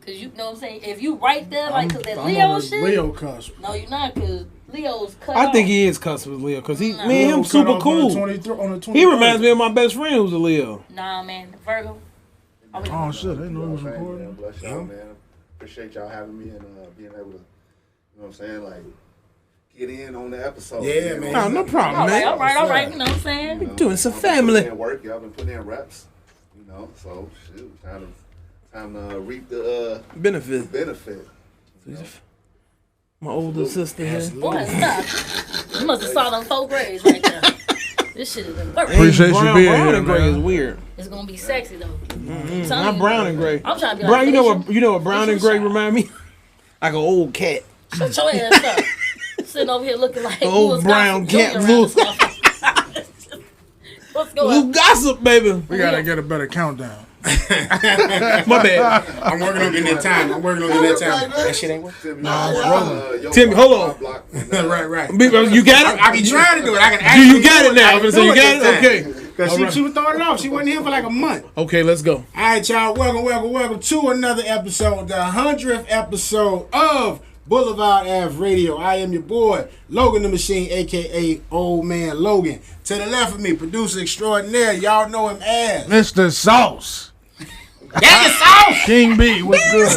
Cause you know what I'm saying. If you right there, like, cause that Leo shit. Leo cusp. No, you're not, cause Leo's cut I off. think he is cusp with Leo, cause he, Nah. me and him super cool. He reminds me of my best friend who's a Leo. Nah, man, Virgo. Oh shit, I didn't know he was recording. Man, bless y'all, man. Appreciate y'all having me and being able to, you know what I'm saying, like, get in on the episode. Yeah, man. Oh, no problem, man. All right. You know what I'm saying? You know, Doing some y'all family. been putting in work, y'all been putting in reps, you know. So shoot, time to reap the Benefit. benefit. You know? My older sister here. Boy, stop. You must have saw them 4 grades right there. This shit is important. Appreciate you Brown, being brown here, and gray man. is weird. It's gonna be sexy though. Not brown and gray. I'm trying to be Brown, like, you know what brown and gray Felicia. remind me? Like an old cat. Shut your ass up. Sitting over here looking like Old Louis brown Gossip cat, Jr. Lou. around this motherfucker. What's going Lou on? gossip, baby. We gotta get a better countdown. My bad. I'm working on getting that time. That shit ain't working. Timmy, hold on. Right. You got it? I be trying to do it. I can Do actually you got do it now? I can So do you got this time. it? Okay. Because she was throwing it off. She wasn't here for like a month. Okay, let's go. All right, y'all. Welcome to another episode, the 100th episode of BlvdAve Radio. I am your boy, Logan the Machine, a.k.a. Old Man Logan. To the left of me, producer extraordinaire. Y'all know him as Mr. Sauce. Daddy Sauce. King B, what's good?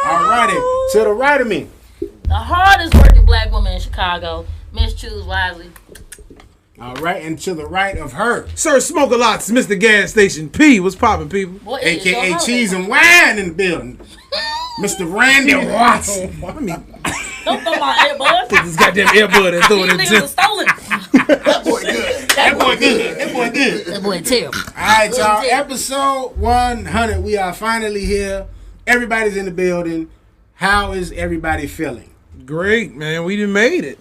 Alrighty. To the right of me. The hardest working black woman in Chicago, Miss Choose Wisely. All right, and to the right of her, Sir Smoke a Lots, Mr. Gas Station P. What's popping, people? Boy, it is your a.k.a. holiday. Cheese and Wine in the building, Mr. Randy Watson. Let me Don't throw my earbuds. take this goddamn earbud and throw it These in. niggas are stolen. That boy good. That boy terrible. All right, y'all. Episode 100. We are finally here. Everybody's in the building. How is everybody feeling? Great, man. We done made it.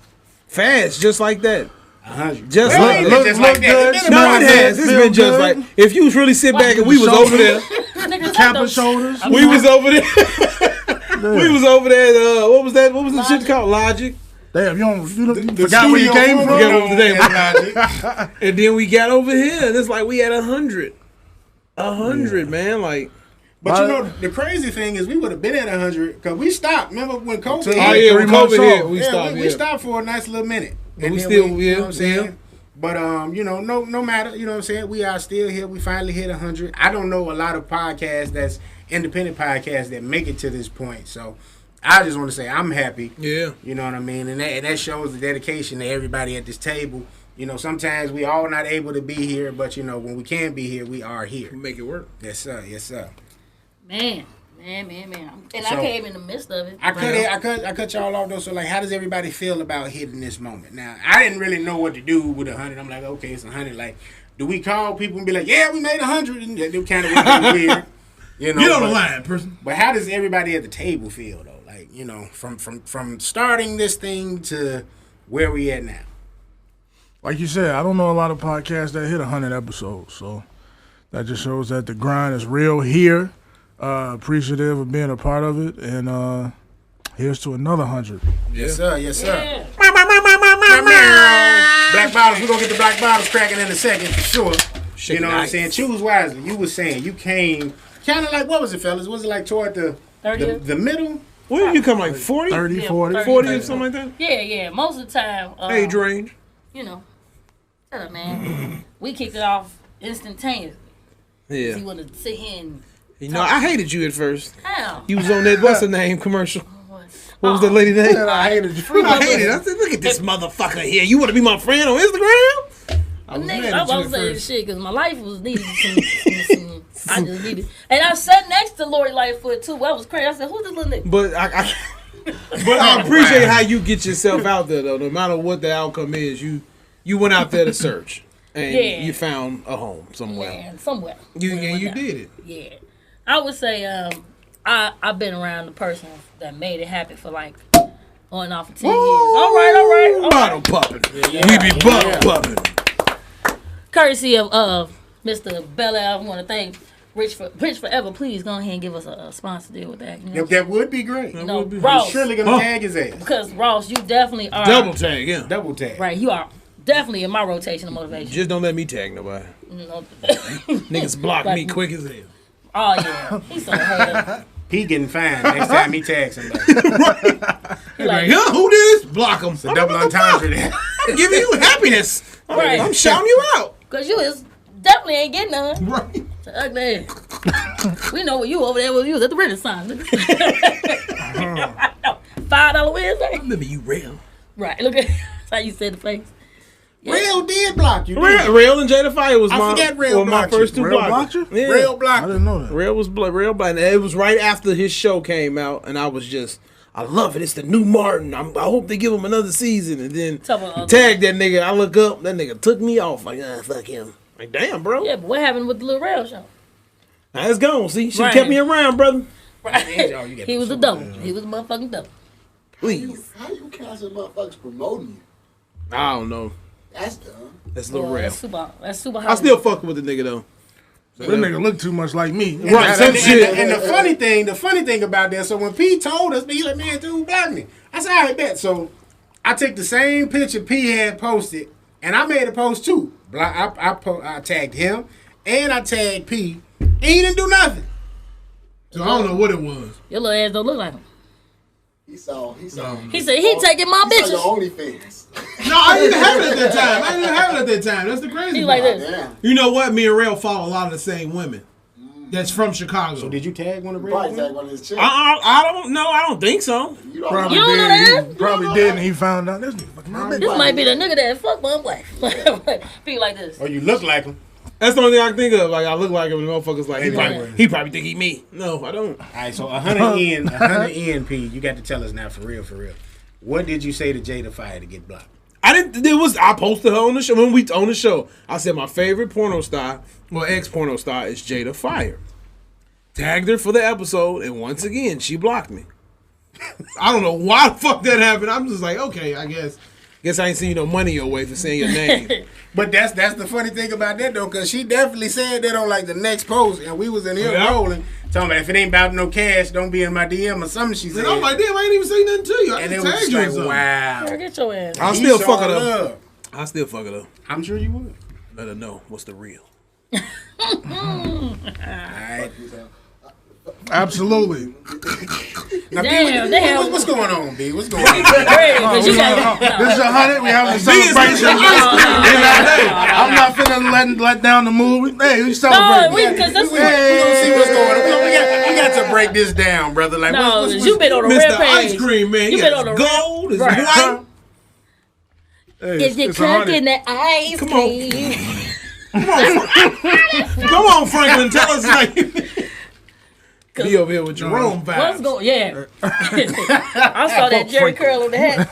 Fast, just like that. 100. Just Well, like ain't that. it just like that? It's been No, about it has. It's Feel been just good. like, if you was really sit back and we was over there, Niggas Cap like and shoulders. we was over there. We was over there. What was that? What was the shit called? Logic. Damn, you The forgot where you studio came room from? Forgot what was the name. is Logic. And then we got over here, and it's like we had 100. 100, man. Like, But you know, the crazy thing is we would have been at 100 because we stopped. Remember when COVID oh hit? yeah, when 3 months COVID hit, off. we Yeah, stopped. we stopped for a nice little minute. But And we then still, you know what I'm yeah. saying? But you know, no matter, you know what I'm saying, we are still here. We finally hit 100. I don't know a lot of podcasts that's independent podcasts that make it to this point. So I just want to say I'm happy. Yeah. You know what I mean? And that shows the dedication to everybody at this table. You know, sometimes we all not able to be here, but you know, when we can be here, we are here. Make it work. Yes, sir. Yes, sir. Man. And So- I came in the midst of it. I cut y'all off though. So like, how does everybody feel about hitting this moment? Now, I didn't really know what to do with 100. I'm like, okay, it's 100. Like, do we call people and be like, yeah, we made 100? And they kind of weird, you know. Get on the but- line, person. But how does everybody at the table feel though? Like, you know, from starting this thing to where we at now. Like you said, I don't know a lot of podcasts that hit 100 episodes, so that just shows that the grind is real here. Appreciative of being a part of it, and here's to another 100. Yes, sir. Yes, sir. Yeah. Black bottles. We're gonna get the black bottles cracking in a second for sure. Shake You know it what I'm nice. saying? Choose wisely. You was saying you came kind of like, what was it, fellas? Was it like toward the 30? the middle? When did you come, like 40? 30, Yeah, 40. 40 or something like that? Yeah. Most of the time, Age range. you know, shut up, man. We kicked it off instantaneously. He Yeah. wanted to sit here and You know, I hated you at first. how? You was on that, what's her name, commercial. What What was that lady name? I hated you. I hated it. I said, look at this motherfucker here. You want to be my friend on Instagram? I was Nigga, mad I at you was at saying first. shit because my life was needed some I just needed. And I sat next to Lori Lightfoot too. That was crazy. I said, who's this little nigga? But I appreciate how you get yourself out there, though. No matter what the outcome is, you went out there to search. And Yeah. you found a home somewhere. Man, somewhere. You Went you down. did it. Yeah. I would say I've been around the person that made it happen for like on and off for 10 years. All right. Bottle popping. We be bottle popping. Courtesy of Mr. BlvdAve, I want to thank Rich Forever. Please go ahead and give us a sponsor deal with that. You know? That would be great. You know, would be. Ross, Surely gonna tag his ass. because Ross, you definitely are Double tag, yeah. Double tag. right. You are definitely in my rotation of motivation. Just don't let me tag nobody. You know? Niggas block Like- me quick as hell. Oh yeah, he's so hater. He getting fined next time he tags somebody. Like, huh? Who did this? Block him. It's a double entendre there. I'm giving you happiness. Right. I'm shouting you out. Cause you is definitely ain't getting none. Right. It's ugly. We know where you over there when you was at the Renaissance. $5 Wednesday. I remember you real. Right. Look at that's how you said the face. Rail did block you. Rail and Jada Fire was I forget Rail my blocked you. first two Rail blockers. blocked you? Yeah. Rail I blocked you. didn't know that. Rail was real black. And it was right after his show came out, and I was just, I love it. It's the new Martin. I hope they give him another season. And then tagged that nigga. I look up, that nigga took me off. Like, fuck him. Like, damn, bro. Yeah, but what happened with the little rail show? Now it's gone. See, she Right. kept me around, brother. Right. Oh, you got He was a double. He was a motherfucking double. Please. How you cancel motherfuckers promoting you? I don't know. That's dumb. That's Lil Yeah, Rail. that's super hot. I still fucking with the nigga though. That nigga look too much like me. Right, some shit. And the funny thing about that, so when P told us, he like, man, dude, block me. I said, all right, bet. So I took the same picture P had posted, and I made a post too. I tagged him, and I tagged P, and he didn't do nothing. So I don't know what it was. Your little ass don't look like him. He saw. He said he taking my He saw bitches. your OnlyFans. No, I didn't have it at that time. That's the crazy He part. like this. Damn. You know what? Me and Rail follow a lot of the same women. That's from Chicago. So did you tag one of the Probably real tag ones? one of his chicks. I don't know. I don't think so. You don't Probably You don't know did. that? He probably did, and he found out. This fucking my bitch. This might be the nigga that fucked my wife. Be like this. Or you look like him. That's the only thing I can think of. Like I look like him, and the motherfuckers like Right. he probably think he me. No, I don't. All right, so 100 P, you got to tell us now for real. What did you say to Jada Fire to get blocked? I didn't. I posted her on the show when we on the show. I said my favorite porno star, ex porno star, is Jada Fire. Tagged her for the episode, and once again she blocked me. I don't know why the fuck that happened. I'm just like, okay, I guess I ain't seen no money your way for saying your name. But that's the funny thing about that though, because she definitely said that on like the next post, and we was in here rolling, talking about if it ain't about no cash, don't be in my DM or something. She said. And I'm like, damn, I ain't even say nothing to you. I and just it was tagged just you or like, something. wow. Girl, get your ass. I'll He still saw fuck her up. love. I'll still fuck it up. I'm sure you would. Let her know what's the real. All right. Absolutely. Now, Damn, B, damn. what's going on, B? What's going on? Great, 'cause you got This is 100. We having a celebration. I'm not finna let down the mood. Hey, we No, celebrating. because that's We gonna see what's going on. We got to break this down, brother. Like, no, what's you been on the Mr. red page. Ice Cream Man, You he been got on the gold, it's Right. white. Hey, If you it's cook 100. in the ice Come on. cream. Come on, Franklin, tell us like be over here with Jerome vibes. What's going? Yeah. I saw that Jerry curl on the head.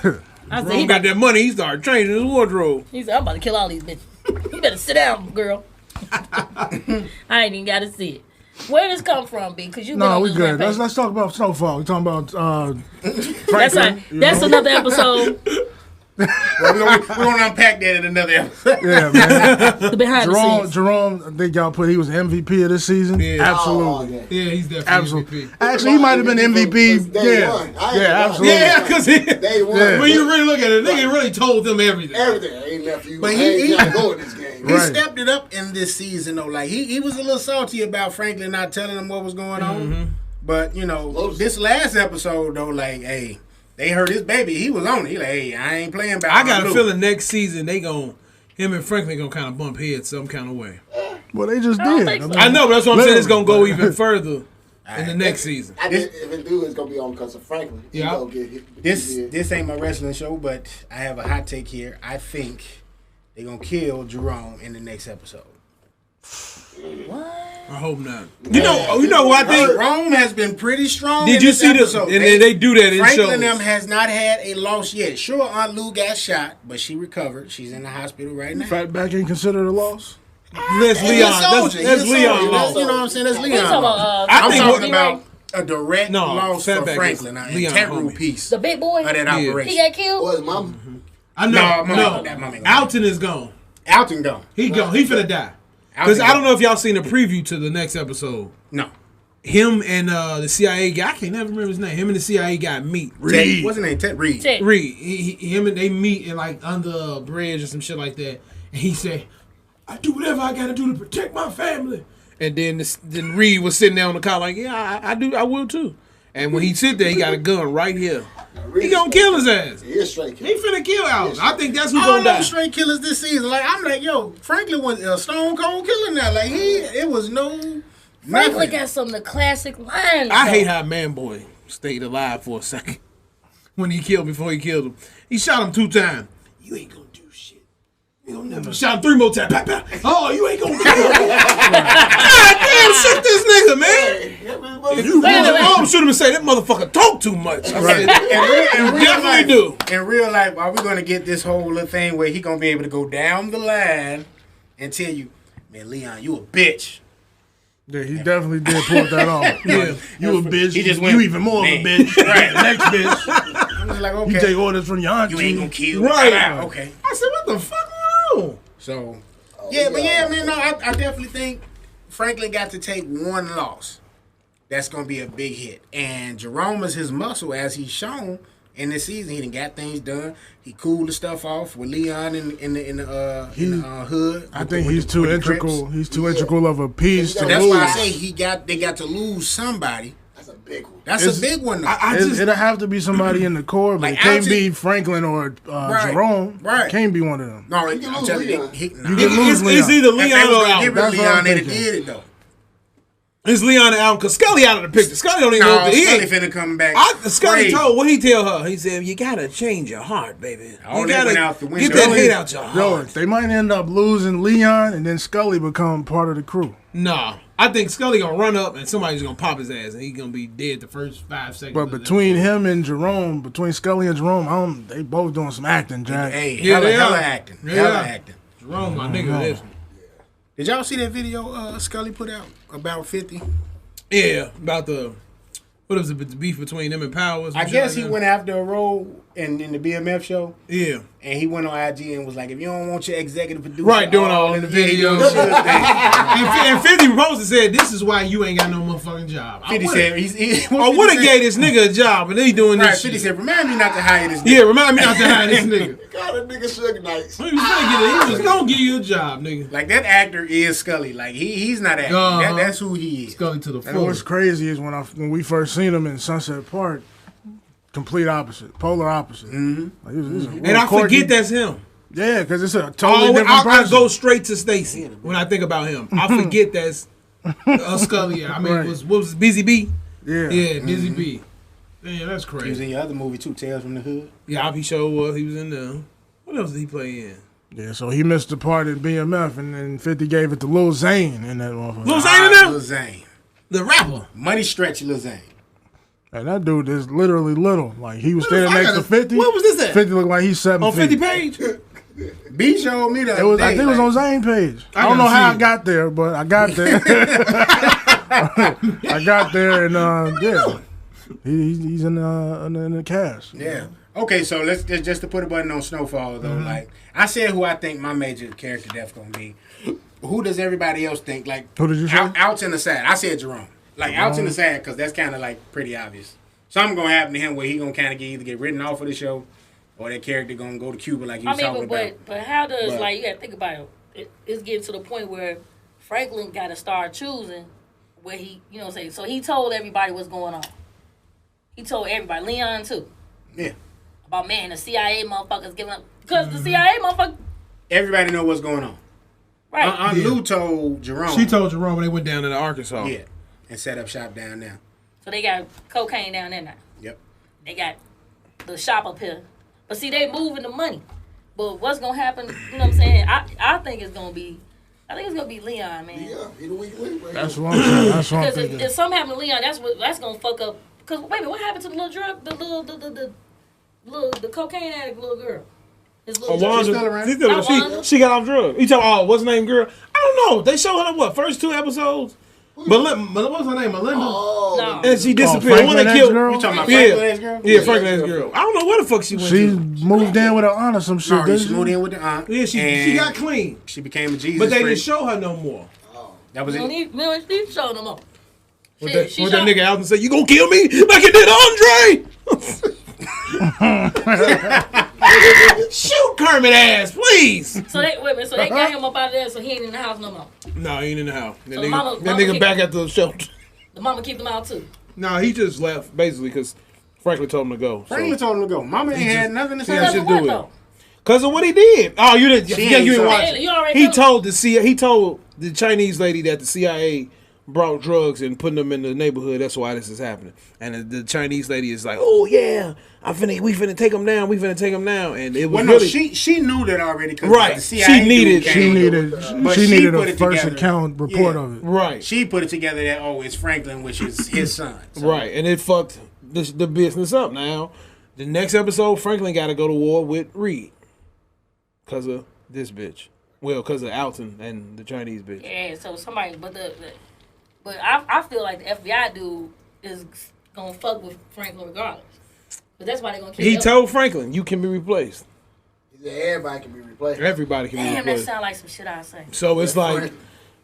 I said, Jerome got that money, he started changing his wardrobe. he said, I'm about to kill all these bitches. You better sit down, girl. I ain't even got to see it. Where this come from, B? Because you been No, on we this good. rampage. Let's talk about Snowfall. We're talking about That's Franklin. that's another episode. we're gonna unpack that in another episode. Yeah, man. The behind the scenes. Jerome, I think y'all put he was MVP of this season. Yeah. Absolutely. Oh, Yeah, he's definitely Absolutely. MVP. Actually, he might have been MVP. Day Yeah. one. I ain't Yeah, gonna absolutely. lie. Yeah, because Day one. Yeah. when you really look at it, nigga really told them everything. Everything. I ain't left you. But I he- ain't gotta go in this game. He Right. stepped it up in this season though. Like he was a little salty about Franklin not telling him what was going on. But you know, this last episode though, like, hey, they heard his baby. He was on it. He like, hey, I ain't playing about. I got a Lou. feeling next season him and Franklin gonna kind of bump heads some kind of way. Well, they just don't did. think so. mean, I know, but that's what I'm saying. It's gonna go literally. even further in the next season. I think if it do, it's gonna be on because of Franklin. He Yeah. gonna get hit. This ain't my wrestling show, but I have a hot take here. I think they're gonna kill Jerome in the next episode. I hope not. You know what I think? Jerome has been pretty strong. Did in you this see this? episode. And they do that in Franklin shows. them has not had a loss yet. Sure, Aunt Lou got shot, but she recovered. She's in the hospital right now. Fat back ain't considered a loss. That's He's Leon. a soldier. That's He's a Leon. soldier. lost. You know what I'm saying? That's We Leon. talking loss. about, I I'm think talking what- about a direct No, loss for Fatback Franklin, is an Leon integral homie. piece the big boy. of that Yeah. He operation. got killed. Well, his mom. I know. that mama ain't gonna- Alton is gone. Alton gone. He gone. He finna die. Because Alton I don't know if y'all seen the preview to the next episode. No. Him and the CIA guy, I can't never remember his name. Him and the CIA guy meet. Ted, what's his name? Ted Reed. Ted. Reed. Him and they meet in like under a bridge or some shit like that. And he said, I do whatever I gotta do to protect my family. And then Reed was sitting there on the car like, yeah, I do, I will too. And when he sit there, he got a gun right here. He gonna kill his ass. He is straight He killer. finna kill Allen. I think that's who I gonna don't know die. straight killers this season. Like I'm like, yo, Franklin was a stone cold killer now. Like it was no. Franklin nothing. got some of the classic lines. I though. hate how Man Boy stayed alive for a second when he killed before he killed him. He shot him 2 times. You ain't gonna do shit. You gonna never shot him 3 more times. Pow, pow. Oh, you ain't gonna kill him. God damn, shoot this nigga, man. If you want your mom shoot him and say that motherfucker talk too much. I said, In real definitely life, do. In real life, are we gonna get this whole little thing where he gonna be able to go down the line and tell you, man, Leon, you a bitch. Yeah, he definitely did pull that off. Yeah. You a bitch. He just went, you even more man. of a bitch. Right. Next bitch. I'm just like, You okay, take orders from your auntie. you ain't gonna kill me. Right. Ah, okay. I said, what the fuck going on? So, yeah, but yeah, man, no, I definitely think Franklin got to take one loss. That's gonna be a big hit. And Jerome is his muscle, as he's shown in this season. He done got things done. He cooled the stuff off with Leon in the hood. I think he's too integral. He's too integral of a piece So to that's lose. why I say they got to lose somebody. That's a big one. That's a big one. Though. I just, It'll have to be somebody in the core, but Like it can't Alton- be Franklin or Jerome. right. Can't be one of them. no, You can I'm lose telling you, Leon. he, You nah. can lose it's Leon. either If they Leon was or gonna Allen. give it That's to what I'm Leon, they'd have thinking. did it though. It's Leon and Allen, because Scully out of the picture. Scully don't even know No, what he Scully ain't. finna come back. Scully crazy. told, what he tell her? He said, you gotta change your heart, baby. All You that gotta went out the window. get that Scully- hate out your Yo, heart. they might end up losing Leon, and then Scully become part of the crew. Nah, I think Scully gonna run up and somebody's gonna pop his ass and he gonna be dead the first 5 seconds. But of the between episode. him and Jerome, between Scully and Jerome, they both doing some acting, Jack. Hey, Yeah, they hella are. acting. Yeah. Hella acting. Jerome, my nigga, this one. Did y'all see that video Scully put out about 50? Yeah, about the what was it, the beef between them and Powers? I guess he went after a role in the BMF show, Yeah, and he went on IG and was like, if you don't want your executive producer right, doing all in the video. videos, and 50 proposed and said, "This is why you ain't got no motherfucking job." 50 said, I would have gave this nigga a job, and he doing Right, this 50 shit. said, remind me not to hire this nigga. Yeah, remind me not to hire this nigga. God, that nigga Suge Knight. He was gonna give you a job, nigga. Like, that actor is Scully. Like, he's not acting. Uh-huh. That's who he is. Scully to the And what's full. crazy is when we first seen him in Sunset Park, complete opposite, polar opposite. Mm-hmm. Like, it was And I forget that's him. Yeah, because it's a totally different I person. go straight to Stacy when I think about him. I forget that's Scully. I mean, Right. what was Busy B? Yeah. Yeah, Busy B. Damn, that's He was crazy. in your other movie, too, Tales from the Hood. Yeah, he sure was. He was in there. What else did he play in? Yeah, so he missed the part in BMF, and then 50 gave it to Lil Zane in that motherfucker. Lil Zane in there? Lil Zane. The rapper. Money stretch Lil Zane. And that dude is literally little. Like, he was standing next to 50. What was this at? 50 looked like he's 7 On feet. 50 page? B showed me that. It was, I think it was on Zane page. I don't know gotta how see I it. got there, but I got there. I got there, and yeah, he's in the cast. Yeah. Okay, so let's just to put a button on Snowfall though. Mm-hmm. Like I said, who I think my major character death gonna be. Who does everybody else think? Like Who did you say? Outs in the side. I said Jerome. Like Outs in the side because that's kind of like pretty obvious. Something gonna happen to him where he gonna kind of either get written off of the show, or that character gonna go to Cuba like he was talking about. but how does But- like you gotta think about it? It's getting to the point where Franklin got to start choosing where he, you know, what I'm saying. So he told everybody what's going on. He told everybody, Leon too, Yeah. about man the CIA motherfuckers giving up because the CIA motherfucker, Everybody know what's going on. right? Aunt Lou told Jerome. She told Jerome when they went down to Arkansas. Yeah. And set up shop down there. So they got cocaine down there now. Yep. They got the shop up here. But see, they moving the money. But what's gonna happen? You know what I'm saying? I think it's gonna be Leon, man. Yeah, he the weak link right That's here. what I'm saying. That's what I'm Because thinking. if something happened to Leon, that's gonna fuck up. Because wait a minute, what happened to the little drug, the cocaine addict little girl? His little drug- still around? She got off drugs. You tell what's her name, girl? I don't know. They showed her what first 2 episodes. What's her name? Melinda. Oh, No. And she disappeared. The one that Franklin killed. ex-girl? You talking about Yeah. Franklin's girl? Yeah, Franklin's girl. I don't know where the fuck she went She to. moved in with her aunt or some shit. No, didn't she moved in with the aunt. Yeah, she and got clean, She became a Jesus but they freak. didn't show her no more. That was We don't it. need, we don't need to show no more. With Shit, that, she with that shot- nigga out and say, "You gonna kill me like you did Andre?" Shoot Kermit ass, please. So they got him up out of there, so he ain't in the house no more. No, he ain't in the house. That So nigga back at the shelter. The mama kicked him out too. No, he just left basically because Franklin told him to go. Franklin told him to go. Mama ain't had nothing to say. Yeah, Because of should what do it. though? Because of what he did. Oh, you didn't. She Yeah, ain't you didn't saw watch it. it. You already He know. told he told the Chinese lady that the CIA brought drugs and putting them in the neighborhood. That's why this is happening. And the Chinese lady is like, "Oh yeah, we finna take them down. We finna take them down." And it was Well, no, really she knew that already. Cause Right. The CIA She needed- dude She came. needed But she she needed put a it first together. account report Yeah. of it. right, She put it together that it's Franklin, which is his son. So. right, and it fucked the business up. Now, the next episode, Franklin got to go to war with Reed because of this bitch. Well, because of Alton and the Chinese bitch. Yeah, so somebody, but I feel like the FBI dude is gonna fuck with Franklin regardless. But that's why they're gonna kill He him. told Franklin, "You can be replaced. He said everybody can be replaced. Everybody can be Damn, that replaced." sound like some shit I say. So it's like,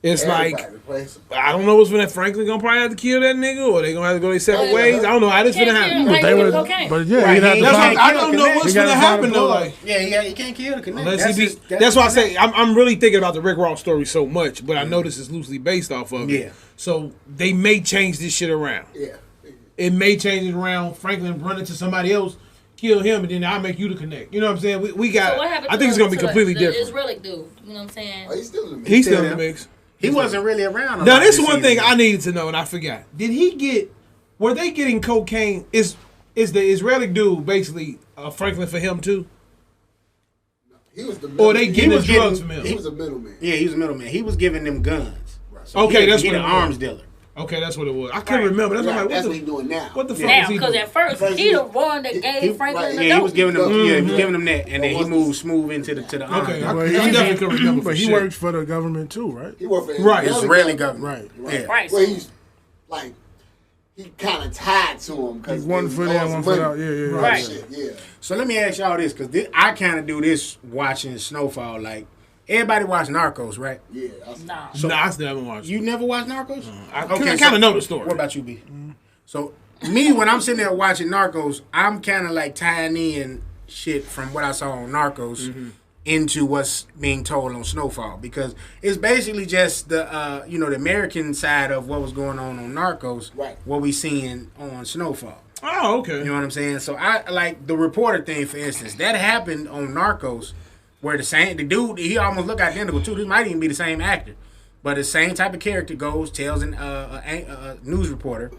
Everybody replaced. I don't know what's gonna. Franklin gonna probably have to kill that nigga, or they gonna have to go their separate Yeah. ways. I don't know how this Can't gonna kill happen. him. But they Like, would, cocaine. but yeah, Right, he'd have he to That's can't what, I kill don't the know connect. what's He gotta gonna find happen a though. plug. Like, Yeah, he can't kill the connect. unless he be, that's why I say I'm really thinking about the Rick Ross story so much, but I know this is loosely based off of it. Yeah. So they may change this shit around. Yeah. It may change it around. Franklin run into somebody else, kill him, and then I make you the connect. You know what I'm saying? We got. So what happened I think it's gonna be completely the different. Israeli dude, you know what I'm saying? Oh, he's still in the mix. He's still in there. the mix. He wasn't really around. a Now lot this this one thing season. I needed to know, and I forgot. Did he get? Were they getting cocaine? Is the Israeli dude basically Franklin for him too? He was the Or they middleman. getting the was drugs getting- from him? He was a middleman. Yeah, he was a middleman. He was giving them guns. So Okay, he, that's he what the it was. arms dealer. Okay, that's what it was. I couldn't Right. remember. That's why I'm Right, like, that's what what he's doing now. the fuck Now, is he because doing? at first First he he- the one that he- gave Franklin right, the Yeah, he was dope. giving them. Yeah, he was Mhm. giving them that, and then he But moved smooth into the arms. Okay, dealer. I But definitely couldn't remember for But he shit. works for the government too, right? He worked for Right. Israeli government. Right. Yeah. Right. Well, he's like he kind of tied to him because One foot in, one foot out. Yeah, yeah, yeah. Right. Shit, yeah. So let me ask y'all this, because I kind of do this watching Snowfall. Like everybody watch Narcos, right? Yeah. That's, Nah. Nah, I still haven't watched. You never watch Narcos? I Okay, kind so- of know the story. What about you, B? So me, when I'm sitting there watching Narcos, I'm kind of like tying in shit from what I saw on Narcos into what's being told on Snowfall, because it's basically just the the American side of what was going on Narcos, Right. what we seeing on Snowfall. Oh, okay. You know what I'm saying? So I like the reporter thing, for instance, that happened on Narcos, where the dude, he almost look identical too. This might even be the same actor, but the same type of character tells a news reporter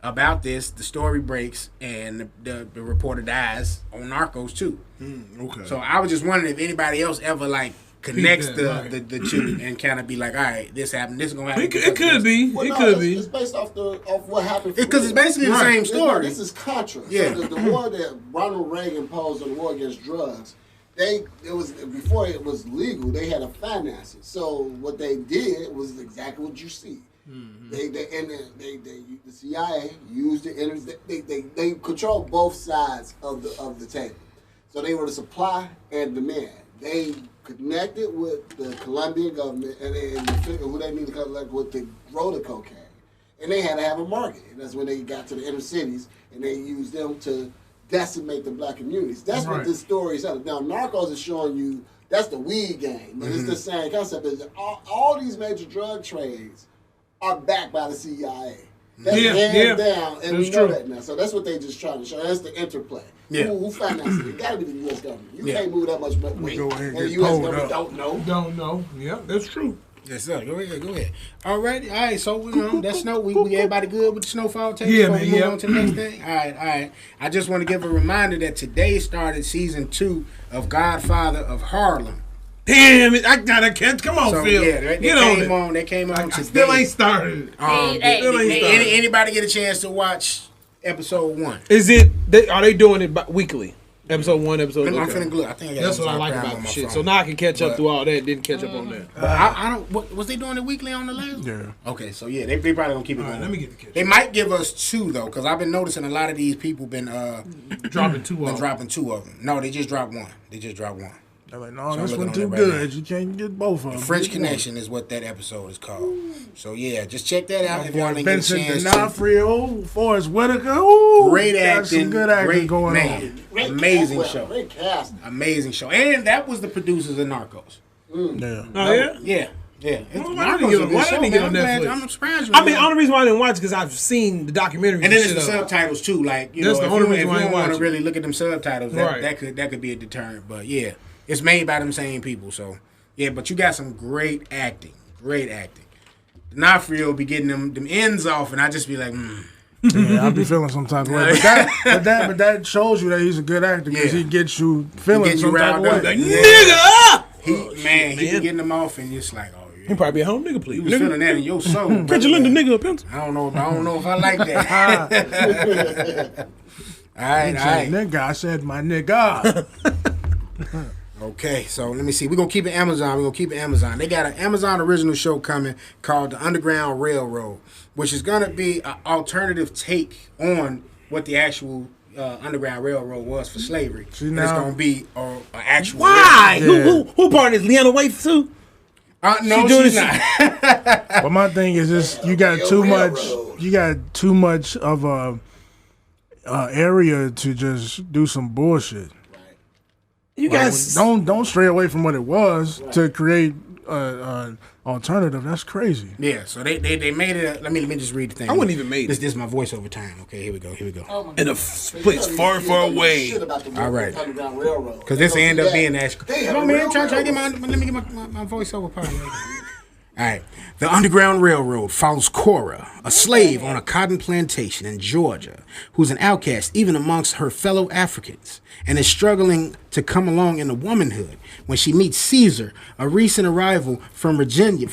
about this. The story breaks, and the reporter dies on Narcos too. Okay. So I was just wondering if anybody else ever like connects that, the, right. the two and kind of be like, all right, this happened, this is gonna happen. It could be. well, It no, could it's- be. It's based off what happened. for because it's real. basically the Right. same story. This is Contra. Yeah. So the war that Ronald Reagan posed on the war against drugs, it was before it was legal. They had to finance it. So what they did was exactly what you see. The CIA used the they control both sides of the table. So they were the supply and demand. They connected with the Colombian government and who they need to connect with to grow the cocaine. And they had to have a market. And that's when they got to the inner cities and they used them to decimate the black communities. That's Right. what this story is. Now, Narcos is showing you that's the weed game. But it's the same concept. Is all these major drug trades are backed by the CIA. That's hands down, and we That's know true. that now. So that's what they just trying to show. That's the interplay. Yeah. Who financed it? It got to be the U.S. government. You Yeah. can't move that much weight, go ahead and and the get U.S. pulled government up. don't know. Don't know. Yeah, that's true. Yes, sir. Go ahead. All right. So that's snow. We everybody good with the Snowfall take? Yeah, Before man, we move yeah. on to the next thing. All right. I just want to give a reminder that today started season 2 of Godfather of Harlem. Damn it! I gotta catch. Come on, So Phil. yeah, they Get on came it. on. They came on I today. still ain't started. Hey, Still ain't started. Anybody get a chance to watch episode 1? Is it? Are they doing it weekly? Episode 1, episode. I'm Okay. finna look. I think I got That's what I Amazon like Prime about on the my shit. phone. So now I can catch up But- through all that. Didn't catch up on that. But I don't. Was they doing it weekly on the last? Yeah. Okay, so yeah, they probably gonna keep it All going. right, let me get the catch. They might give us 2 though, because I've been noticing a lot of these people been Dropping 2 been off. dropping 2 of them. No, they just dropped 1. They're like, no, So this I'm one looking too on it right good. You can't get both of them. French Connection is what that episode is called. So yeah, just check that out if y'all Boy, didn't get a Vincent chance to. D'Onofrio, Forrest Whitaker. Ooh, Great got acting, some good acting great going man. on. Amazing show. Great cast. Amazing show. And that was the producers of Narcos. Yeah. Oh yeah. Yeah. Yeah. Why didn't it get on Netflix? I'm surprised. I mean, the only reason why I didn't watch it because I've seen the documentary. and then it's shit the of it. subtitles too. Like you That's know, the if only you reason why I don't ain't want watch to it. really look at them subtitles, Right. that could be a deterrent. But yeah, it's made by them same people. So yeah, but you got some great acting. Great acting. D'Onofrio be getting them ends off, and I just be like, Yeah, I be feeling some type of way. But that shows you that he's a good actor because Yeah. he gets you feeling Get you some type of riled up. way. Like, nigga! he be getting them off, and it's like, oh He yeah. probably be at home, nigga, please. You was feeling that in your soul. Can't you brother. lend a nigga a pencil? I don't know if I like that. All right. Nigga, I said my nigga. Okay, so let me see. We're going to keep it Amazon. They got an Amazon original show coming called The Underground Railroad, which is going to be an alternative take on what the actual Underground Railroad was for slavery. See, And now- it's going to be an actual Why? Yeah. Who part is Leanna Waithe too? no, She doing she's this- not. But my thing is this: you got too much of a area to just do some bullshit. You guys Don't stray away from what it was to create an alternative. That's crazy. Yeah, so they made it. Let me just read the thing. I wouldn't even made this. it. This is my voiceover time. Okay, here we go. Oh my in God. a place far, far away. All right. Underground Railroad. Because this end up being that. They Come have on, man. real Try to get my. Let me get my voiceover part. All right. The Underground Railroad follows Cora, a slave on a cotton plantation in Georgia, who's an outcast even amongst her fellow Africans, and is struggling to come along into womanhood when she meets Caesar, a recent arrival from Virginia,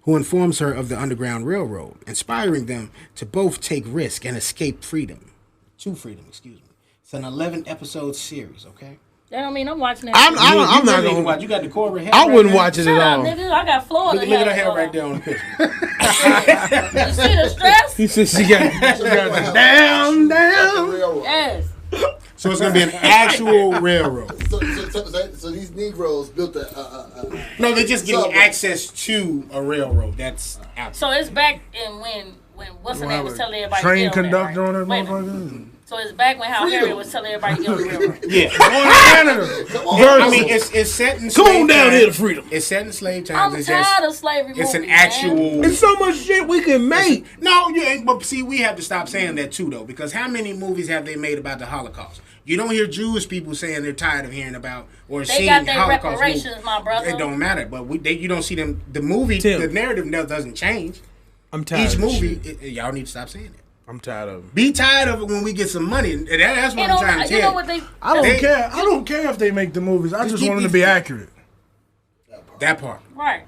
who informs her of the Underground Railroad, inspiring them to both take risk and escape freedom. To freedom, excuse me. It's an 11-episode series, okay? That don't mean I'm watching that. I'm shit. not You really gonna. watch. You got the Cora hair. I right wouldn't now. watch it Shut at up, all. nigga. I got Florida. Look at her hair right there on the picture. You see the stress? He said she got down. Yes. So it's gonna be an actual railroad. So these Negroes built a No, they're just getting Subway. access to a railroad. That's out. So it's back in when what's her name was telling everybody Train to get on that, conductor right? on that Wait a minute. motherfucker. So it's back when how Harriet was telling everybody to get on the railroad. Yeah. Canada. I mean, it's set in Come slave on down times. here to freedom. It's set in slave times. I'm It's tired just, of slavery it's an movies, man. actual. There's so much shit we can make. No, you ain't. But see, we have to stop saying that too, though, because how many movies have they made about the Holocaust? You don't hear Jewish people saying they're tired of hearing about or They seeing got their Holocaust reparations, movies. my brother. It don't matter, but you don't see them. The movie, Tim. the narrative doesn't change. I'm tired. Each of this movie, shit. y'all need to stop saying it. I'm tired of it. Be tired of it when we get some money. That's what You I'm know, trying to you tell know what they? I don't They- care. I don't care if they make the movies. I just keep want them to these- be accurate. That part. Right.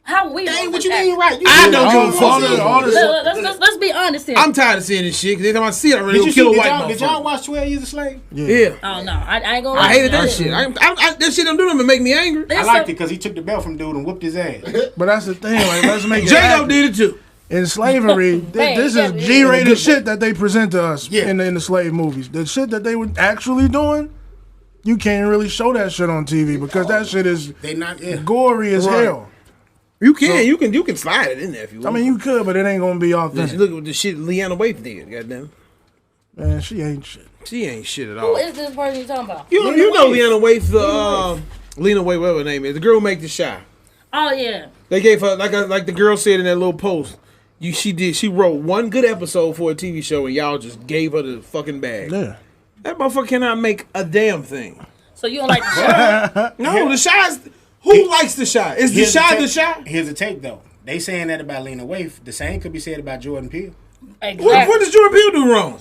How we? Hey, know what this you mean, act- right? You I see don't it. give a fuck. All this- Let's be honest here. I'm tired of seeing this shit because every time I see it, I really Did you kill a see? white Did y'all motherfucker. watch 12 Years a Slave? Yeah. Oh no, I ain't gonna. I hated that lie. shit. That shit don't do nothing but make me angry. There's I liked it some- because he took the belt from dude and whooped his ass. But that's the thing. Like, let's make it J-Lo accurate. did it too. In slavery, this yeah, is yeah. G-rated shit that they present to us Yeah. in the slave movies. The shit that they were actually doing, you can't really show that shit on TV because that shit is They not. Yeah. gory as Right. hell. You can, you can slide it in there if you I want. mean, you could, but it ain't gonna be Just authentic. look at what the shit Leanna Waithe did. Goddamn, Man, she ain't shit. she ain't shit at Who all. is this person you talking about? You know Leanna Waithe, Lena Waithe, whatever her name is, the girl who make the shy. Oh yeah. They gave her like the girl said in that little post. She wrote one good episode for a TV show and y'all just gave her the fucking bag. Yeah. That motherfucker cannot make a damn thing. So you don't like the show? No, the shy's who likes the shy? Is the Here's shy take- the shy? Here's the take though. They saying that about Lena Waithe. The same could be said about Jordan Peele. Exactly. What does Jordan Peele do wrong?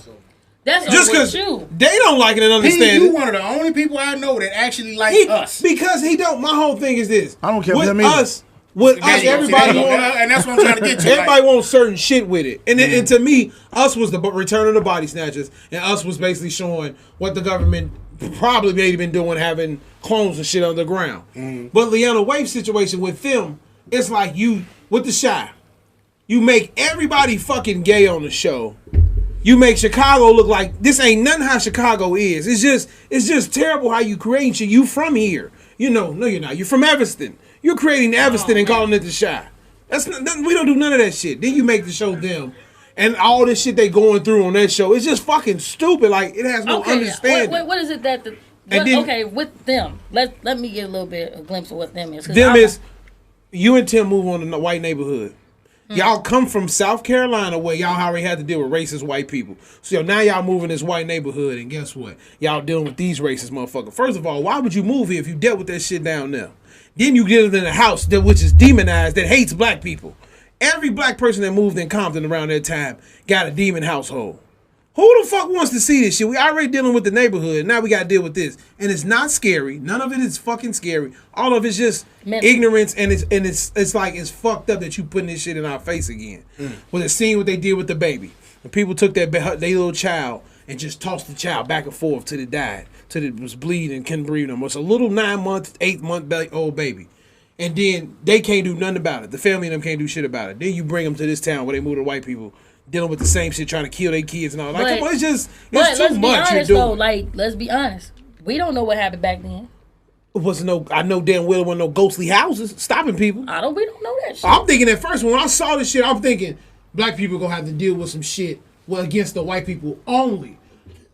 That's Just because because you. they don't like it and Peele, understand you it. one of the only people I know that actually like us. Because he don't. My whole thing is this. I don't care with what that means. With There us, you go. everybody See, there you go. want. And that's what I'm trying to get to. Everybody like, wants certain shit with it, and to me, us was the return of the body snatchers, and us was basically showing what the government probably may have been doing, having clones and shit underground. But Leanna Waithe's situation with them, it's like you with the shy, you make everybody fucking gay on the show, You make Chicago look like this ain't nothing how Chicago is. It's just terrible how you create shit. You from here. You know, no you're not. You're from Evanston. You're creating Evanston and calling it the Chi. That's not, we don't do none of that shit. Then you make the show them. And all this shit they going through on that show, it's just fucking stupid. Like, it has no understanding. What is it that okay, with them, let me get a little bit a glimpse of what them is. Them is, you and Tim move on in the white neighborhood. Y'all come from South Carolina where y'all already had to deal with racist white people. So now y'all move in this white neighborhood, and guess what? Y'all dealing with these racist motherfuckers. First of all, why would you move here if you dealt with that shit down there? Then you get in a house which is demonized, that hates black people. Every black person that moved in Compton around that time got a demon household. Who the fuck wants to see this shit? We already dealing with the neighborhood. Now we got to deal with this. And it's not scary. None of it is fucking scary. All of it's just ignorance, and it's like it's fucked up that you putting this shit in our face again. Well, the scene what they did with the baby. The people took their little child and just tossed the child back and forth till it died. Till it was bleeding and couldn't breathe no more. It's a little 9-month, 8-month old baby. And then they can't do nothing about it. The family and them can't do shit about it. Then you bring them to this town where they move to white people, dealing with the same shit, trying to kill their kids and all. Like, come on, it's too much you're doing. Though, like, let's be honest. We don't know what happened back then. I know damn well there wasn't no ghostly houses stopping people. We don't know that shit. I'm thinking at first when I saw this shit, I'm thinking black people gonna have to deal with some shit against the white people only.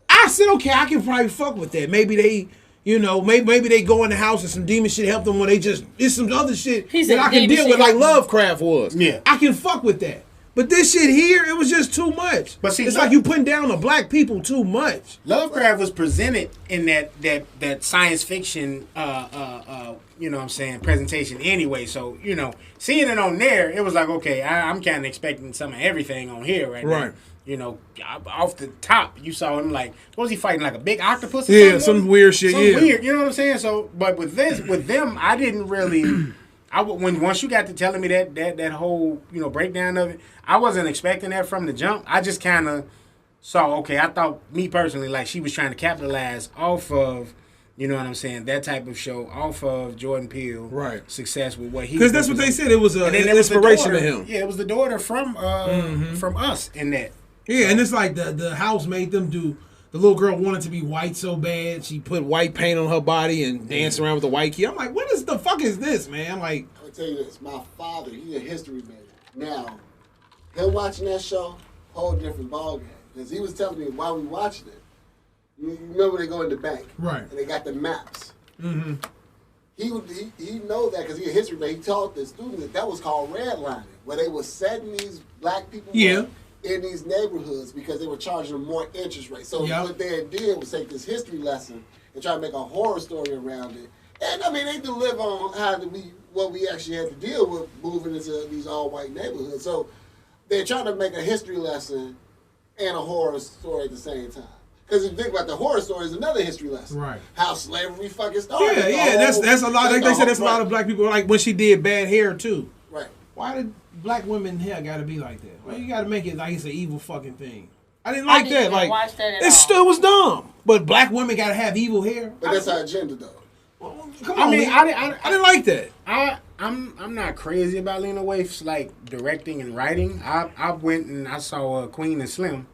I said, okay, I can probably fuck with that. Maybe they. You know, maybe they go in the house and some demon shit help them when it's some other shit that I can deal with, like Lovecraft was. Yeah. I can fuck with that. But this shit here, it was just too much. But see, it's like you putting down the black people too much. Lovecraft was presented in that science fiction, you know what I'm saying, presentation anyway. So, you know, seeing it on there, it was like, okay, I'm kind of expecting some of everything on here right now. You know, off the top, you saw him like, what was he fighting, like a big octopus or something? Yeah, some weird shit, weird, you know what I'm saying? So, but with them, I didn't really, once you got to telling me that whole, you know, breakdown of it, I wasn't expecting that from the jump. I just kind of saw, okay, I thought, me personally, like she was trying to capitalize off of, you know what I'm saying, that type of show, off of Jordan Peele success with what he. Because that's what they said, it was an inspiration to him. Yeah, it was the daughter from Us in that. Yeah, and it's like the house made them do. The little girl wanted to be white so bad, she put white paint on her body and danced around with a white kid. I'm like, what is the fuck is this, man? Like, I'll tell you this, my father, he's a history major. Now, him watching that show, whole different ballgame. Because he was telling me while we watching it, you remember they go in the bank, right? And they got the maps. Mm-hmm. He know that because he's a history major. He taught the student that was called redlining, where they were setting these black people up in these neighborhoods because they were charging them more interest rates. So what they did was take this history lesson and try to make a horror story around it. And I mean, they deliver on what we actually had to deal with moving into these all-white neighborhoods. So they're trying to make a history lesson and a horror story at the same time. Because if you think about the horror story, is another history lesson. Right. How slavery fucking started. Yeah, that's a lot. They said that's a lot of black people. Like when she did bad hair too. Right. Why did black women hair got to be like that? Why you got to make it like it's an evil fucking thing? I didn't like that. Like watch that it was dumb. But black women got to have evil hair. But that's our agenda, though. Well, come on, I mean, I didn't like that. I'm not crazy about Lena Waithe's like directing and writing. I went and I saw Queen and Slim.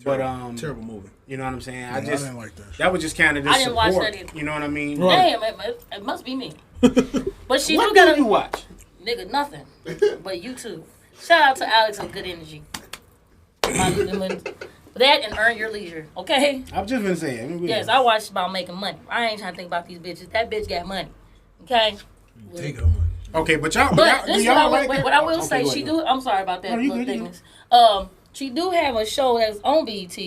Terrible movie. You know what I'm saying? Yeah, I didn't like that. That was just kind of just I didn't support. watch that either. You know what I mean? Right. Damn, it must be me. But she What do did you watch? Nigga, nothing. But YouTube. Shout out to Alex of Good Energy. That and Earn Your Leisure, okay? I've just been saying. Yes, I watched about making money. I ain't trying to think about these bitches. That bitch got money, okay? Take her money. Okay, but y'all. But do this is y'all what I will say. She do. I'm sorry about that little thickness. She do have a show that's on BET,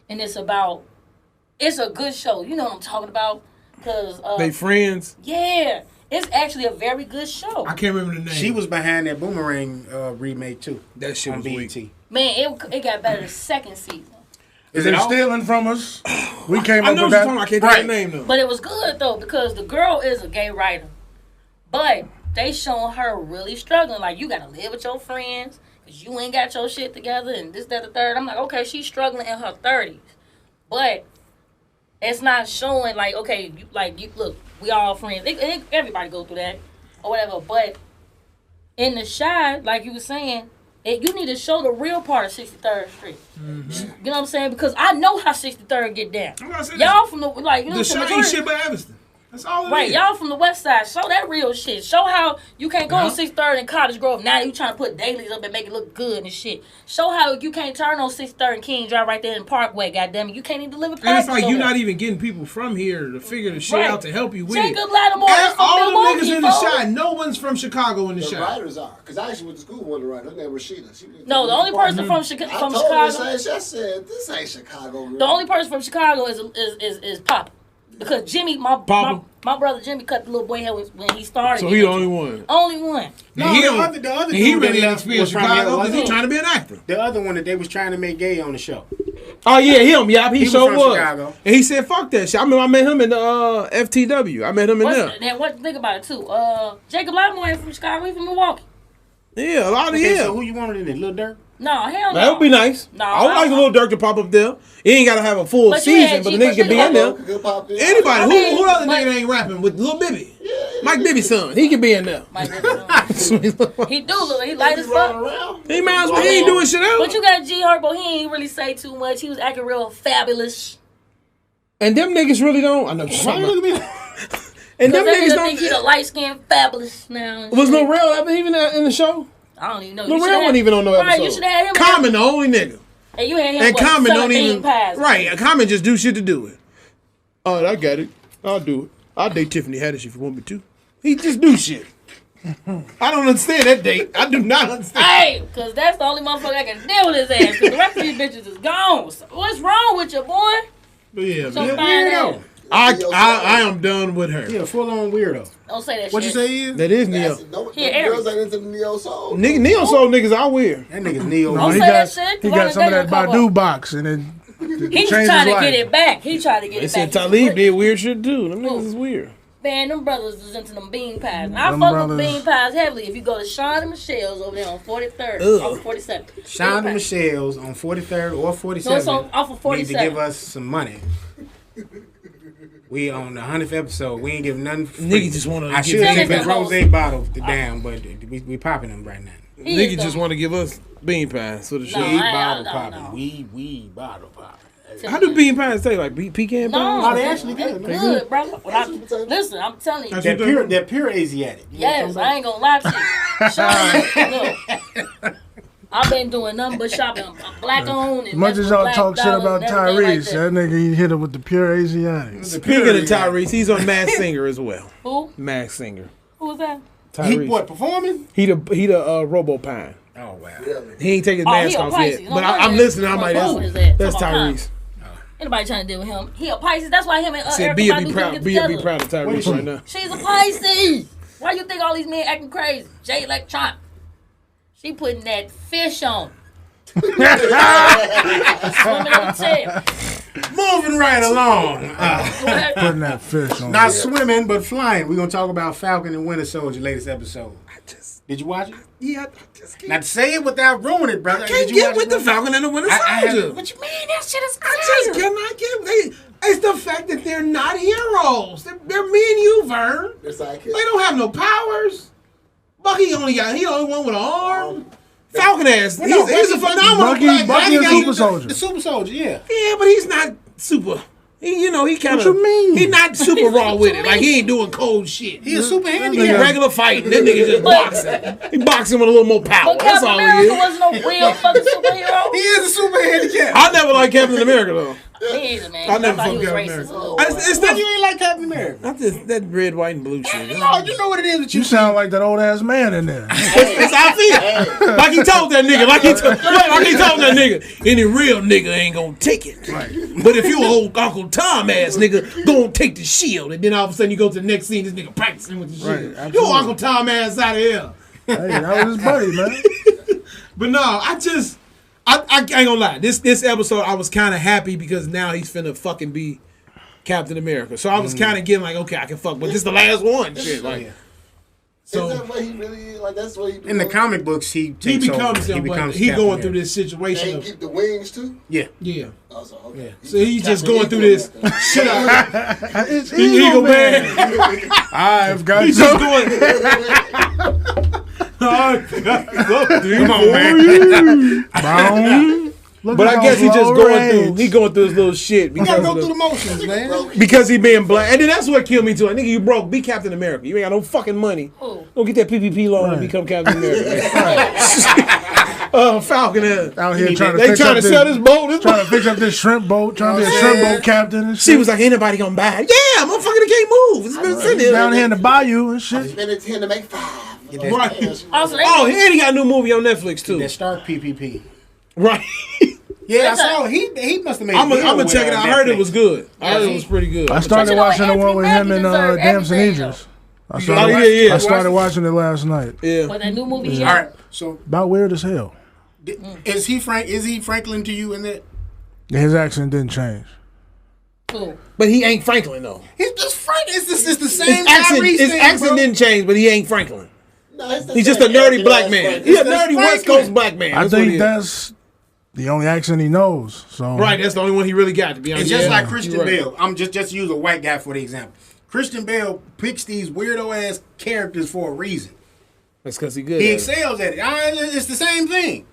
and it's a good show. You know what I'm talking about? Cause they friends. Yeah, it's actually a very good show. I can't remember the name. She was behind that Boomerang remake too. That shit on was BET. weak. Man, it got better the second season. Is it stealing from us? We came I up know with what you're that. talking about. I can't think of the name though. But it was good though because the girl is a gay writer, but they showing her really struggling. Like you gotta live with your friends because you ain't got your shit together and this, that, the third. I'm like, okay, she's struggling in her 30s, but it's not showing like, okay, you look, we all friends. Everybody go through that or whatever. But in the Chi, like you were saying, You need to show the real part of 63rd Street. You know what I'm saying? Because I know how 63rd get down. Y'all from the the shot ain't shit but Evanston. That's all it right, is. y'all from the west side. Show that real shit. Show how you can't go on 63rd and Cottage Grove. Now you trying to put dailies up and make it look good and shit. Show how you can't turn on 63rd and King Drive right there in Parkway, goddammit. You can't even deliver parking. And it's like you're not even getting people from here to figure the shit out to help you with it. Jacob Lattimore is from all the Milwaukee, niggas in the folks. shot, no one's from Chicago in the shot. The writers are. Because I actually went to school with one of the writers. Her name was Rashida. No, the only person from Chicago. I told her, I said, this ain't Chicago. Girl. The only person from Chicago is Papa. Because Jimmy, my brother Jimmy cut the little boy hair when he started. So he the only one. Only one. No, the other he dude really that experienced was from here, Chicago because wasn't he's trying to be an actor. The other one that they was trying to make gay on the show. Oh yeah, him. Yeah, he sure from was. Chicago. And he said, "Fuck that shit." I mean, I met him in the FTW. I met him in there. Then what? Think about it too. Jacob Lattimore ain't from Chicago. He from Milwaukee. Yeah, a lot of Okay, so who you wanted in it? Lil Durk? No, hell no. That would be nice. No, I would like a little Dirk to pop up there. He ain't gotta have a full But you season, had but the G- nigga can be in there. Anybody, I mean, who other but- nigga ain't rapping with Lil Bibby? Mike Bibby's son, he can be in there. He do look. He light as fuck. He might as well. He ain't doing shit else. But you got G Herbo. He ain't really say too much. He was acting real fabulous. And them niggas really don't. I know. Why you looking at me? And them Because niggas they think he the don't. light skinned fabulous now. Was Lil Rel ever even in the show? I don't even know. Lil Rel wasn't even on no episode. Right, you should have had him. Common, the only nigga. And you had him. And what, Common selling don't bean even. pies. Right, Common just do shit to do it. Oh, I got it. I'll do it. I'll date Tiffany Haddish if you want me to. He just do shit. I don't understand that date. I do not understand. Hey, because that's the only motherfucker that can deal with his ass. Because the rest of these bitches is gone. So what's wrong with you, boy? But yeah, So man. fine ass. Weirdo. I am done with her. Yeah, full on weirdo. Don't say that What you shit. say he is? That is Neo. Girls ain't into the neo soul. Neo soul niggas are weird. That nigga's Neo. Don't he say got that shit, 'cause he I got done some of dated that a couple. Badu box and then He's changed trying his to life. get it back. He tried to get They it said back. Talib did weird shit too. Them niggas is weird. Man, them brothers is into them bean pies. And I Them fuck brothers. with bean pies heavily. If you go to Sean and Michelle's over there on 43rd, Ugh. off of 47th. Sean Bean and pies. Michelle's on 43rd or 47th. No, it's off of Need 47. to give us some money. We on the 100th episode. We ain't give nothing free. Niggas just wanna I give should have us given the host. rose bottle to down, but we popping them right now. He is Niggas the- just want to give us bean pies for the show. No, Weed I- bottle no, popping. no. Weed bottle popping. How do bean pies taste? Like pecan No, pies? Oh, they actually good. They good, bro. Listen, I'm telling you. That's- That pure Asiatic. You know Yes, what I I'm ain't gonna lie to you. Look, I've been doing nothing but shopping. I'm black owned. As much as y'all talk shit about Tyrese, that nigga he hit him with the pure Asiatic. Speaking of Tyrese, he's on Masked Singer as well. Who? Masked Singer. Who was that? Tyrese. He what, performing? He the Robo Pine. Oh, wow. He ain't take his Oh, mask he a off Pisces. yet. No But wonder I'm he- listening. I'm he like, went his ass. that's Talking about Tyrese. Anybody trying to deal with him? He a Pisces. That's why him and Said Erica Bia Badu be couldn't proud. get Bia be together. proud of Tyrese right now. She's a Pisces. Why you think all these men acting crazy? Jay Electron. She putting that fish on. Swimming on the tail. Moving right along. Putting that fish on. Not swimming, but flying. We're going to talk about Falcon and Winter Soldier, latest episode. Did you watch it? Yeah, I just can't, Not say it without ruining it, brother. can't Did you get watch with it, the brother? Falcon and the Winter I Soldier. What you mean? That shit is I just cannot get. It's the fact that they're not heroes. They're me and you, Vern. They're sidekicks. They don't have no powers. Bucky he the only one with an arm. Falcon ass. Well, no, he's a Bucky- phenomenal black Bucky guy. is Super Soldier. The Super Soldier, yeah. Yeah, but he's not super. He kind of. What you mean? He not super raw with it. Like he ain't doing cold shit. He a super He handicap. regular fighting. That nigga just boxing. He boxing with a little more power. But That's Captain all he America is. wasn't no real fucking superhero. He is a super handicap. I never liked Captain America though. Me either, man. I never thought he fucked was Captain racist America. a little. It's Why not. you ain't like Captain America? Not that red, white, and blue shit. Oh, you know what it is with you. You sound like that old ass man in there. That's how I feel. Like he told that nigga. Like he told that nigga. Any real nigga ain't gonna take it. Right. But if you old Uncle Tom ass nigga, gonna take the shield. And then all of a sudden you go to the next scene, this nigga practicing with the shield. Right, You absolutely. Uncle Tom ass out of here. Hey, that was his buddy, man. But no, I ain't gonna lie. This episode, I was kind of happy because now he's finna fucking be Captain America. So I was kind of getting like, okay, I can fuck. But this the last one. Shit, like. So is that what he really is? Like that's what he In the comic books, he he takes becomes over. him, but becomes he Captain going through America. this situation. They Of, keep the wings too. Yeah. yeah. Oh, so okay. Yeah. So he's just Captain going through this Eagle. shit out. It's Eagle Man. I've got He's you. just going. Come on, man. But I guess he just going through his little shit You gotta because go through the motions, man. because he being black. And then that's what killed me too. Nigga, you broke. Be Captain America. You ain't got no fucking money. Don't get that PPP loan and become Captain America. Falcon out here they trying to sell this boat. Trying to fix up this shrimp boat. Trying to be a shrimp boat captain and shit. She was like, ain't nobody gonna buy it. Yeah, motherfucker, they can't move. It's been sitting there. Down here in the bayou and shit. Spend a 10 to make 5. Right. Also, Oh, and he got a new movie on Netflix too. That Stark PPP. Right. Yeah, I saw he must have made. I'm gonna check it out. I heard it was good. I heard it was pretty good. I started watching the one with him and Damson Idris. I started watching it last night. Yeah. But that new movie. All right, so about weird as hell. Is he Franklin to you in that? His accent didn't change. Cool. But he ain't Franklin though. He's just Frank. It's the same His accent didn't change, but he ain't Franklin. No, He's just a nerdy black man. He's a nerdy West Coast black man. I think that's the only accent he knows. So right, that's the only one he really got. To be honest, It's just like Christian Bale. I'm just use a white guy for the example. Christian Bale picks these weirdo ass characters for a reason. That's because he good. He excels at it. It's the same thing.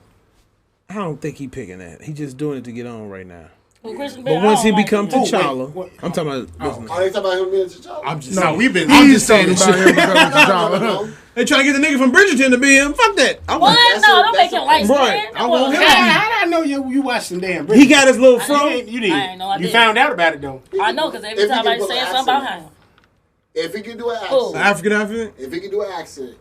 I don't think he picking that. He just doing it to get on right now. Well, Christian Bale, But once he I don't become like him. T'Challa, I'm talking about. Are they talking about him being T'Challa? I'm just. no, we've been. I'm just saying talking this about shit. him because of T'Challa. They trying to get the nigga from Bridgerton to be him. Fuck that. I want. What? No, don't make him light Right. skinned. I want him. How did I know you watched some damn? He got his little fro. You did. I ain't know I You did. found out about it though. I know because every If he time can I put say an something about accent. him. If he can do an Who? accent, African. if he can do an accent,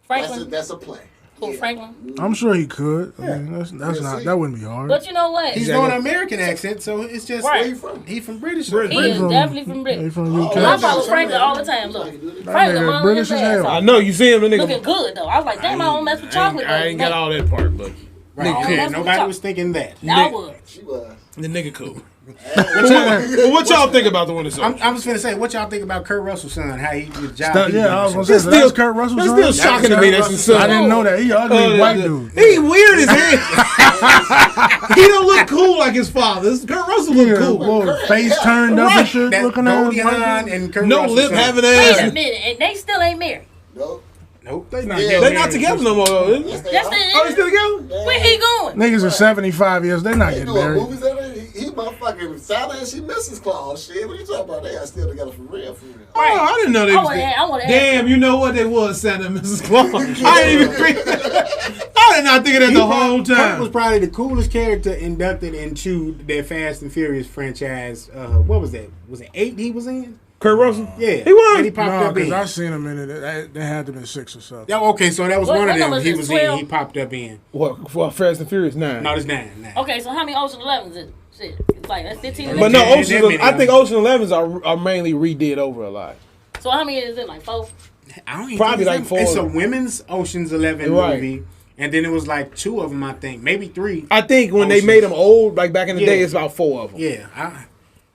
Franklin. that's a play. Who, Yeah. Franklin? I'm sure he could. I mean, that's not that wouldn't be hard. But you know what? He's doing an American accent, so it's just Right. Where you from? he from British. He is definitely from He Britain. from UK. I follow Franklin all the time. Look, Franklin, nigga mom, British his as hell. ass I off. know you see him. The nigga. Looking good though. I was like, damn, I don't mess with chocolate. I ain't got all that part, but Right. Oh, Yeah, that's nobody what was thinking that. I would. She was. the nigga cool. Well, what y'all think about the Winter Soldier? I'm just gonna say, what y'all think about Kurt Russell's son? How he his job? Yeah, I was gonna say That's that's still- Kurt Russell's That's son. still shocking to me. That's his son. I didn't know that. He ugly white dude. He weird as hell. He don't look cool like his father. Kurt Russell look cool. Whoa, face turned up and shit, That looking Goldie at him. Hawn and Kurt No Russell's lip son. having Wait a ass. minute, and they still ain't married. No. Nope, they not. Yeah. They not together no more though. Is they? Yes, Oh, they they still is. together? Where he going? Niggas are 75 years. They're not They getting doing married. movies every day. He motherfucking Sally and she Mrs. Claus. Shit, what you talking about? They are still together for real, for real. Oh, I didn't know they I was wanna together. ask Damn, you know what they was, Santa and Mrs. Claus. I didn't even think I did not think of that the whole Kurt was time. probably the coolest character inducted into their Fast and Furious franchise. What was that? Was it 8 he was in? Kurt Russell? Yeah, He was. And he popped No, up in. because I seen him in it. They had to be 6 or 7. Yeah, okay, so that was What one of them. number is He this, was 12? in. He popped up in. What, for Fast and Furious 9? No, it's 9. Okay, so how many Ocean 11s is it? Shit, it's like that's 15. But no, Yeah, Ocean. that many I think of them. Ocean 11s are mainly redid over a lot. So how many is it? Like 4? I don't even Probably think like 4. It's a women's Ocean's 11 Right. movie, and then it was like 2 of them, I think, maybe 3. I think when they Oceans. made them old, like back in the Yeah. day, it's about 4 of them. Yeah,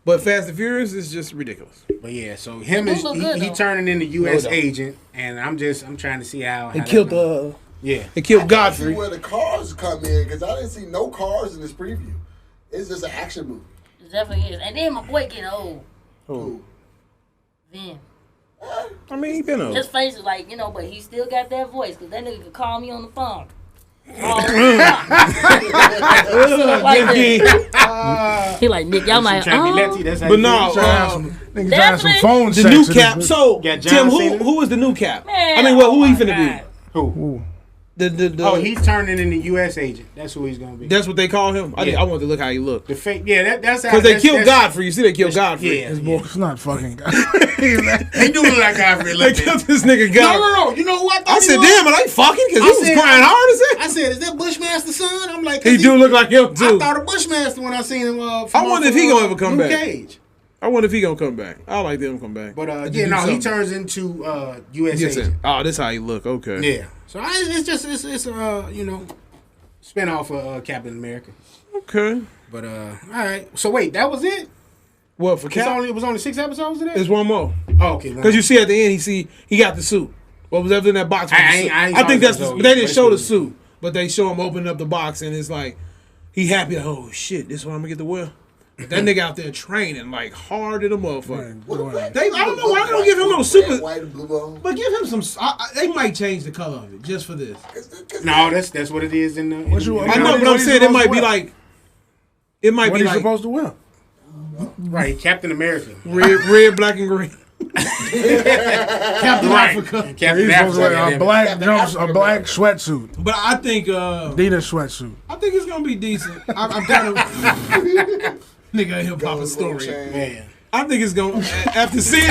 But Fast and Furious is just ridiculous. but yeah. So him They is do look good, he though. turning into U.S. No doubt. agent, and I'm trying to see how They that killed goes. Yeah. They killed I see Godfrey. where the cars come in because I didn't see no cars in this preview. It's just an action movie. It definitely is. And then my boy getting old. Who? Then I mean, he been old. his face is like, you know, but he still got that voice because that nigga could call me on the phone. All the time. Like this. He like, Nick, y'all might. That's how But you no, feel. Niggas trying to have some Definitely. phone the sex new in this cap. bitch. So, Got John Tim, Cena? who is the new cap? Man, I mean, well, who oh he my finna God. be? Who? The Oh, he's turning into U.S. agent. That's who he's gonna be. That's what they call him. Yeah. I want to look how he look. The fake. Yeah, that's how. Because they that's- killed that's- Godfrey. You see, they killed Godfrey. yeah, His yeah. boy. It's not fucking. They do look like Godfrey. They Look killed this nigga Godfrey. No. You know what? I said, damn, are they fucking? Because he was crying hard as I hell. said, is that Bushmaster's son? I'm like, He do look like him, I too. thought of Bushmaster when I seen him. I wonder if he gonna ever come Luke back. Cage. I wonder if he gonna come back. I like them come back. But Just yeah, do no, he something. turns into U.S. Yes, agent. oh, this how he look. Okay. Yeah. So it's you know, spin off of Captain America. Okay. But all right. So wait, that was it? What for Cap? It was only 6 episodes of that? There's one more. Oh, okay. Because you see at the end, he got the suit. What was ever in that box? With the suit? I ain't I think saw that's. the episode They yet, didn't but show the it's suit, but they show him opening up the box, and it's like he happy. Like, oh shit, this is what I'm gonna get to wear. But that nigga out there training like hard in a motherfucker. Right. I don't know why they don't give him no super. White and blue ball. But give him some. They might change the color of it just for this. No, that's what it is in the. What you- I know, but I'm saying it might be like. It might What be are you like supposed to wear? Right, Captain America. red, black, and green. Captain Right. Africa. Captain He's supposed to wear Africa. a black a black sweatsuit, But I think Adidas sweatsuit. I think it's gonna be decent. I'm kind of nigga hip hop story. Man. I think it's gonna after seeing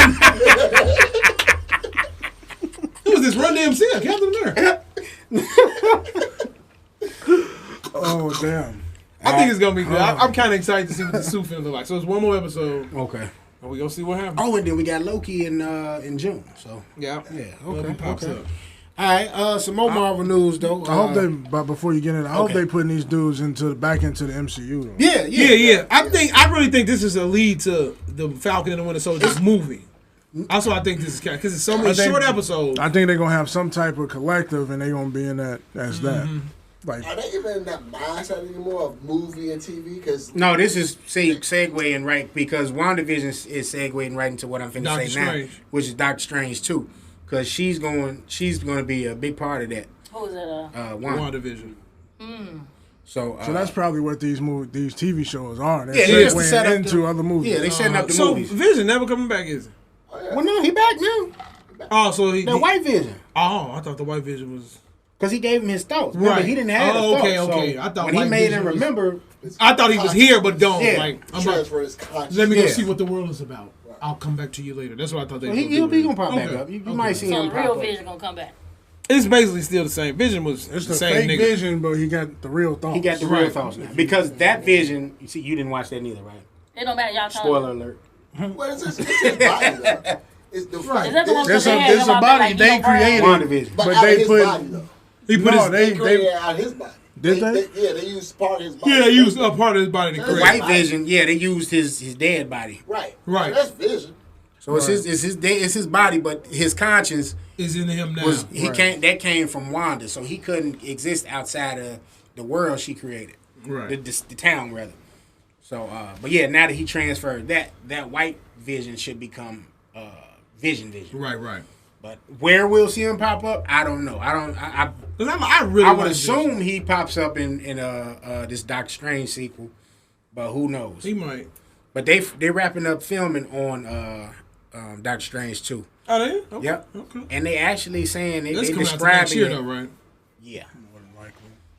who was this Run DMC? Captain America. Oh damn! I think it's gonna be good. I'm kind of excited to see what the suit finna look like. So it's one more episode, Okay. and we gonna see what happens. Oh, and then we got Loki in June. So Yeah, okay, He pops okay. up. all right, some more Marvel news though. I hope they. But before you get in, I hope okay. they putting these dudes back into the MCU though. Yeah. I really think this is a lead to the Falcon and the Winter Soldier movie. Also, I think this is because it's so many short episodes. I think they're gonna have some type of collective, and they're gonna be in that as that. Like, Are they even in that mindset anymore of movie and TV? Because No, this is segueing right because WandaVision is segueing right into what I'm finna Doctor say now, Strange. which is Doctor Strange too, because she's going to be a big part of that. Who was it? Wanda. WandaVision. So that's probably what these TV shows are. They're Yeah, just to segueing set up into other movies. yeah, they setting up the So movies. Vision never coming back, is it? Well, no, he back now. Oh, so he. The White Vision. Oh, I thought the White Vision was. Because he gave him his thoughts. Remember, Right. he didn't have Oh, his okay, thoughts. okay. So I thought when he White made Vision him was- remember, I thought he was here but gone. Yeah. Like I'm about, transfer his conscious. let me go Yeah. see what the world is about. I'll come back to you later. That's what I thought they. well, were he'll doing. be gonna pop back Okay. up. You Okay. might see So him the pop real up. Vision gonna come back. It's basically still the same. Vision was It's the the same fake nigga. Vision, but he got the real thoughts. He got the real thoughts now because that Vision. You see, you didn't watch that neither, right? It don't matter. Y'all talking. Spoiler alert. What is this? It's his body, though. It's the Is that the one This that a- had this him a out body there like they Nino Brown? created. WandaVision. But But out they of his put- body, though. He put No, his. They created out of his body. Did they? Yeah, they used part of his body. Yeah, they used a part of his body to The create. White Vision, yeah, they used his dead body. Right. Right. That's Vision. So it's his body, but his conscience Is in him now. was Right. that came from Wanda, so he couldn't exist outside of the world she created, Right. the town rather. So, but yeah, now that he transferred that White Vision should become Vision. Right. But where we'll see him pop up, I don't know. I I would like assume he pops up in this Doctor Strange sequel, but who knows? this. He might. But they wrapping up filming on Doctor Strange 2. Oh, they? Okay. Yep. Okay. And they actually saying That's they coming out to next describing year, it. though, right? Yeah.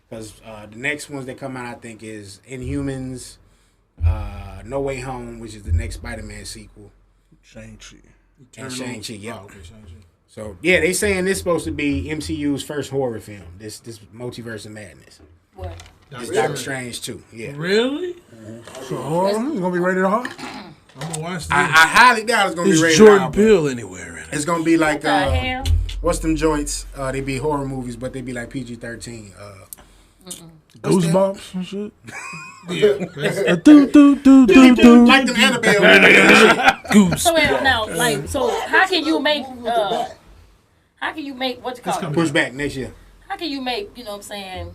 Because the next ones that come out, I think, is Inhumans, No Way Home, which is the next Spider-Man sequel, Shang-Chi. and Shang-Chi. Yeah. Oh, okay, Shang-Chi. So yeah, they saying this supposed to be MCU's first horror film. This Multiverse of Madness. What? This Doctor Strange 2. Yeah. Really? So horror? It's gonna be rated R. I'm gonna watch this. I highly doubt it's gonna be Is rated Jordan R, but Peele anywhere in it? it's gonna be like The hell? what's them joints? They be horror movies, but they be like PG-13. Goosebumps and shit. Yeah. Like them Annabelle. Goose. So wait, now, like, so how can you make what's it called? Push back next year. How can you make, you know what I'm saying,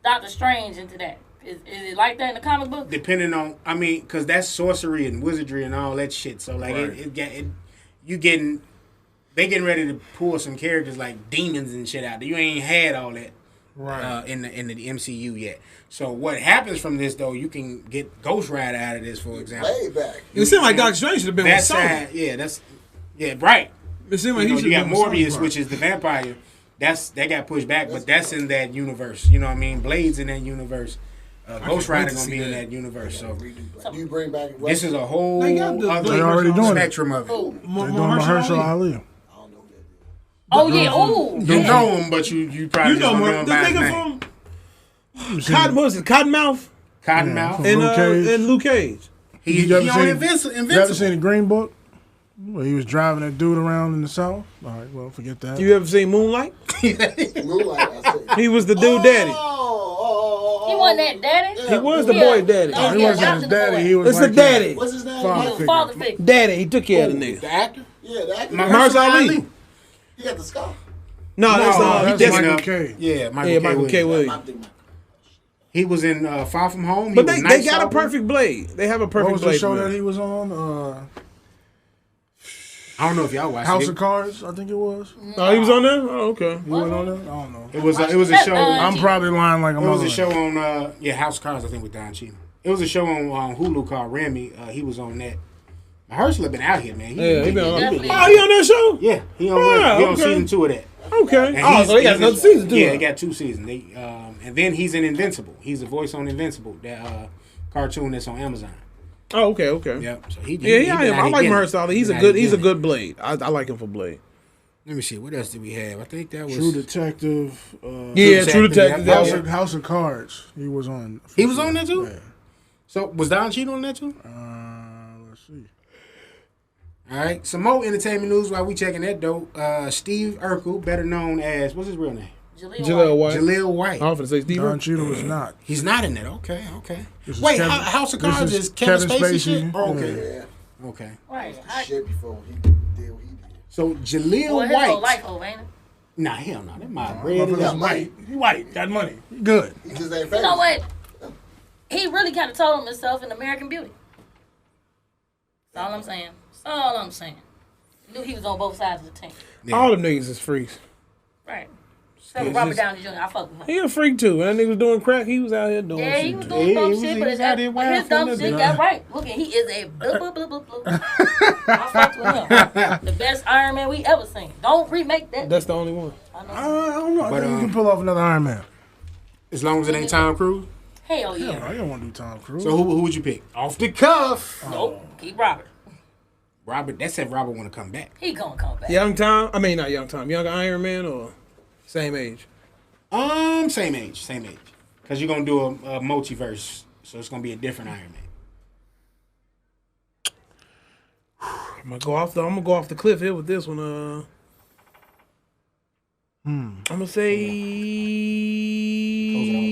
Doctor Strange into that? Is it like that in the comic book? Depending on, I mean, because that's sorcery and wizardry and all that shit. So like, Right. they getting ready to pull some characters like demons and shit out. You ain't had all that in the MCU yet. So what happens from this though? You can get Ghost Rider out of this, for example. Way back. It seemed like Doctor Strange should have been with That Sony. side, right. It seemed like You he should got have been with Morbius, Sony. which is the vampire. That got pushed back, but that's in that universe. You know what I mean? Blade's in that universe. Ghost wait Rider to gonna see be in that. that universe. So Do you bring back? this is a whole They got the- other they already doing it. spectrum of it. Oh, They're doing Mahershala Ali. I don't know who that is. oh yeah, oh. You know him, but you probably You know, don't know man, him the by his nigga name. from Cottonmouth Cottonmouth. and Luke Cage. and Luke Cage. He You ever on seen- Invincible. You ever seen the Green Book? Where he was driving that dude around in the South? All right, well, forget that. You ever seen Moonlight? Moonlight. I said. He was the dude daddy. He wasn't that daddy. He was the Yeah. boy daddy. Oh, he yeah, wasn't his adopted the daddy. boy. He was It's like the daddy. What's his name? Father He was figure. father figure. Daddy, he took care of the nigga. The actor? Yeah, the actor. Mahershala Ali. He got the scar. No, that's that's that's Michael K. Yeah, yeah, Michael K. I Williams. think He was in Far From Home. But they got a perfect blade. They have a perfect What was blade. the show for that him. he was on? I don't know if y'all watched House it. of Cards, I think it was. Oh, he was on there. Oh, okay. He went on there? I don't know. It was a show. I'm probably lying like a It was mother. a show on House of Cards, I think, with Don Cheadle. It was a show on Hulu called Remy. He was on that. Herschel have been out here, man. Yeah, he been on. Definitely. Oh, he on that show? Yeah, he Ah, on okay. season 2 of that. Okay. And Oh, so they got another season too. Yeah, they got 2 seasons. They and then he's in Invincible. He's the voice on Invincible, that cartoon that's on Amazon. Oh, okay. Yep. So he Yeah, been I out like here Mahershala. He's a getting it. good Blade. I like him for Blade. Let me see. What else did we have? I think that was True Detective. Yeah, True Detective, Detective. yeah. that was- House of Cards. He was on. He was on that too? Yeah. So was Don Cheadle on that too? Let's see. All right. Some more entertainment news while we checking that though. Steve Urkel, better known as what's his real name? Jaleel White. Jaleel White. I was gonna say Steve. Don Cheadle was not. He's not in it. Okay. This is Wait, Kevin- House of this Cards is is Kevin Kevin Spacey. Spacey. Shit? Oh, okay. Yeah. Okay. Right. Shit before he did what he did. So Jaleel Well, his whole White. life over, ain't it? Nah, hell no. That my Motherfucker's bread. Yeah, white. He white. Got money. He good. He just ain't You famous. know what? He really kind of told him himself in American Beauty. That's all I'm saying. That's all I'm saying. Knew he was on both sides of the tank. All them niggas is freaks. Right. Except for Robert Downey Jr. I fuck with him. He a freak too. When that nigga was doing crack, he was out here doing Yeah, he shit. was too. doing He dumb was- shit, he but was out there wild his dumb from the shit beginning. got right. Look, he is a blah, blah, blah, blah, blah. I fucked with him. The best Iron Man we ever seen. Don't remake that. That's the only one. I know. I don't know. I But, think you can pull off another Iron Man. As long as it ain't Tom Cruise. Hell I yeah. don't want to do Tom Cruise. So who would you pick? Off the cuff. Nope. Keep Robert. Robert. That said Robert want to come back. He gonna come back. Young Tom. I mean, not Young Tom. Young Iron Man or same age. Same age. Because you're gonna do a multiverse, so it's gonna be a different Iron Man. I'm gonna go off the cliff here with this one. I'm gonna say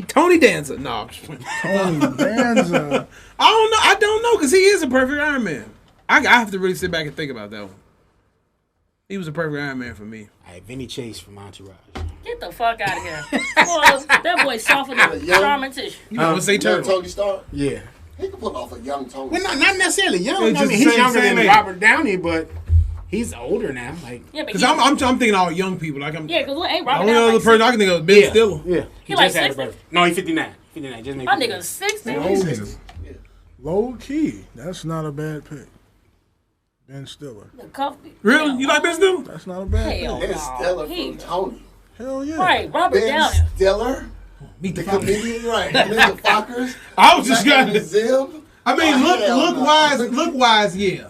Tony Danza. No, I'm just playing. Tony Danza. I don't know, because he is a perfect Iron Man. I have to really sit back and think about that one. He was a perfect Iron Man for me. All right, Vinny Chase from Entourage. Get the fuck out of here. Boy, that boy softer than Charmin tissue. You know, say Young Turtle. Tony Stark. Yeah. He could pull off a young Tony. Well, not necessarily young. It's I just mean, the he's same- younger same than age. Robert Downey, but he's older now. Like, Yeah, but Because I'm thinking all young people. Like I'm. yeah, because ain't The Robert only Downey other like person I can think of is Ben yeah, Stiller. yeah. He like just had a 60? birthday. No, he's 59. 59. Just made My 59. nigga 60. Low key. That's not a bad pick. Ben Stiller. The cuff- Really? Hell, You like Ben Stiller? That's not a bad Hell. pick. Ben Stiller He- from Tony. Hell yeah. Right, Robert Ben Downey. Stiller, Meet the the Fockers. comedian, right? Mr. Fockers. I was just gonna. Zim. I mean, Oh, hell no. look wise, yeah.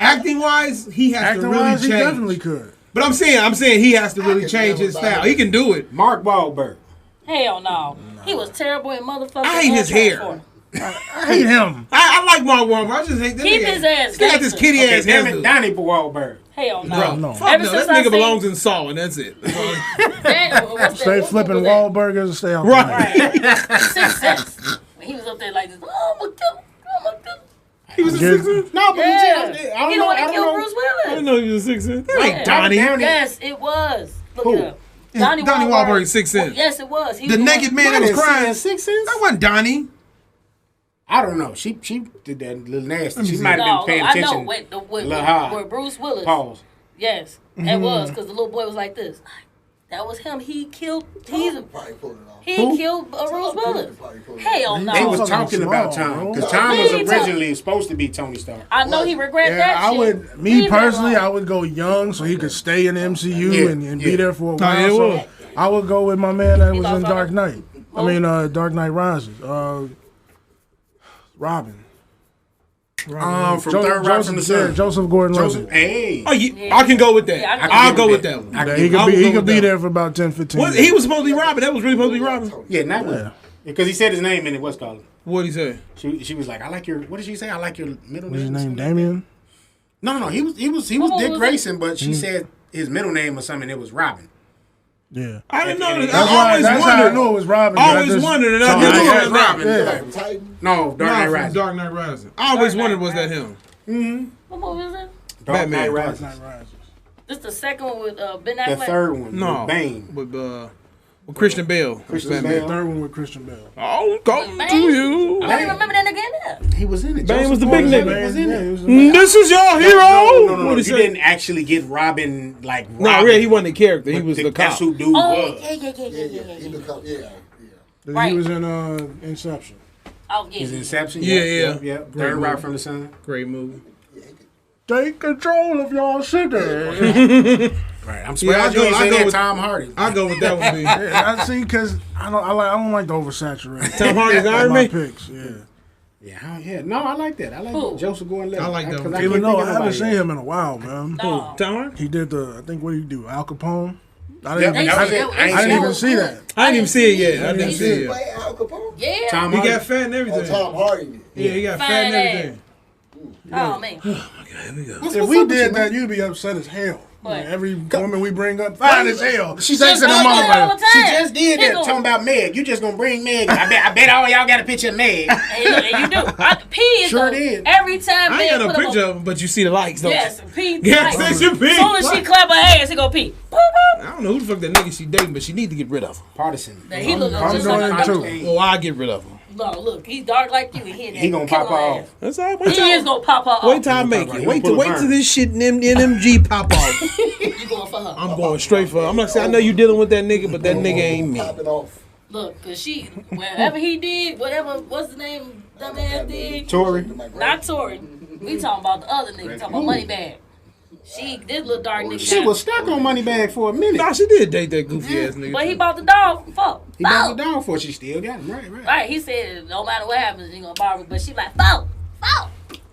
Acting wise, he has to Acting really wise, he change. definitely could. But I'm saying he has to really can change never his buy style. it. He can do it. Mark Wahlberg. Hell no. He was terrible in motherfucking. I hate his hair. Transformers. I hate him. I like Mark Wahlberg. I just hate that Keep nigga. his ass He got this gangster. kitty Okay, ass damn hair. it, Donnie Wahlberg. Hell no. Bro, no. Fuck Ever no, since that I nigga seen- belongs in Saw, and that's it. What's Stay that- flipping what was Wahlburgers and stay out Right. that? Right. 6 Sense. When he was up there like this. Oh my god. Oh my god. He was a Get- 6'6"? No, but Yeah. I don't He know. the one I that don't killed know. Bruce I didn't Willis. know he was a 6'6". That ain't Yeah. Donnie. Downey. Yes, it was. Look Who? it up. Donnie Wahlberg, 6 Sense. Yes, it was. He The was one- naked man that was crying. 6 cents? That wasn't Donnie. I don't know. She did that little nasty. She see. might have No, been paying I attention. know with Lil' Hard. where Bruce Willis. Pause. Yes, that was because the little boy was like this. That was him. He killed. He Probably pulled it off. killed Bruce Willis. Hell no. They was Fucking talking about small, Tom bro. because Tom was He told- originally supposed to be Tony Stark. I know he regret Yeah, that. I shit. would. Me Leave that personally, alone. I would go young so he could stay in the MCU Yeah, and yeah. be there for a yeah, while. it So would. I would go with my man that He was lost in all Dark that- Knight. I mean, Dark Knight Rises. Robin. From Third Rock from the Sun. Joseph Gordon-Levitt. Hey. Oh, yeah, I can go with that. Yeah, I can I'll give go him with that. that one. I can Yeah, give he him- could I'll be. go He with could be that. there for about 10, 15 What, years. he was supposed to be Robin. That was really supposed to be Robin. Yeah, not Yeah. because he said his name in it. What's called? What'd he say? She was like, I like your. What did she say? I like your middle What's his name. name? Damien. No. He was What Dick was Grayson, but she said his middle name or something. It was Robin. Yeah. I didn't know that. That's I always That's how I wondered. knew it was Robin. I but always just wondered, and I saw knew it it as was Robin. Yeah. From Titan. No, Dark Knight From Rises. Dark Knight Rising. I always Dark wondered, Knight was that him? What movie is it? Dark Batman. Knight Dark Rises. Knight Rises. This the second one with Ben The Affleck. third one. No. with Bane. With With Christian Bale. Christian The Bale. third one with Christian Bale. Oh, come Man, to you. I don't remember that nigga in there. He was in it. Bane was the Joseph big Gordon-Levitt nigga. was in Yeah, it. he was the- This is your hero. No. What he You say? didn't actually get Robin like No, Robin. really, he wasn't the character. He But was the that's cop. who dude Oh, was. yeah. He become, yeah. Right. He was in Inception. Oh, yeah. His Inception. Yeah. Third Great Rock movie. from the Sun. Great movie. Take control of your city. Right. I'm Yeah, surprised you ain't say that with Tom Hardy. I go with that one, B. I see, because I don't like the oversaturated. Tom Hardy's Iron my Man. picks, yeah. Yeah. No, I like that. I like Who? Joseph Gordon-Levitt. I like that 'cause one. I Even can't though think I of haven't nobody seen else. him in a while, man. No. Tom Hardy? He did I think what did he do? Al Capone? I Yeah, didn't, that was it. I didn't even see that. I didn't even see it yet. I didn't He see it yet. Play Al Capone? Yeah. Tom He Hardy. got fat and Oh, everything. Tom Hardy did. Yeah, he got fat Fine and everything. Oh, man. Here we go. If we did that, you'd be upset as hell. What? Like, every woman we bring up, fine as hell. She Texting said her all mama the like, time. She just did He that. gonna- Talking about Meg. You just gonna bring Meg. I bet all y'all got a picture of Meg. And you do. P is Sure the- did. Every time I ain't got man no put up picture a- of him, but you see the likes, don't Yes, P. Gas like, station P. As soon as she clap her ass, he go P. Boop, boop. I don't know who the fuck that nigga she dating, but she need to get rid of him. Partisan. Now, he look I'm just doing like it a too. doctor. Well, I get rid of him. No, look, he's dark like you. And He gonna pop her off. That's all right. Wait He till, is gonna pop her off. wait till I make off. it. He Wait gonna till pull a wait till burn. this shit in NMG pop off. You going for her. I'm going straight for her. I'm not saying I know you dealing with that nigga, but that nigga ain't me. Pop it off. Look, cause she, whatever he did, what's the name, dumbass did? Tory. Not Tory. We talking about the other nigga, talking about Moneybag. This little dark nigga. She was stuck on Moneybag for a minute. Nah, she did date that goofy ass nigga. But he bought the dog. Fuck. He bought the dog for it. She still got him. Right. Right, he said no matter what happens, he gonna borrow me. But she like, fuck.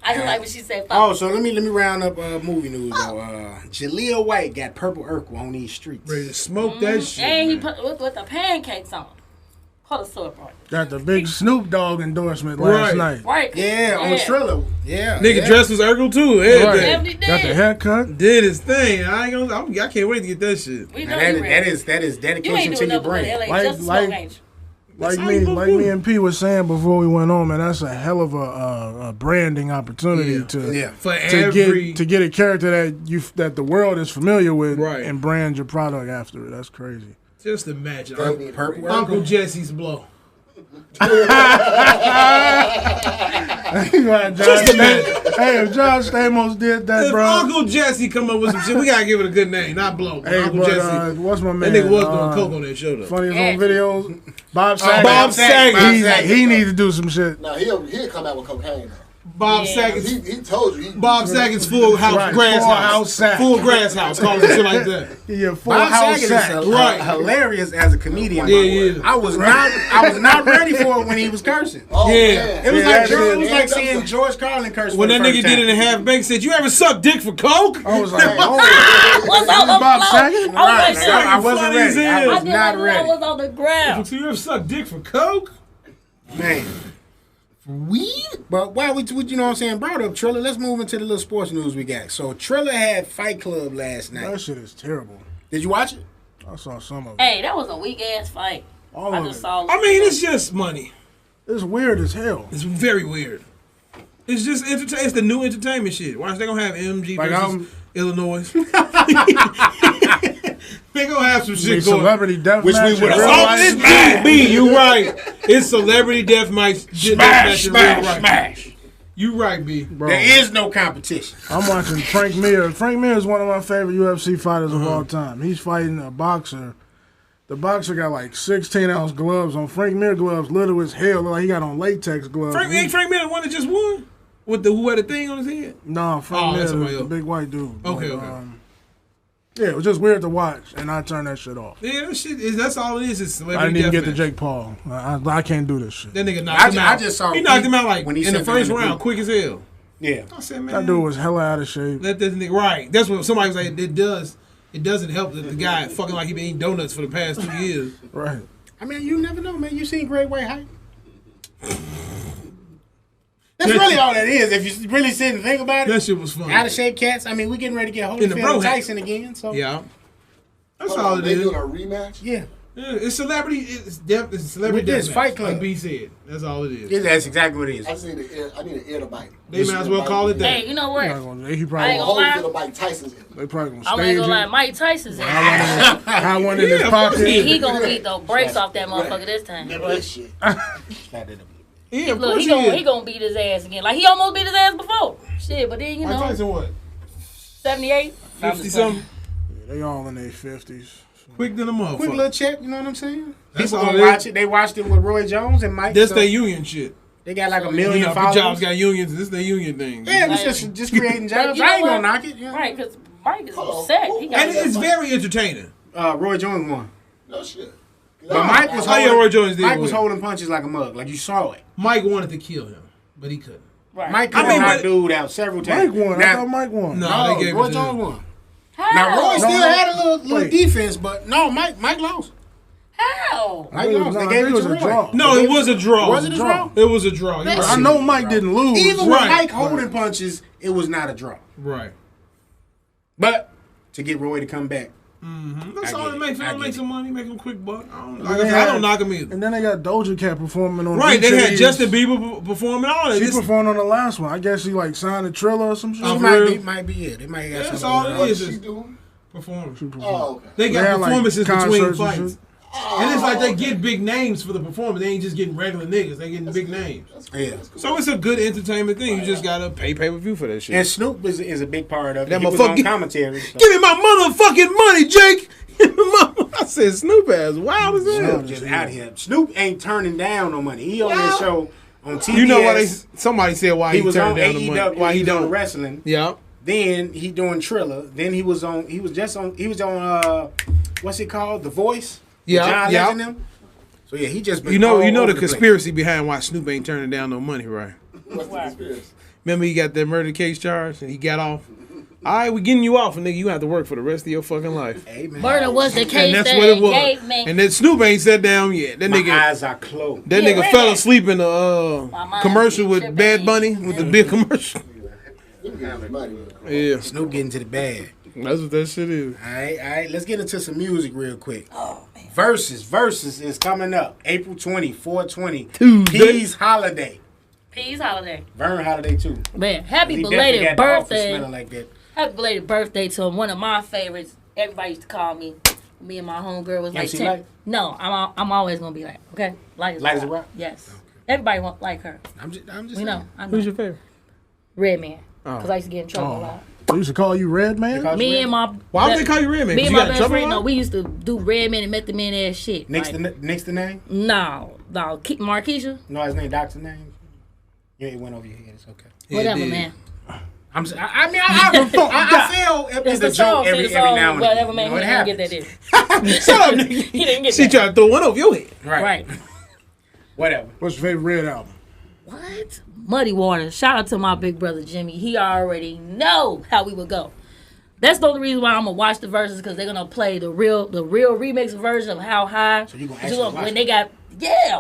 I just like when she said fuck. Oh, so let me round up movie news though. Jaleel White got purple Urkel on these streets. Ready to smoke that shit. And he man. put with the pancakes on. Hold a sword part. got the big Snoop Dogg endorsement last Right. night. Right. Yeah, on Triller. Yeah. Nigga yeah. dressed as Urkel too. Right. Everything. Definitely did. Got the haircut. Did his thing. I can't wait to get that shit. We know Now, you ready. that is You dedication ain't to doing your nothing but brand. LA Like- just to like- smoke, ain't you? Like how me, you gonna like do me it. and P was saying before we went on, man, that's a hell of a branding opportunity Yeah. to Yeah. For to every get a character that the world is familiar with Right. and brand your product after it. That's crazy. just imagine Purple Uncle Urkel. Jesse's blow. John Stamos, hey, if John Stamos did that, If bro. Uncle Jesse come up with some shit, we gotta give it a good name, not blow. Hey, Uncle but Jesse. what's my man? That nigga was doing coke on that show though. Funniest Yeah. on videos. Bob Saget. Bob Saget. He need to do some shit. Now he'll come out with cocaine. Bob Yeah. Saget's He told you. Bob Saget's full house Right, grass full house. house sack. Full grass house. Call it shit like that. Yeah, full Bob house Saget sack. is Right. hilarious as a comedian. Yeah, yeah. I was not ready for it when he was cursing. Oh, Yeah. man. It was Yeah, like that George, shit- it was like seeing George Carlin curse. When for that the nigga first did it time. in half bank, said, "You ever suck dick for coke?" I was like, What's on the Bob floor? Saget? I was Right, like, I shit. wasn't funny as ready. I hell. was I did not I ready. was on the ground. So you ever suck dick for coke? Man. Weed? But while we you know what I'm saying, brought up Triller, let's move into the little sports news we got. So Triller had Fight Club last night. that shit is terrible. Did you watch it? I saw some of it. Hey, that was a weak ass fight. All I of just it. saw. I mean, it's just money. It's weird as hell. It's very weird. It's just it's the new entertainment shit. Watch, they gonna have MG Like, versus Illinois. They gonna have some Big shit going. celebrity death Which we match. would've in real thought life. It's B, you right. It's celebrity death match. Smash, in real smash, life. smash. You right, B. Bro, There is no competition. I'm watching Frank Mir. Frank Mir is one of my favorite UFC fighters of all time. He's fighting a boxer. The boxer got like 16-ounce gloves on. Frank Mir gloves little as hell. Look like he got on latex gloves. Ain't Frank Miller the one that just won? With the who had a thing on his head? No, Frank Oh, Mir, that's the somebody else. big white dude. Okay, But, okay. yeah, it was just weird to watch, and I turned that shit off. Yeah, that shit is that's all it is. It's I celebrity didn't even get to deathmatch. Jake Paul. I can't do this shit. That nigga knocked him I out. just saw he knocked him out like when he in the sent me first in the round, group. quick as hell. Yeah. I said, man, That dude was hella out of shape. let this nigga right. That's what somebody was like. It doesn't help that the guy fucking like he been eating donuts for the past 2 years. Right. I mean, you never know, man. You seen Great White Hype? That's really all that is. If you really sit and think about That it. shit was funny. Out of shape cats. I mean, we getting ready to get In the Holyfield bro and hat. Tyson again. So Yeah, that's Hold all on, it they is. doing a rematch? yeah. Yeah, it's celebrity. It's celebrity. With this Fight Club. Like B said, that's all it is. Yeah, that's exactly what it is. I need an ear to bite. They might as well call it that. Hey, you know what? He I probably ain't gonna, gonna lie. Ear to bite Tyson's ear. they probably gonna I stage ain't gonna lie. it. Mike Tyson's Have one in his pocket. he gonna beat the brakes off that motherfucker this time. Remember this shit. Yeah, of Look, course he gonna beat his ass again. Like he almost beat his ass before. Shit, but then you Mike know, Tyson what? 78, 50 something. Yeah, they all in their 50s. Quick than a motherfucker. Quick little check, you know what I'm saying? That's People all gonna it is. watch it. They watched it with Roy Jones and Mike. That's so their union shit. they got like a You million know, followers. jobs got unions. This is their union thing. Yeah, it was just creating jobs. you know I ain't what? gonna knock it. Yeah. right? Because Mike is Hold on. upset. He got And it's very entertaining. Roy Jones won. No shit. But Mike was How you Roy Jones did Mike was win? holding punches like a mug. Like you saw it. Mike wanted to kill him, but he couldn't. right. Mike could I mean, knock but- dude out several times. Mike won. I Now, thought Mike won. No, no, they gave Roy it to Jones him. won. How? Now Roy still no. had a little Wait. defense, but no, Mike lost. How? Mike lost. No, They I gave think it it was to a Roy. draw. No, it was a draw. Was it a draw? It was a draw. You're That's right. I know Mike didn't lose. Even with Right. Mike holding punches, it was not a draw. Right. But to get Roy to come back, That's I all get it it. makes. I Make get some money, make them a quick buck. I don't, And like I then said, they I had- don't knock them either. And then they got Doja Cat performing on Right, they had BT's. Justin Bieber performing all that. She This- performed on the last one. I guess she like signed a Triller or some shit. Oh, it for might real? be, might be it. They might have That's something all going it on. is. What's she Is doing? performance. Oh, okay. They They got had, like, performances between concerts and fights. shit. And it's like they get big names for the performance. They ain't just getting regular niggas. They getting big names. Yeah. So it's a good entertainment thing. You just gotta pay pay-per-view for that shit. And Snoop is a big part of it. That He was motherfucker- on commentary. So. Give me my motherfucking money, Jake. Give me my. I said Snoop ass wild as hell. Snoop just out here. Snoop ain't turning down no money. He on this show on TBS. You know why somebody said why he he was on turned down the AEW. money? Why he was on don't? wrestling. Yeah. Then he doing Triller. Then he was on. He was on. What's it called? The Voice. With Yeah, John yeah. Legend them. So yeah, he just been You know all the over place. conspiracy behind why Snoop ain't turning down no money, right? What's the conspiracy? Remember he got that murder case charge and he got off. All right, we getting you off, and nigga, you have to work for the rest of your fucking life. Hey, man. Murder was the And case that's that what it was. gave me. And then Snoop ain't sat down yet. That My nigga, eyes are closed. that Yeah, nigga right fell there. asleep in the My mind commercial be with tripping. Bad Bunny with the big commercial. Yeah, Snoop getting to the bag. that's what that shit is. All right. Let's get into some music real quick. Oh, man. Versus is coming up April 20, 420. Tuesday. Peace Holiday. Peace holiday. Vern Holiday too. Man, happy He definitely belated got the office birthday. smelling like that. Happy belated birthday to him. One of my favorites. Everybody used to call me. Me and my homegirl was like MC 10. Light? No, I'm always gonna be like, okay, light as Light as a rock? Yes. Everybody want like her. I'm just We know. I know. Who's your favorite? Red Man. Oh. Because I used to get in trouble a lot. They used to call you Red Man? Because- Me and my Why would they call you Red Man? Me 'Cause and you my got in best trouble friend, a no, lot? we used to do Red Man and Method Man ass shit. Next Like, to name? no, Marquisha, No, his name, Doctor name. Yeah, it went over your head. It's okay. Yeah, whatever, it did. man. I feel It's it's a the song, joke every it's the song, now and whatever, then. man. You know, He it didn't get happens. that in. Shut up, nigga. He didn't get She that. tried to throw one over your head. Right. Whatever. What's your favorite Red album? What? Muddy Water. Shout out to my big brother Jimmy. He already know how we would go. That's the only reason why I'm gonna watch the verses, because they're gonna play the real remix version of How High. So you gonna actually watch when it? they got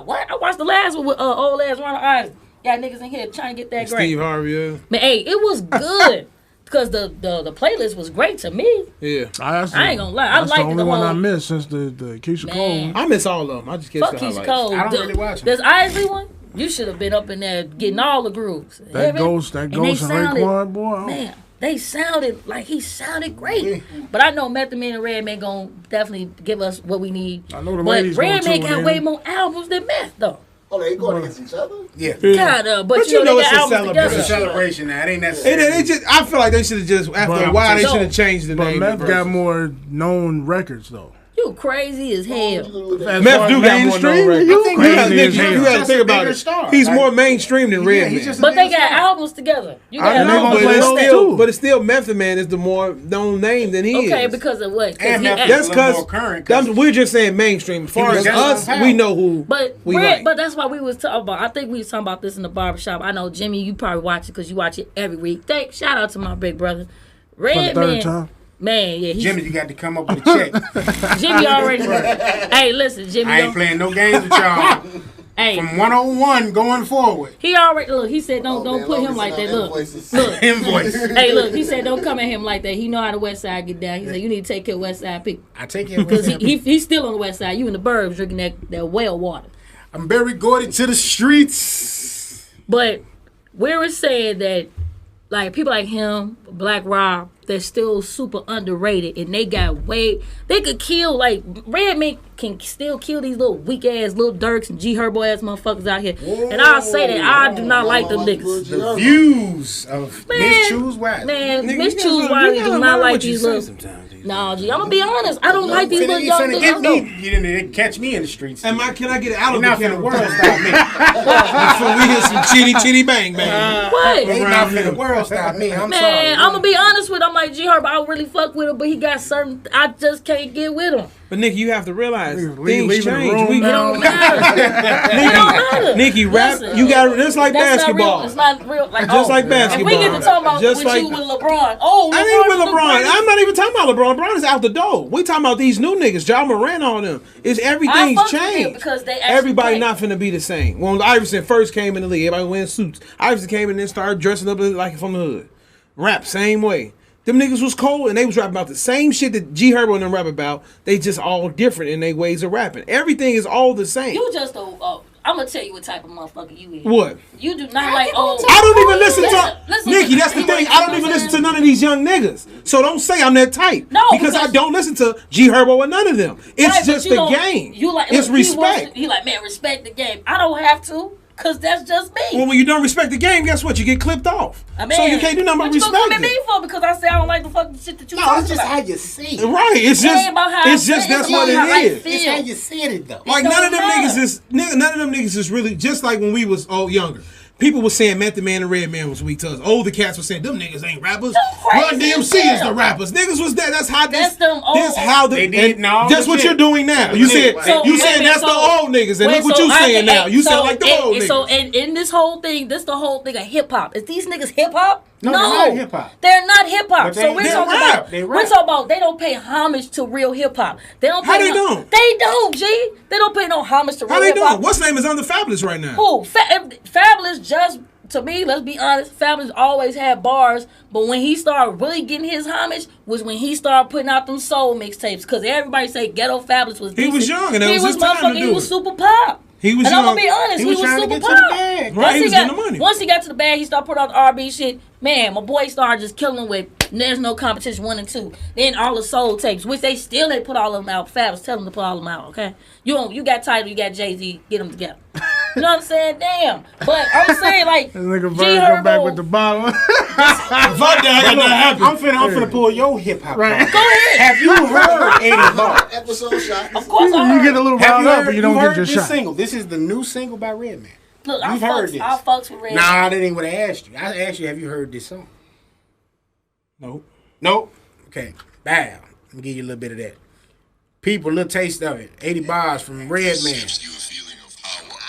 what? I watched the last one with old ass Ronald Isley. Got niggas in here trying to get that great. Steve Harvey, yeah. Man, hey, it was good because the playlist was great to me. Yeah. I ain't gonna lie. I That's liked the only the one I whole- missed since the Keisha Cole Man. one. I miss all of them. I just catch Fuck the Keisha highlights. Cole. I don't really watch 'em. This Isley one, you should have been up in there getting all the grooves. That Heavy. Ghost And and they Raekwon, sounded- boy. Man, they sounded like he sounded great. But I know Method Man and Red Man gonna definitely give us what we need. I know the But ladies Red gonna Man tune got in. way more albums than Meth though. Oh, they going against each other? Yeah. Kinda, but you you know know they it's got a albums It's a together. celebration now. It ain't necessary. They just, I feel like they should have just, after a But- while, they So- should have changed the But name. Meth of got verses. more known records, though. You crazy as hell. As Meth far do as got more mainstream, known records. you I think You crazy gotta as think, hell. you gotta Just think a about bigger it. star. He's Like- more mainstream than Yeah, Red he's Man. just a But they bigger got star. albums together. You I got know, No, albums but but they it's don't together. still, too. but it's still Method Man is the more known name than he Okay, is. because of what? 'Cause And he Meth act- That's a little because more current, 'cause we're just saying mainstream. As far was as just us, on we time. know who But we Red, like. but that's why we was talking about. I think we was talking about this in the barbershop. I know Jimmy, you probably watch it because you watch it every week. Shout out to my big brother, For the Red third Man. time. Man, yeah, Jimmy, you got to come up with a check. Jimmy already. Hey, listen, Jimmy. I ain't playing no games with y'all. Hey, from 101 going forward. he already look. He said don't Man, put him Logan like that. sent Look, out invoices. look. Invoice. Hey, look. He said don't come at him like that. He know how the West Side get down. He said you need to take care of West Side people I take it. because he's still on the West Side. You in the burbs drinking that well water. I'm Barry Gordy to the streets. But where it's saying that like people like him, Black Rob, they're still super underrated and they could kill like Redman can still kill these little weak ass little Dirks and G Herbo ass motherfuckers out here. And I'll say that I do not like them niggas. The views of Miss Choose Wisely. Man, Miss Choose Wisely do not like these little. No, G, I'm gonna be honest. I don't like these little young niggas. You didn't catch me in the streets. Can I get out of Not the finna camera? world stop me. Before we hit some chitty chitty bang bang. What? Ain't not finna world stop me. I'm sorry. Man, I'm gonna be honest with him. I'm like G Herb, I really fuck with him, but he got certain. I just can't get with him. But Nikki, you have to realize Leaving things the change. room We It don't matter. It don't matter. Nikki, rap. Listen, You got just like that's basketball. Not real. It's not real. Like, Just like basketball. If we get to talk about Just with like- you with LeBron, oh, I ain't with LeBron's the LeBron. greatest. I'm not even talking about LeBron. LeBron is out the door. We talking about these new niggas, Ja Morant, all them. It's I everything's fuck with them changed. because they actually Everybody play. not finna be the same. When Iverson first came in the league, everybody wearing suits. Iverson came in and started dressing up like from the hood. Rap same way. Them niggas was cold and they was rapping about the same shit that G Herbo and them rap about. They just all different in their ways of rapping. Everything is all the same. You just I'm gonna tell you what type of motherfucker you is. What? You do not like old. I don't even listen to Listen, Nikki. That's the thing. I don't even listen to none of these young niggas. So don't say I'm that type. No, because I because- don't listen to G Herbo or none of them. It's Right, but just you the don't- game. You like it's look, he wants respect. to- He like, man, respect the game. I don't have to, cause that's just me. Well, when you don't respect the game, guess what? You get clipped off. I mean, so you can't do nothing but what you gonna respect come at me it. for? Because I say I don't like the fucking shit that you No, talking it's just about. how you see it. Right. It's It just. ain't about how I It's just feel, that's it's what about how I it is. feel. It's how you said it though. Like It none of don't them matter. niggas is none of them niggas is really just like when we was all younger. People were saying Method Man and Redman was weak to us. Older cats were saying them niggas ain't rappers. crazy Run DMC as is hell. the rappers. Niggas was that. That's how That's this. them old- This how the. They did and no, That's what legit. you're doing now. You said So, you wait a saying minute, that's the so- old niggas, and Wait, look what so you I- saying now. You so sound like the old niggas. So in this whole thing, this the whole thing of hip hop. Is these niggas hip hop? No, they're not hip-hop. They're not hip hop. But So they- we're they talking rap. about They we're rap. talking about they don't pay homage to real hip hop. They don't. Pay How they don't? They don't. G. They don't pay no homage to real How they hip hop. doing? What's name is under Fabulous right now? Who? Fabulous just. To me, let's be honest, Fabulous always had bars, but when he started really getting his homage was when he started putting out them soul mixtapes. Because everybody say Ghetto Fabulous was He was decent. young, and that he was his time to motherfucking- do He was it. super pop. He was and I'm young. gonna be honest, He he was was trying to super get to the pop. bag. Right, he was got, getting the money. Once he got to the bag, he started putting out the R&B shit. Man, my boy started just killing with There's No Competition 1 and 2. Then all the soul tapes, which they still ain't put all of them out. Fabulous, tell them to put all of them out, okay? You got Tidal, you got Jay-Z, get them together. You know what I'm saying? Damn. But I'm saying, like, This nigga G Bird come back Herbo- with the bottle. Fuck that, I got that happen. I'm finna pull your hip hop. Right. Right. Go ahead. Have you heard 80 Bar? Episode shot. Of course I You heard. get a little Have riled you up, heard, but you don't you get heard your this shot. single? This is the new single by Redman. Look, I You've heard this. fucks with Red. Nah, that ain't what I asked you. I asked you, have you heard this song? Nope. Nope. Okay. Bam. Let me give you a little bit of that. People, a little taste of it. 80 bars from Redman.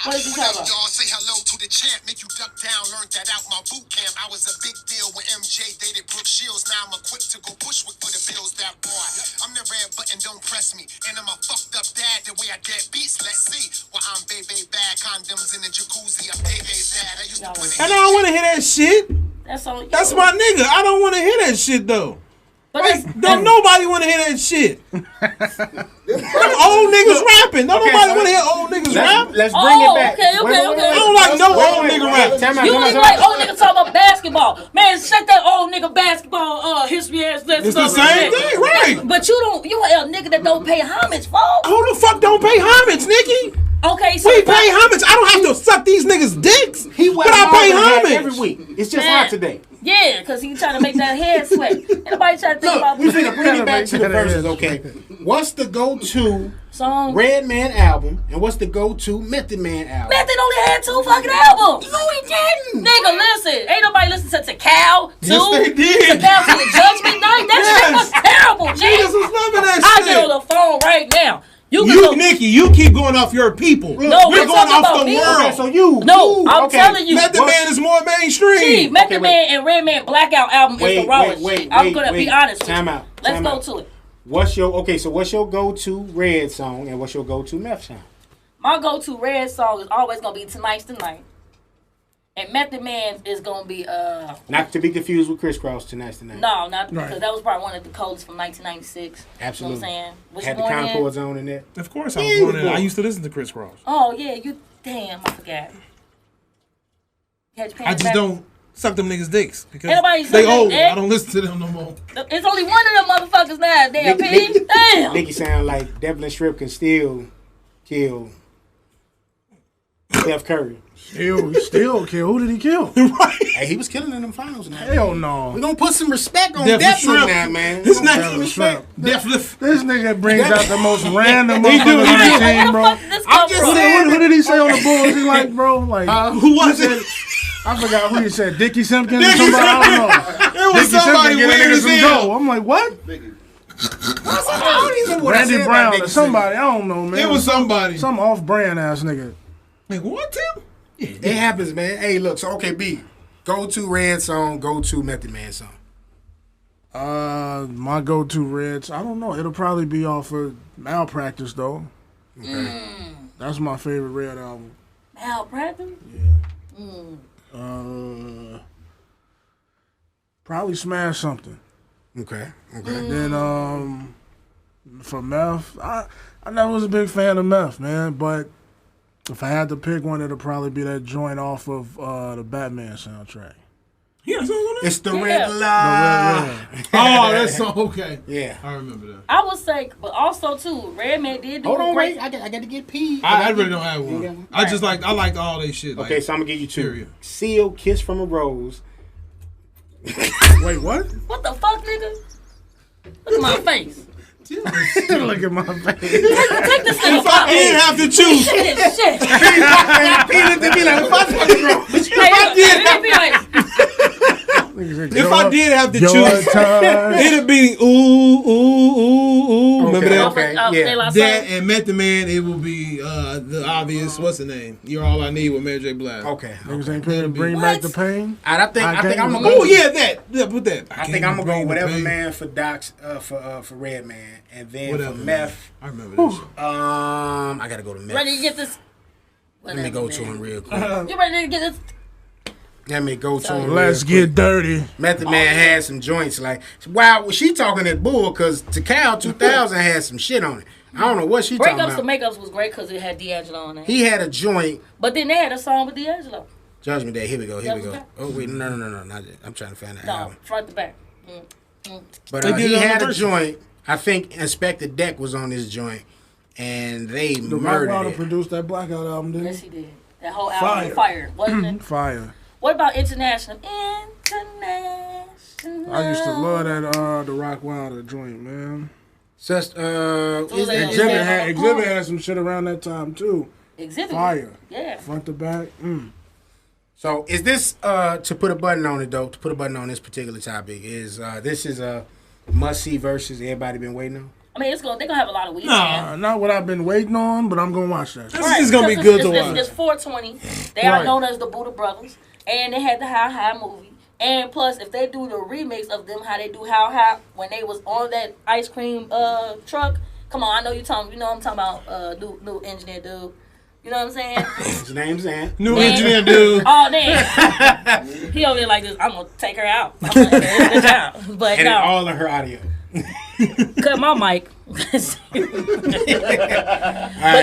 What is he talking about? Y'all say hello to the champ, make you duck down, learned that out my boot camp. I was a big deal when MJ dated Brooke Shields. Now I'm equipped to go Bushwick for the bills, that boy. I'm the red button, don't press me. And I'm a fucked up dad, the way I get beats, let's see. Well, I'm baby bad, condoms in the jacuzzi, I'm baby's dad. I used to put it And I don't want to hear that shit. That's on you. That's my nigga. I don't want to hear that shit though. But Like, that's, don't nobody want to hear that shit. Them old niggas rapping. Don't Okay, nobody so want to hear old niggas rap. Let's bring it back. okay, okay. I don't like no old nigga rap. Time out, you time ain't out, like time out. old nigga talking about basketball. Man, shut that old nigga basketball history ass list. It's the same thing, right? But you a nigga that don't pay homage, folks. Who the fuck don't pay homage, Nikki? Okay, so We pay homage. I don't have to suck these niggas' dicks, He but I pay homage. every week. It's just Man. hot today. Yeah, because he trying to make that head sweat. Ain't nobody trying to think Look, about we finna bring it back to the Yeah, verses, yeah. okay? What's the go-to song. Redman album, and what's the go-to Method Man album? Method only had 2 fucking albums. No, he didn't. Nigga, listen. Ain't nobody listen to Cal 2. Yes, they did. To Cal to the Judgment Night. That shit was terrible, G. Niggas was loving that I shit. get on the phone right now. You can You, go. Nikki, you keep going off your people. No, we're we're going talking off about the me. world. Okay, so you. No, I'm okay. telling you. Method What- Man is more mainstream. See, Method Okay, wait. Man and Redman Blackout album is the rawest shit. I'm gonna be honest with Time you. out. Let's Time go out. to it. What's your go-to Red song, and what's your go-to Meth song? My go-to Red song is always gonna be Tonight's the Night. And Method Man is gonna be Not to be confused with Crisscross. Tonight's the Night. No, not Right. because that was probably one of the coldest from 1996. Absolutely. You know what I'm saying? Was Had you the born then? Concords on in there. Of course, I was born in. I used to listen to Criss Cross. Oh yeah, damn, I forgot. Catch I just don't suck them niggas' dicks because Ain't nobody they suck old. their dick. I don't listen to them no more. It's only one of them motherfuckers now. Damn, P. Damn. Nicky sound like Devlin Strip can still kill Steph Curry. Still kill. Who did he kill? Hey, he was killing in them finals now. Hell no. We're gonna put some respect on Devlin Devlin Shrimp. now, man. His We gonna name put some is respect. Deathlift. This nigga brings out the most random He do, motherfuckers he on do. the team, bro. This I'm come just from? saying. Who did he say on the Bulls? He like, bro, like Who was it? I forgot who he said. Dickie Simpkins or somebody. I don't know. It was Dickie somebody Simpkins get weird a nigga as some hell. dough. I'm like, what? I don't even know what I Randy said about Brown Nicky or somebody. I don't know, man. It was somebody. some off-brand ass nigga. Like what, Tim? It happens, man. Hey, look. So okay, B. Go to Red song. Go to Method Man song. My go-to Reds. I don't know. It'll probably be off of Malpractice though. Okay. That's my favorite Red album. Malpractice? Probably Smash Something. Okay. And then for Meth, I never was a big fan of Meth, man. But if I had to pick one, it'll probably be that joint off of the Batman soundtrack. Yeah, songs on that? It's the Yeah. red The light. Red. Oh, that song. Okay. Yeah. I remember that. I would say, but also too, Redman did do Hold a on, great. wait. I got to get P. I really don't have You got one. one? I liked all they shit. Okay, Like, so I'm gonna give you two. Period. Seal, Kiss from a Rose. Wait, what? What the fuck, nigga? Look at my face. Look at my face. Take this nigga. if I did have to choose, Shit. P looked at me like, what the fuck is wrong? if I did have to Your choose, time. it'd be ooh. Remember that? Okay, yeah. That and Method Man, it will be the obvious. What's the name? You're All I Need with Mary J. Blige. Okay. Niggas ain't paying to bring back the pain. I think I'm gonna Oh go. yeah, that. Yeah, put that. I think I'm gonna go whatever man for Docs for Red Man, and then Whatever, for man. Meth. I remember that shit. I gotta go to Meth. Ready to get this? Let me go to him real quick. You ready to get this? Let me go to him. Let's real get dirty. Method Man had some joints like. Wow, was she talking that bull? Cause Takal 2000 had some shit on it. I don't know what she talking Breakups to about. Makeups was great because it had D'Angelo on it. He had a joint. But then they had a song with D'Angelo. Judgment Day. Here we go. Judgment Day? Oh wait, no, not yet. I'm trying to find that No, album. front to back. But They did he it on had the a version. joint. I think Inspector Deck was on this joint, and they The murdered Rock it. produced that Blackout album, didn't Yes, he? he did. That whole album was fire, wasn't it? Fire. What about International? International. I used to love that the Rock Wilder joint, man. Just is that- Exhibit had some shit around that time too. Exhibit. Fire. Yeah. Front to back. so is this to put a button on it though? To put a button on this particular topic is this is a must see versus everybody been waiting on. I mean, they're gonna have a lot of weekends. Not what I've been waiting on, but I'm gonna watch that. This is gonna be good to watch. It's 420. They are Right. known as the Buddha Brothers, and they had the How High movie. And plus, if they do the remix of them, how they do How High when they was on that ice cream truck. Come on, I know you talking. You know I'm talking about new engineer dude. You know what I'm saying? His name's Ant. New Man. engineer dude. Oh man, he over there like this. I'm gonna take her out. I'm gonna good job. But And no, all of her audio. cut my mic. But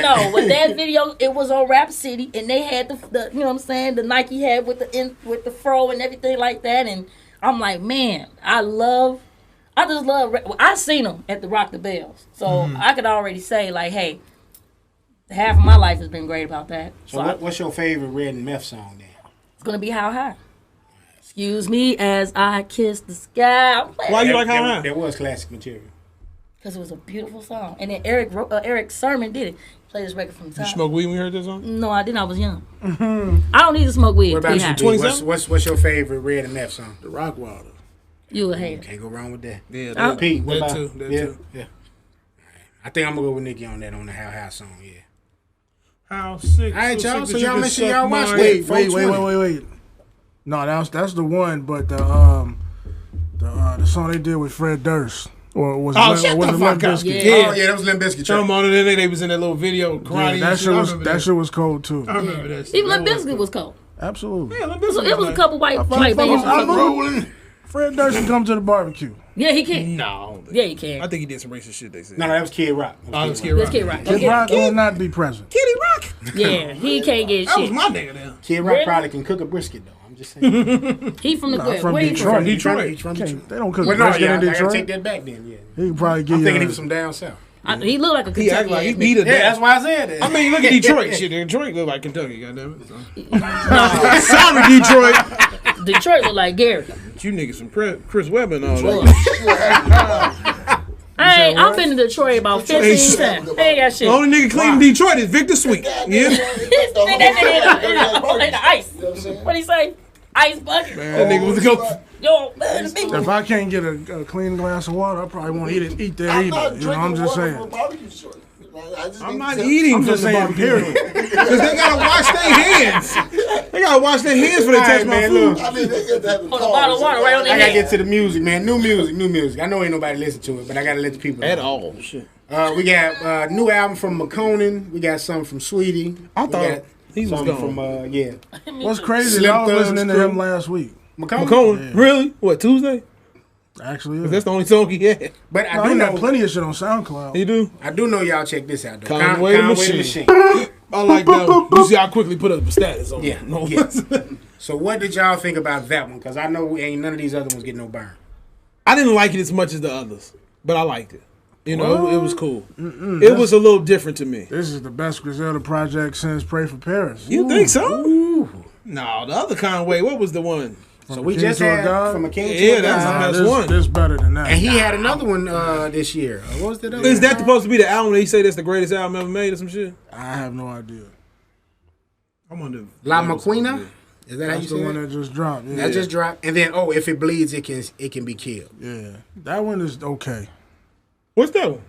no, with that video, it was on Rap City, and they had the you know what I'm saying, the Nike hat with the fro and everything like that, and I'm like, man, I just love. I seen them at the Rock the Bells, so I could already say like, hey, half of my life has been great about that. So what's your favorite Red and Meth song then? It's gonna be How High. Excuse me as I kiss the sky. Why you like How High? That was classic material. Because it was a beautiful song, and then Eric Sermon did it. Play this record from the You top. smoke weed when you heard this song? No, I didn't. I was young. I don't need to smoke weed. What about Be you, happy. B? 27? What's your favorite Red and Meth song? The Rock Wilder. You a hater. Can't go wrong with that. Yeah, Pete, what that about too. That yeah, too. yeah. I think I'm gonna go with Nicki on that on the How High song. Yeah. How sick. All right, y'all. sick So that you y'all can make sure suck y'all watch my- that. Wait. No, that's the one, but the song they did with Fred Durst, Or was shut it the Limp fuck up. Bizkit? Yeah. Oh yeah, that was Limp Bizkit. Some on it, they was in that little video karate. Yeah, and shit. I remember that shit was cold too. I remember that shit. Even Limp That was Bizkit cool. was cold. Absolutely. Yeah, Limp So Bizkit it was a couple white bands. I'm rolling. Fred Durst can come to the barbecue. Yeah, he can. No, I don't think. Yeah, he can. I think he did some racist shit. They said. No, that was Kid Rock. Oh, it was Kid Let's Rock. get right. Kid Rock will not be present. Kitty Rock. Yeah, he can't get That was shit. my nigga then. Kid Rock Really? probably can cook a brisket though. I'm just saying. He from the Nah, from where he Detroit. Detroit. He's from Can't- Detroit. They don't cook Well, no, brisket yeah, in I gotta Detroit. take that back then. Yeah. He can probably give I'm you. thinking he was from down south. He looked like a He act Kentucky like he ass beat nigga. a Yeah, that's why I said that. I mean, look at Detroit. Shit, Detroit look like Kentucky. Goddamn it. Nah, Sorry, Detroit. Detroit look like Gary. You niggas some Chris Webber and all that. I've been to Detroit about 15 times. I ain't got shit. The only nigga clean in Detroit is Victor Sweet. Yeah, The ice. What he say? Ice bucket. that nigga was go. Yo, man, the big If I can't get a clean glass of water, I probably won't eat there either. You know, I'm just saying. I'm not eating I'm from just the saying, barbecue period. because they gotta wash their hands. They gotta wash their hands before they touch Alright, my man, food. look. I mean, they get to have a Put a bottle of water right on their I gotta head. get to the music, man. New music. I know ain't nobody listen to it, but I gotta let the people know. At all, shit. We got new album from McConan. We got something from Sweetie. I thought we got he was something gone. from yeah. What's crazy is Slim I was Thugs listening to Crew. him last week. McConan. McCone, really? What, Tuesday? Actually, 'Cause that's the only song he had. But no, I do he got know. plenty of shit on SoundCloud. He do. I do know y'all check this out though. Conway the Machine. I like that one. You see how I quickly put up the status on Yeah, it. No. yeah. So what did y'all think about that one? Because I know ain't none of these other ones getting no burn. I didn't like it as much as the others, but I liked it. You know, it was cool. It was a little different to me. This is the best Griselda project since Pray for Paris. You think so? No, the other Conway, what was the one? So we King just to a had God? from a king Yeah, to a that's god. the best one. This better than that. And he had another one this year. What was that? Other Is one? that supposed to be the album that he say that's the greatest album ever made or some shit? I have no idea. I wonder. if La that was supposed to Maquina? be. Is that how you That's say the one it? that just dropped. Yeah. That just dropped. And then if it bleeds, it can be killed. Yeah, that one is okay. What's that one?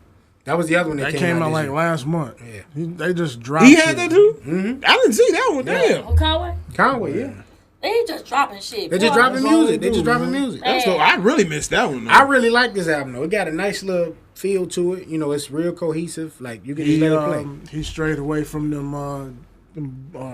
That was the other one that That came out this like year. last month. Yeah. They just dropped. He had shit. that too? I didn't see that one. Damn. Oh, Conway? Conway, yeah. They just dropping shit. They just boy. dropping all they music. They do, just dropping man. music. That's the, I really missed that one. Though. I really like this album though. It got a nice little feel to it. You know, it's real cohesive. Like you can just let it play. He strayed away from them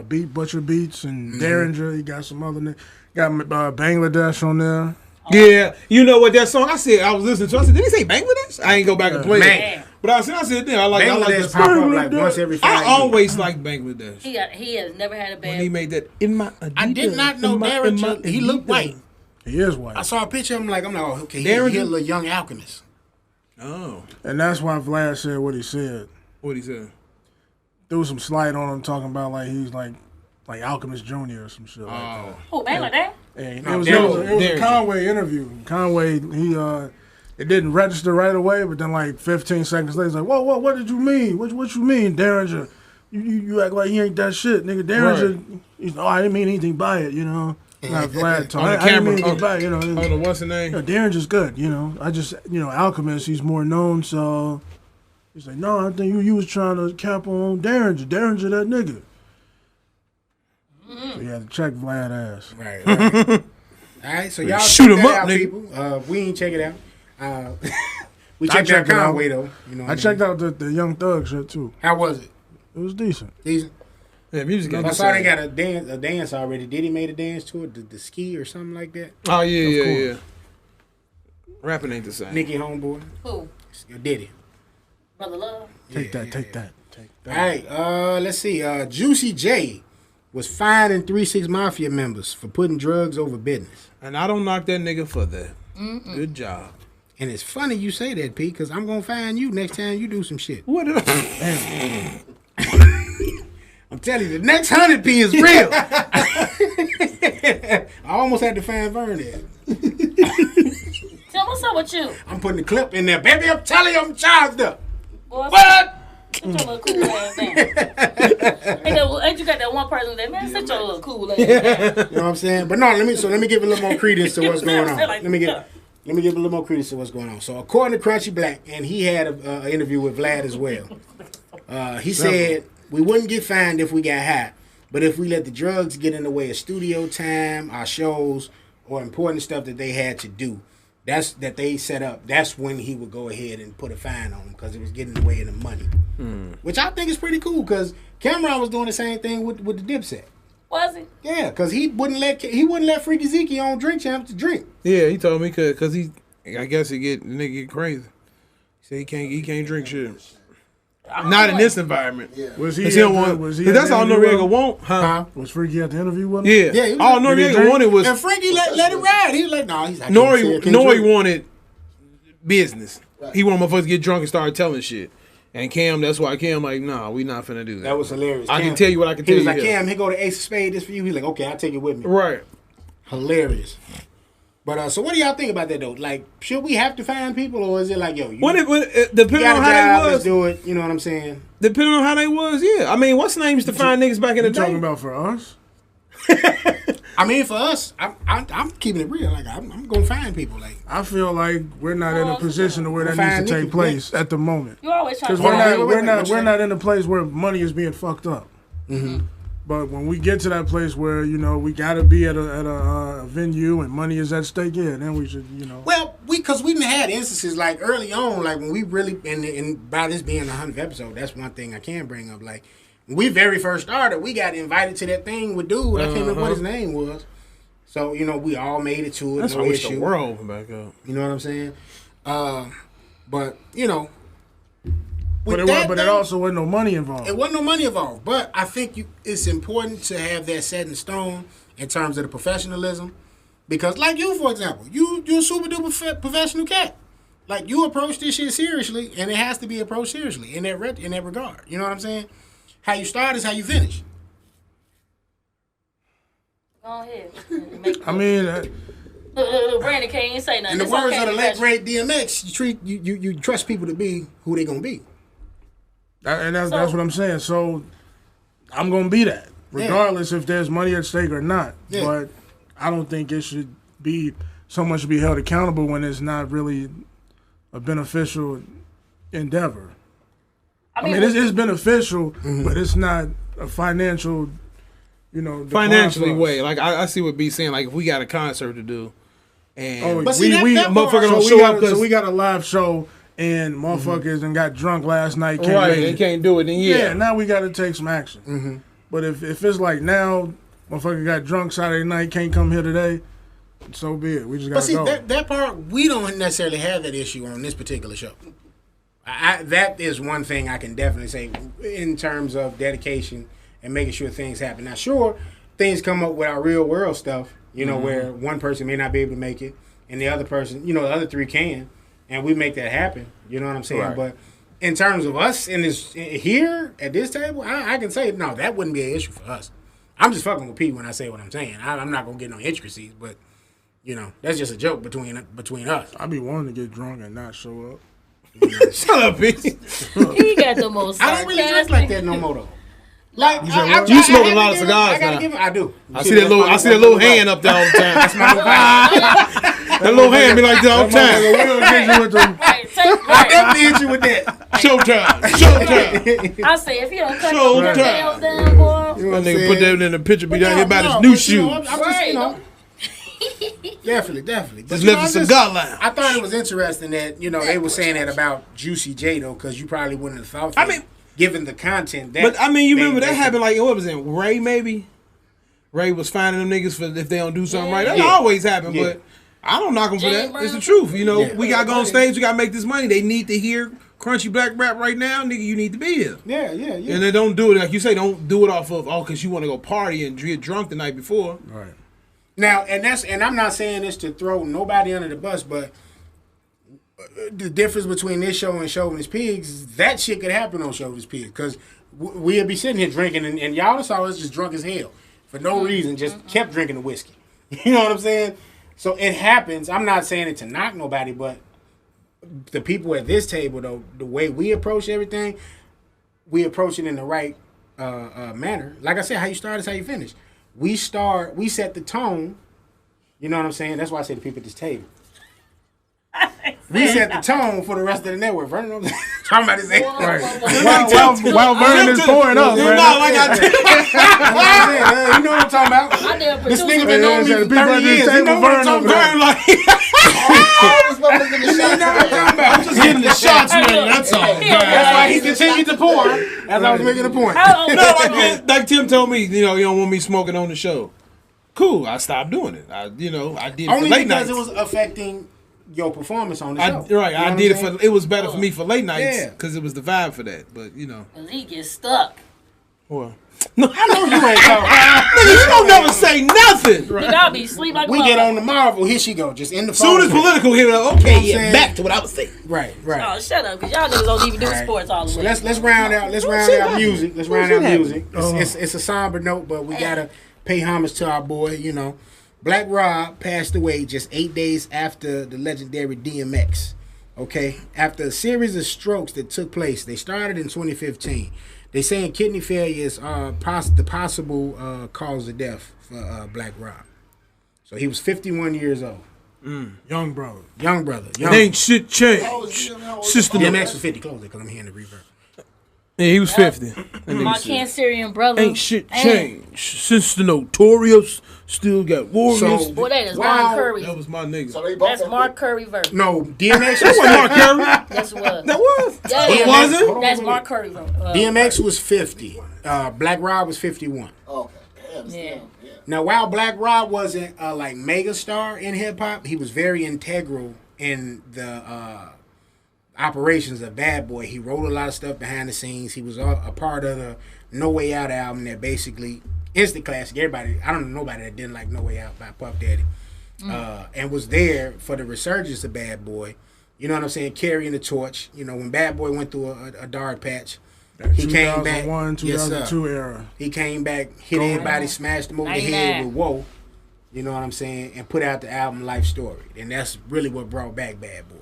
beat butcher beats and Derringer. He got some other got Bangladesh on there. Yeah, you know what that song? I said I was listening to. I said, did he say Bangladesh? I ain't go back and play Man. it. But I said, yeah, I like Bangladesh that pop song. up like once every 5 I years. always liked Bangladesh. He has never had a When he bad. made that in my Adidas, I did not know in my Derringer. He looked Adidas. white. He is white, I saw a picture of him like I'm like, oh, okay, he Derringer? a little young alchemist. Oh, and that's why Vlad said what he said. what he said? Threw some slight on him, talking about like he's like Alchemist Jr. or some shit like that. Oh, man, like that? And No, it was Derringer. a Conway interview. Conway, he it didn't register right away, but then like 15 seconds later, he's like, whoa, what did you mean? What you mean, Derringer? You act like he ain't that shit, nigga. Derringer, he's, I didn't mean anything by it, you know. Not Vlad talking. On the I didn't camera. mean anything by it, you know. I don't know what's the name. Derringer's good, you know. I just, Alchemist, he's more known, so he's like, no, I think you was trying to cap on Derringer. Derringer, that nigga. So you had to check Vlad ass. Right. All right, so y'all Shoot check 'em that up, out, nigga. people. We ain't check it out. We I checked out checked it out. Conway though. You know, I checked out the Young Thug shit too. How was it? It was decent. Decent. Yeah, music. I saw they got a dance already. Did he made a dance to it? The ski or something like that? Oh yeah, course. yeah. Rapping ain't the same. Nicky Homeboy. Who? Did he? Brother Love? Take that. All right, let's see. Juicy J was fining 3-6 Mafia members for putting drugs over business. And I don't knock that nigga for that. Good job. And it's funny you say that, P, because I'm going to fine you next time you do some shit. What did I? I'm telling you, the next 100 P is real. I almost had to fine Vern there. Tim, what's up with you? I'm putting the clip in there. Baby, I'm telling you, I'm charged up. Boy, What? sit your little cool ass down. Ain't you got that one person that, man, sit your little cool ass down. You know what I'm saying? But no, let me give a little more credence to what's going on. Like, Let me give a little more credence to what's going on. So according to Crunchy Black, and he had an interview with Vlad as well. He said we wouldn't get fined if we got high, but if we let the drugs get in the way of studio time, our shows, or important stuff that they had to do, that they set up, that's when he would go ahead and put a fine on him because it was getting away in the money. Which I think is pretty cool because Cameron was doing the same thing with the Dipset. Was he? Yeah, because he wouldn't let Freaky Zeke on Drink Champs to drink. Yeah, he told me because I guess the nigga get crazy. He said he can't drink shit. Not in this environment. Yeah. Was he? That's all Noriega want, huh? Was Freaky at the interview with him? Yeah. he was All like, Noriega wanted was and Frankie let it ride. He was like, "No, he's like Nori wanted business. Right. He wanted motherfuckers to get drunk and start telling shit. And Cam, that's why Cam like, nah, we not finna do that. That was hilarious. I Cam, can tell you what I can tell you. He was like, here. Cam, here go the Ace of Spades. This for you. He's like, okay, I'll take it with me. Right. Hilarious. But so what do y'all think about that though? Like, should we have to find people, or is it like, yo, you Depending got on a how job, they let's was, do it. You know what I'm saying? depending on how they was, yeah. I mean, what's the name used to find niggas back in the You talking day? about for us? I mean, for us, I'm keeping it real. Like, I'm gonna find people. Like, I feel like we're not in a position to where that needs to take place at the moment. You always trying Because to we're not in a place where money is being fucked up. Mm-hmm. But when we get to that place where we got to be at a venue and money is at stake, yeah, then we should well, because we done had instances like early on, like when we really and by this being the 100th episode, that's one thing I can bring up. Like when we very first started, we got invited to that thing with dude. I can't remember what his name was. So we all made it to it. That's no why wish issue. the world opened back up. You know what I'm saying? But But it also wasn't no money involved. It wasn't no money involved, but I think it's important to have that set in stone in terms of the professionalism, because like you, for example, you're a super duper professional cat. Like you approach this shit seriously, and it has to be approached seriously in that regard. You know what I'm saying? How you start is how you finish. Go ahead. I mean, Brandon can't even say nothing. In the It's words okay of the to late catch- great DMX, you trust people to be who they gonna be. that's what I'm saying. So I'm gonna be that, regardless if there's money at stake or not. Yeah. But I don't think it should be someone should be held accountable when it's not really a beneficial endeavor. I mean it's beneficial, but it's not a financial, decline Financially for us. way. Like I see what B saying. Like if we got a concert to do, and But see, that part- motherfucker don't So show up because we got a live show and motherfuckers and got drunk last night. Can't right, make they it. can't do it. Then Yeah, now we got to take some action. But if it's like now, motherfucker got drunk Saturday night, can't come here today, so be it. We just got But to see, go. that part, we don't necessarily have that issue on this particular show. That is one thing I can definitely say in terms of dedication and making sure things happen. Now, sure, things come up with our real world stuff, where one person may not be able to make it and the other person, the other three can, and we make that happen. You know what I'm saying? Right. But in terms of us here at this table, I can say, no, that wouldn't be an issue for us. I'm just fucking with Pete when I say what I'm saying. I'm not going to get no intricacies, but, that's just a joke between us. I be wanting to get drunk and not show up. shut up, B. He got the most. I don't really drink like that no more though. Like You smoke a lot of cigars now. I do. I see that little hand up there all the time. That's my new vibe. That little hand be like that all the time. Right, take, I right. definitely hit you with that. Showtime. I say if you don't cut Showtime. your nails down, boy. That nigga put that in the picture, be down here about his new shoes. I'm just, Right. definitely. But, Just left a cigar lounge. I thought it was interesting that they were saying that about Juicy J though, because you probably wouldn't have thought. I mean, given the content. That But I mean, you remember they- that happened like what was it? Ray maybe. Ray was finding them niggas for if they don't do something right. That Yeah. always happen, Yeah. but I don't knock them for James that. It's the Brown. truth. Yeah. We got to go on stage. We got to make this money. They need to hear crunchy black rap right now, nigga. You need to be here. Yeah. And they don't do it like you say. Don't do it off of because you want to go party and get drunk the night before. Right. Now, and I'm not saying this to throw nobody under the bus, but the difference between this show and Chauvinist Pigs is that shit could happen on Chauvinist Pigs because we'd be sitting here drinking and y'all saw us just drunk as hell for no reason, just kept drinking the whiskey. You know what I'm saying? So it happens. I'm not saying it to knock nobody, but the people at this table, though, the way we approach everything, we approach it in the right manner. Like I said, how you start is how you finish. We set the tone. You know what I'm saying? That's why I say the people at this table. We set the tone for the rest of the network. Vernon, I'm talking about this. Right. While Vernon is pouring up, You right? know, like I did. You know what I'm talking about? I did This produce nigga it. been knowing me the for people at 30 this years. You table, know what I'm Vernon, talking about? Burn like all this motherfuckers in the shots. I'm just getting the shots ready. That's all. That's why he continued to pour. As I was making a point. No, like Tim told me, you don't want me smoking on the show. Cool, I stopped doing it. I did it Only for late because nights. it was affecting your performance on the show. I did it for. It was better for me for late nights because it was the vibe for that. But Cause he gets stuck. Well, no, I know you ain't talking. nigga, you don't never say nothing. Nigga, I'll be asleep like a We get motherfucker. on the Marvel. Here she go. Just in the phone. Soon as political hit, okay, You know what I'm saying? back to what I was saying. Right. Oh, shut up, cause y'all niggas don't even do sports all the So way. let's round out. Let's round out music. Let's round out music. It's a somber note, but we gotta pay homage to our boy. Black Rob passed away just 8 days after the legendary DMX. Okay, after a series of strokes that took place, they started in 2015. They saying kidney failure is the possible cause of death for Black Rob. So he was 51 years old. Young brother. It ain't shit changed. Sister, DMX was 50. Close it, because I'm hearing the reverb. yeah, he was 50. My Cancerian brother. Ain't shit changed since the Notorious still got warriors. So- Boy, that is Wow. Mark Curry. That was my nigga. So they both That's Mark Curry verse. No, DMX That wasn't Mark Curry. Yes, it was. That was. Yeah, It wasn't? That's Mark Curry verse. DMX was 50. Black Rob was 51. Okay. Damn, Yeah. yeah. Now, while Black Rob wasn't like mega star in hip hop, he was very integral in the operations of Bad Boy. He wrote a lot of stuff behind the scenes. He was a part of the No Way Out album that basically instant classic. Everybody, I don't know nobody that didn't like No Way Out by Puff Daddy, and was there for the resurgence of Bad Boy. You know what I'm saying? Carrying the torch. When Bad Boy went through a dark patch, he came back. 2001, 2002 era. He came back, hit everybody, smashed them over the head with Whoa. You know what I'm saying? And put out the album Life Story. And that's really what brought back Bad Boy.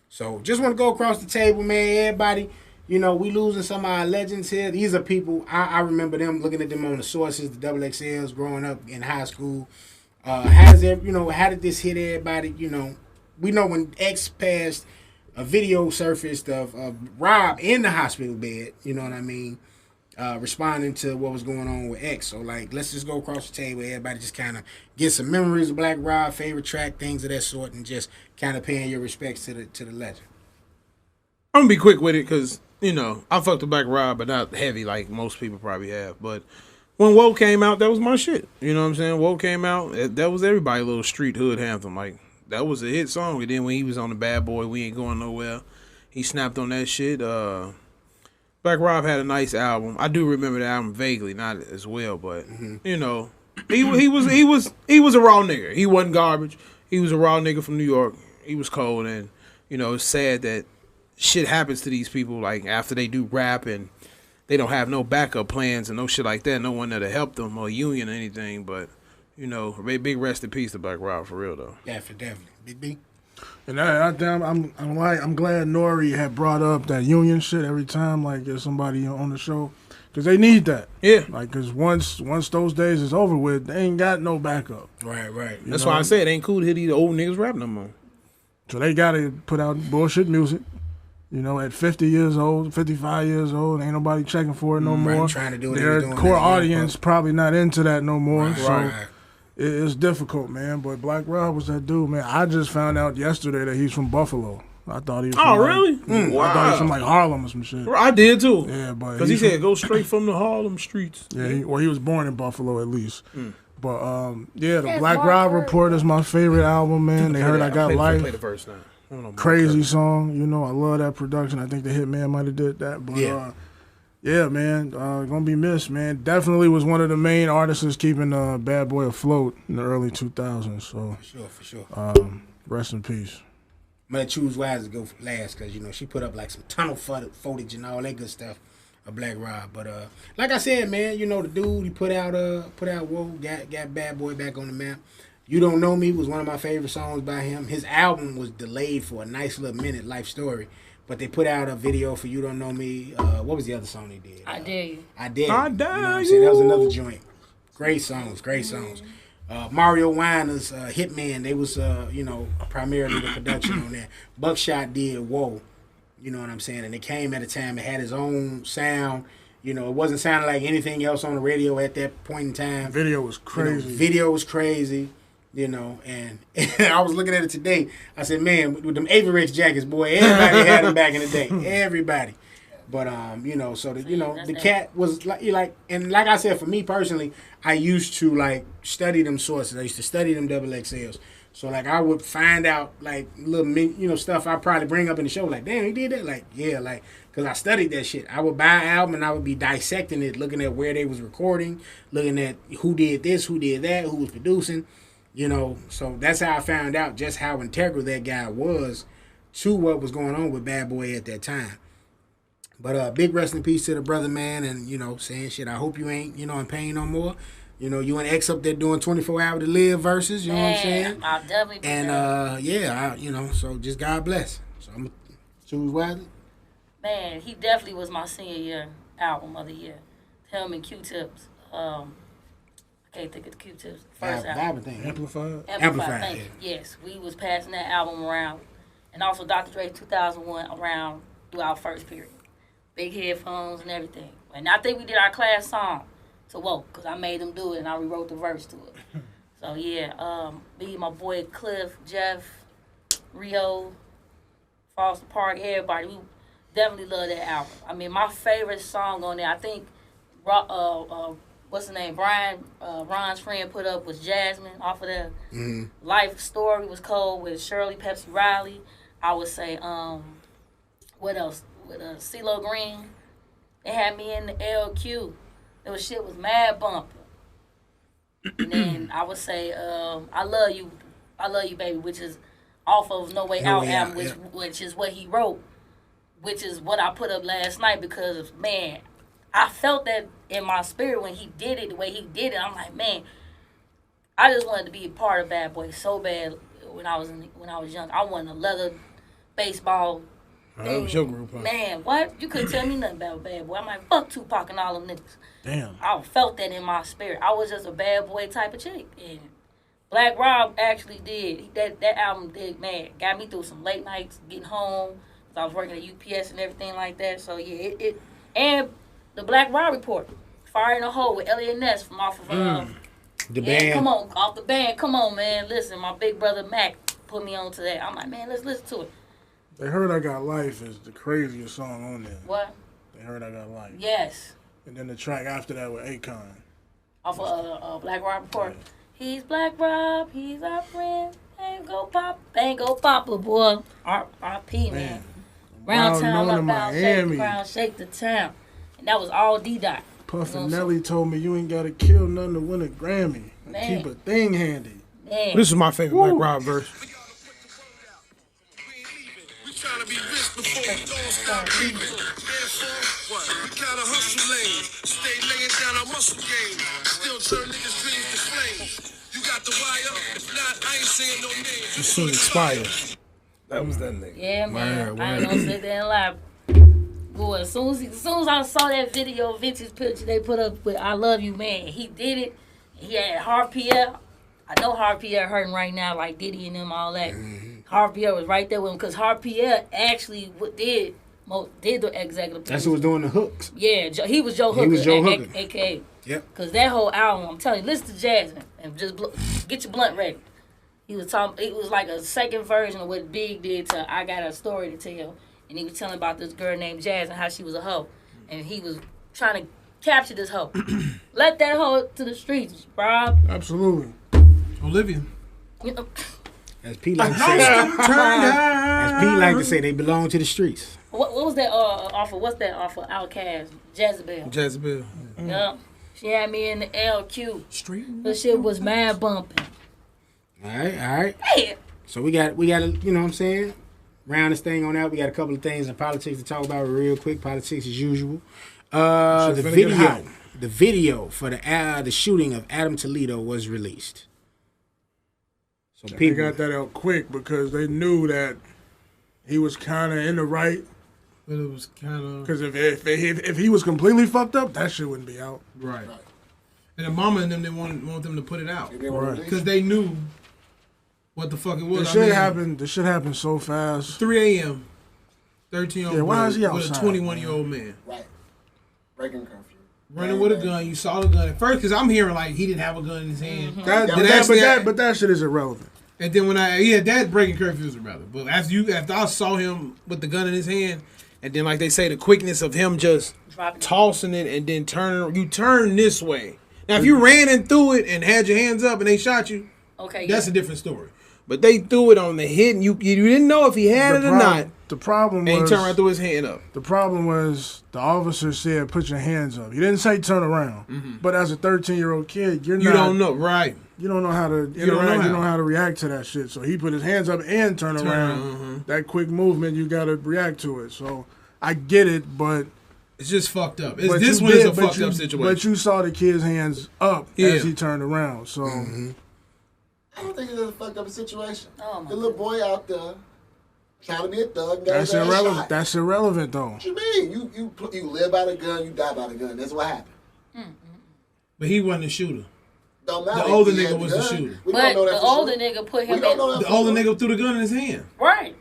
So just want to go across the table, man. Everybody, we losing some of our legends here. These are people, I remember them, looking at them on the sources, the XXLs, growing up in high school. How did this hit everybody? We know when X passed, a video surfaced of Rob in the hospital bed, you know what I mean, responding to what was going on with X. So, let's just go across the table. Everybody just kind of get some memories of Black Rob, favorite track, things of that sort, and just kind of paying your respects to the legend. I'm going to be quick with it because, I fucked with Black Rob, but not heavy like most people probably have. But when Woe came out, that was my shit. You know what I'm saying? Woe came out, that was everybody's little street hood anthem. That was a hit song. And then when he was on the Bad Boy, We Ain't Going Nowhere, he snapped on that shit. Black Rob had a nice album. I do remember the album vaguely, not as well, but he was a raw nigga. He wasn't garbage. He was a raw nigga from New York. He was cold, and it's sad that shit happens to these people after they do rap and they don't have no backup plans and no shit like that. No one that'll help them or union or anything, but. Big rest in peace to Black Rob, for real though. Definitely. Big B. And I'm glad Nori had brought up that union shit every time there's somebody on the show, because they need that. Yeah. Because once those days is over with, they ain't got no backup. Right. That's why I said it ain't cool to hear these old niggas rap no more. So they gotta put out bullshit music. At 50 years old, 55 years old, ain't nobody checking for it no more. Trying to do what Their they doing core audience probably not into that no more. Right. So Right. it's difficult, man. But Black Rob was that dude, man. I just found out yesterday that he's from Buffalo. I thought he was from really? I thought he was from Harlem or some shit. I did too. Yeah, but because he said go straight from the Harlem streets. Yeah, he was born in Buffalo at least. But the That's Black Mark Rob Curry. Report is my favorite album, man. They heard I Got Life. Play the verse now. I don't know, Crazy song, I love that production. I think the Hitman might have did that, but yeah, man, gonna be missed, man. Definitely was one of the main artists keeping Bad Boy afloat in the early 2000s. So For sure. rest in peace. I'm gonna choose Wise to go last because she put up some tunnel footage and all that good stuff of Black Rob. But like I said, man, the dude he put out Whoa, got Bad Boy back on the map. You Don't Know Me was one of my favorite songs by him. His album was delayed for a nice little minute, Life Story. But they put out a video for You Don't Know Me. What was the other song they did? I Dare You. I Dare You. I You know Dare what I'm saying? That was You. another joint. Great songs. Mario Winer's Hitman, they was, primarily the production on that. Buckshot did Whoa. You know what I'm saying? And it came at a time, it had its own sound. It wasn't sounding like anything else on the radio at that point in time. Video was crazy. Video was crazy. You know, and I was looking at it today. I said, man, with them Averex jackets, boy, everybody had them back in the day. Everybody. But you know, so the cat was like, and like I said, for me personally, I used to like study them sources. I used to study them double XLs. So like I would find out like little stuff I probably bring up in the show. Like, damn, he did that. Like, yeah, like because I studied that shit. I would buy an album and I would be dissecting it, looking at where they was recording, looking at who did this, who did that, who was producing. You know, so that's how I found out just how integral that guy was to what was going on with Bad Boy at that time. But big rest in peace to the brother, man, and, you know, saying shit, I hope you ain't, in pain no more. You know, you and X up there doing 24 Hour to Live verses, you know what I'm saying? I'll definitely be And, so just God bless. So I'm going to choose wisely. Man, he definitely was my senior year album of the year. Him and Q-Tips. I can't think of the Q-Tips. First album. Amplified, thank you. Yes, we was passing that album around. And also Dr. Dre 2001 around throughout first period. Big headphones and everything. And I think we did our class song to Woke, because I made them do it and I rewrote the verse to it. So yeah, me, my boy Cliff, Jeff, Rio, Foster Park, everybody, we definitely love that album. I mean, my favorite song on there, I think, what's the name? Brian, Ron's friend put up was Jasmine off of the Life Story was cold with Shirley Pepsi Riley. I would say, what else? With CeeLo Green, they had me in the LQ. There shit was mad bumping. And then I would say, I Love You, Baby, which is off of No Way Out album, which is what he wrote, which is what I put up last night because, man, I felt that in my spirit when he did it, the way he did it. I'm like, man, I just wanted to be a part of Bad Boy so bad when I was young. I wanted a leather baseball. That was your group, huh? Man, what? You couldn't tell me nothing about Bad Boy. I'm like, fuck Tupac and all them niggas. Damn. I felt that in my spirit. I was just a Bad Boy type of chick. And Black Rob actually did. That album did, man, got me through some late nights getting home. I was working at UPS and everything like that. So, yeah, it and the Black Rob Report, Fire in the Hole with Elliot Ness from off of the band. Come on, off the band. Come on, man. Listen, my big brother Mac put me on to that. I'm like, man, let's listen to it. They Heard I Got Life is the craziest song on there. What? They Heard I Got Life. Yes. And then the track after that with Akon. Off of Black Rob Report. Yeah. He's Black Rob, he's our friend. Ain't go Papa, boy. R.I.P. man. Round town, up out, shake the ground, shake the town. And that was all D-Dot. Puff and Nelly told me you ain't got to kill nothing to win a Grammy. Man. Keep a thing handy. Man. This is my favorite Black Rob verse. Trying to be rich before the dawn start leaving. Therefore, we kinda hustle lanes. Stay laying down our muscle game. Still turn niggas' dreams to flames. You got the wire? If not, I ain't saying no names. You soon expire. That was that nigga. Yeah, man. I ain't gonna sit there and lie. Boy, as soon as I saw that video, vintage picture they put up with I Love You, man, he did it. He had Harv Pierre. I know Harv Pierre hurting right now, like Diddy and them, all that. Harv Pierre was right there with him because Harv Pierre actually did the executive. That's who was doing the hooks. Yeah, he was Joe Hooker. He was Joe Hooker. AKA. Yep. Because that whole album, I'm telling you, listen to Jasmine and just get your blunt ready. He was talking. It was like a second version of what Big did to I Got a Story to Tell, and he was telling about this girl named Jasmine, how she was a hoe, and he was trying to capture this hoe. Let that hoe to the streets, Rob. Absolutely. Olivia. You know, As Pete like to say, they belong to the streets. what was that offer? What's that offer? Outkast, Jezebel. Yeah, she had me in the LQ. Street. The shit was mad bumping. All right. Yeah. So we got you know what I'm saying? Round this thing on out. We got a couple of things in politics to talk about real quick. Politics as usual. The video for the shooting of Adam Toledo was released. So They got that out quick because they knew that he was kind of in the right. But it was kind of... Because if he was completely fucked up, that shit wouldn't be out. Right. And the mama and them, they want them to put it out. Right. Because they knew what the fuck it was. This shit happened so fast. 3 a.m. 13-year-old why is he with a outside, 21-year-old man. Right. Breaking curfew. running with a gun. You saw the gun at first because I'm hearing like he didn't have a gun in his hand. But that shit is irrelevant. And then when that breaking curfew is irrelevant. But after I saw him with the gun in his hand, and then like they say, the quickness of him just tossing it and then you turn this way. Now if you ran and threw it and had your hands up and they shot you, that's a different story. But they threw it on the hit, and you didn't know if he had it or not. The problem was... And he turned around and threw his hand up. The problem was the officer said, put your hands up. He didn't say turn around. Mm-hmm. But as a 13-year-old kid, you don't know. Right. You don't know how to interact. You don't know how to react to that shit. So he put his hands up and turn around. Mm-hmm. That quick movement, you got to react to it. So I get it, but... It's just fucked up. This one is a fucked up situation. But you saw the kid's hands up as he turned around. So... Mm-hmm. I don't think it's a fucked up situation. The little boy out there trying to be a thug. That's irrelevant. That's irrelevant, though. What you mean? You live by the gun, you die by the gun. That's what happened. Mm-hmm. But he wasn't the shooter. Don't matter. The older nigga was the shooter. But the older nigga put him in. The older nigga threw the gun in his hand. Right.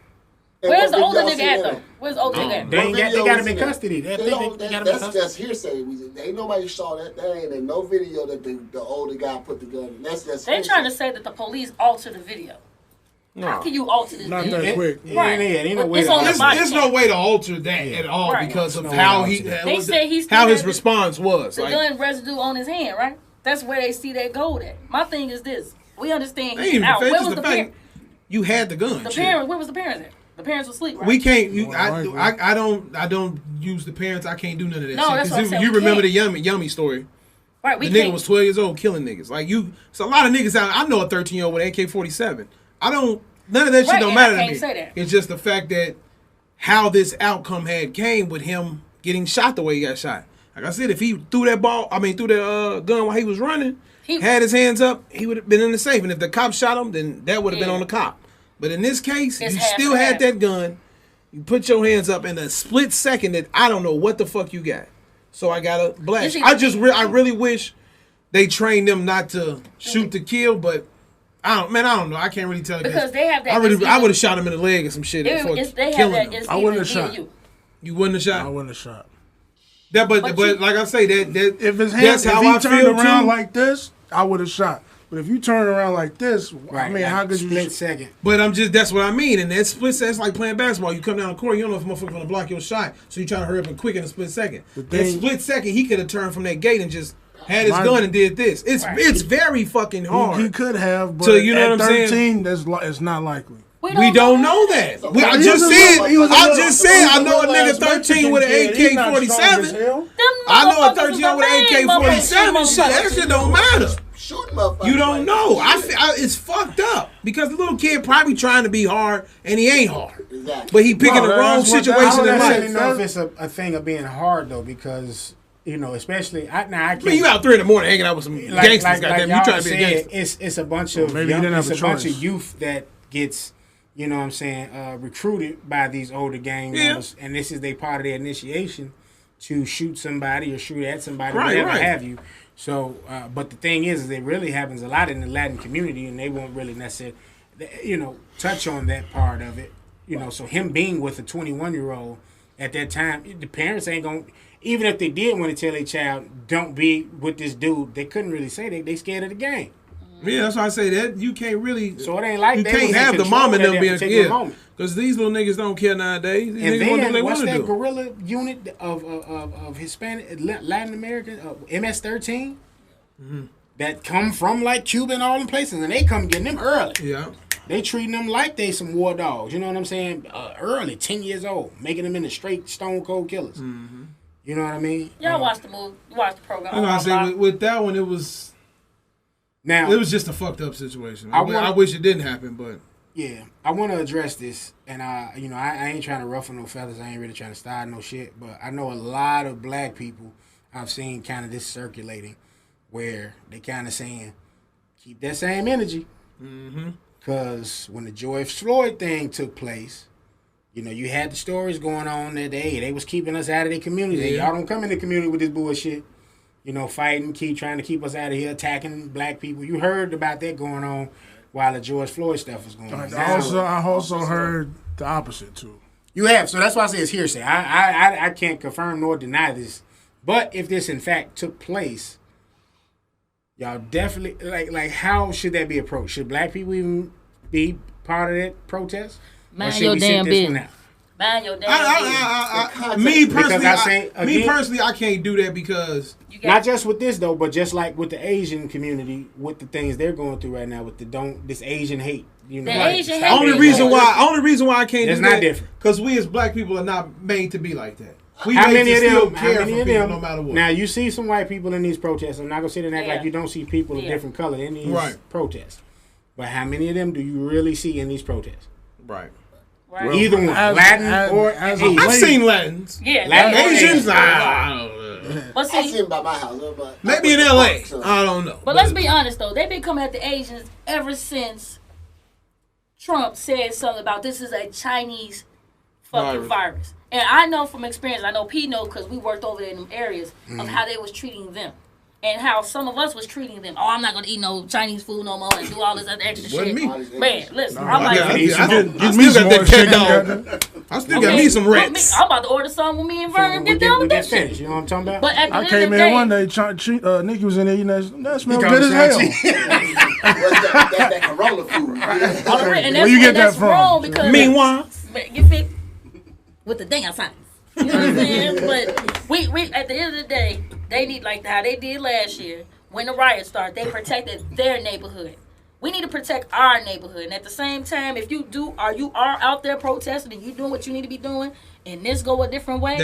Where's the older nigga at, though? Where's the older nigga at? They got him in custody. That's hearsay. Ain't nobody saw that. There ain't no video that the older guy put the gun in. That's They're trying to say that the police altered the video. No. How can you alter this video? Not that quick. Right. There's no way to alter that at all because of how his response was. The gun residue on his hand, right? That's where they see that gold at. My thing is this. We understand he's out. Where was the parents? You had the gun. Where was the parents at? The parents were asleep, right? We can't. I don't use the parents. I can't do none of that. No, shit. that's what I'm saying. You remember the yummy story? Right. The nigga was 12 years old killing niggas. Like it's a lot of niggas out. I know a 13-year-old with AK-47. None of that shit don't matter to me. Say that. It's just the fact that how this outcome came with him getting shot the way he got shot. Like I said, if he threw that gun while he was running, had his hands up, he would have been in the safe. And if the cop shot him, then that would have been on the cop. But in this case, you still had that gun. You put your hands up in a split second that I don't know what the fuck you got. So I got a blast. I really wish they trained them not to shoot to kill, but I don't know. I can't really tell you. Because they have that. I would have shot him in the leg or some shit before killing him. I wouldn't have shot. You wouldn't have shot? I wouldn't have shot. But like I say, that if his hands, if he turned around like this, I would have shot. But if you turn around like this, I mean, how could you split second? But that's what I mean. And that split second, it's like playing basketball. You come down the court, you don't know if motherfucker's gonna block your shot, so you try to hurry up and quick in a split second. That split second, he could have turned from that gate and just had his gun and did this. It's very fucking hard. He could have, but at 13, it's not likely. We don't know that. I just said I know a nigga 13 with an AK-47. I know a 13 with an AK-47. Shit, that shit don't matter. You don't know. It's fucked up because the little kid probably trying to be hard and he ain't hard. Exactly. But he picking the wrong situation in life. I don't know if it's a thing of being hard though, because especially I can't. You out 3 in the morning hanging out with some gangsters. Goddamn, you trying to be a gangster. It's a bunch of bunch of youth that gets. You know what I'm saying? Recruited by these older gang members, and this is part of their initiation to shoot somebody or shoot at somebody, whatever have you. So, but the thing is, it really happens a lot in the Latin community, and they won't really necessarily, touch on that part of it. So him being with a 21-year-old at that time, the parents ain't gonna. Even if they did want to tell their child, don't be with this dude, they couldn't really say that. They scared of the game. Yeah, that's why I say that you can't really. So it ain't like you can't have the mom and them being scared because these little niggas don't care nowadays. These and niggas then what's that guerrilla unit of Hispanic Latin American MS-13 that come from like Cuba and all them places, and they come getting them early. Yeah, they treating them like they some war dogs. You know what I'm saying? Early, 10 years old, making them into straight stone cold killers. Mm-hmm. You know what I mean? Y'all watch the movie, watch the program. I'm gonna say with that one, it was. Now, it was just a fucked up situation. I wish it didn't happen, but yeah, I want to address this, and I ain't trying to ruffle no feathers. I ain't really trying to start no shit, but I know a lot of black people I've seen kind of this circulating, where they kind of saying keep that same energy, because when the George Floyd thing took place, you had the stories going on that they was keeping us out of the community. Y'all don't come in the community with this bullshit. Fighting, trying to keep us out of here, attacking black people. You heard about that going on while the George Floyd stuff was going on. I also heard the opposite too. You have, so that's why I say it's hearsay. I can't confirm nor deny this, But if this in fact took place, y'all definitely like how should that be approached? Should black people even be part of that protest? Mind your damn business. Mind your damn business. Me personally, I can't do that because not just with this though, but just like with the Asian community, with the things they're going through right now, with this Asian hate. You know, Asian hate. Only reason why I can't it's do that not different because we as black people are not made to be like that. How many of them? No matter what. Now you see some white people in these protests. I'm not gonna sit and act like you don't see people of different color in these protests. But how many of them do you really see in these protests? Right. Right. Either one, Latin or Asian. I've seen Latins. Yeah. Latin Asians. I see them by my house. But maybe in L.A. I don't know. But let's be honest though, they've been coming at the Asians ever since Trump said something about this is a Chinese fucking virus. And I know from experience, I know P know because we worked over there in them areas of how they was treating them. And how some of us was treating them. Oh, I'm not gonna eat no Chinese food no more and do all this other extra shit. Me. Man, listen, I still got me some rats. I'm about to order some with me and Vern and get down with that shit. You know what I'm talking about? But at the I came in one day, Nikki was in there eating that smelled good as hell. that Corona food. And where you get that from? Wrong because meanwhile, you fit with the thing outside. You know what I'm saying? But we at the end of the day, they need like how they did last year when the riot started. They protected their neighborhood. We need to protect our neighborhood. And at the same time, if you are out there protesting and you doing what you need to be doing, and this go a different way,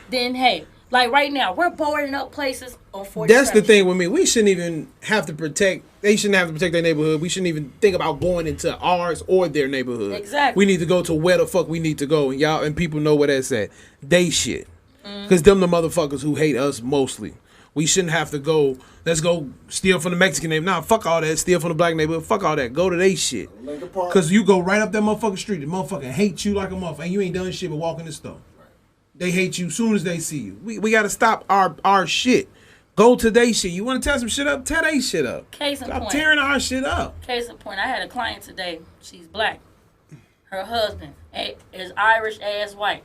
then hey, like right now, we're boarding up places on 40th That's the Street. thing with me. We shouldn't even have to protect. They shouldn't have to protect their neighborhood. We shouldn't even think about going into ours or their neighborhood. Exactly. We need to go to where the fuck we need to go, and y'all and people know where that's at. They shit, because them the motherfuckers who hate us mostly. We shouldn't have to go. Let's go steal from the Mexican neighborhood. Nah, fuck all that. Steal from the black neighborhood. Fuck all that. Go to they shit. Because you go right up that motherfucking street. The motherfucker hate you like a motherfucker. And you ain't done shit but walk in the store. They hate you as soon as they see you. We got to stop our shit. Go to they shit. You want to tear some shit up? Tear they shit up. Case in Stop point. tearing our shit up. Case in point, I had a client today. She's black. Her husband is Irish ass white.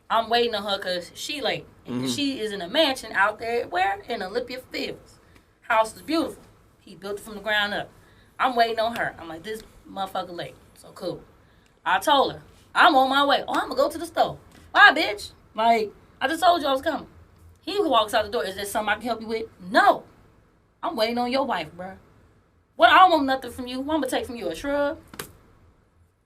I'm waiting on her because she late. And she is in a mansion out there, where? In Olympia Fields. House is beautiful. He built it from the ground up. I'm waiting on her. I'm like, this motherfucker late. So cool. I told her, I'm on my way. Oh, I'm going to go to the store. Bye, bitch. Like, I just told you I was coming. He walks out the door. Is there something I can help you with? No. I'm waiting on your wife, bro. Well, I don't want nothing from you. What I'm going to take from you? A shrub?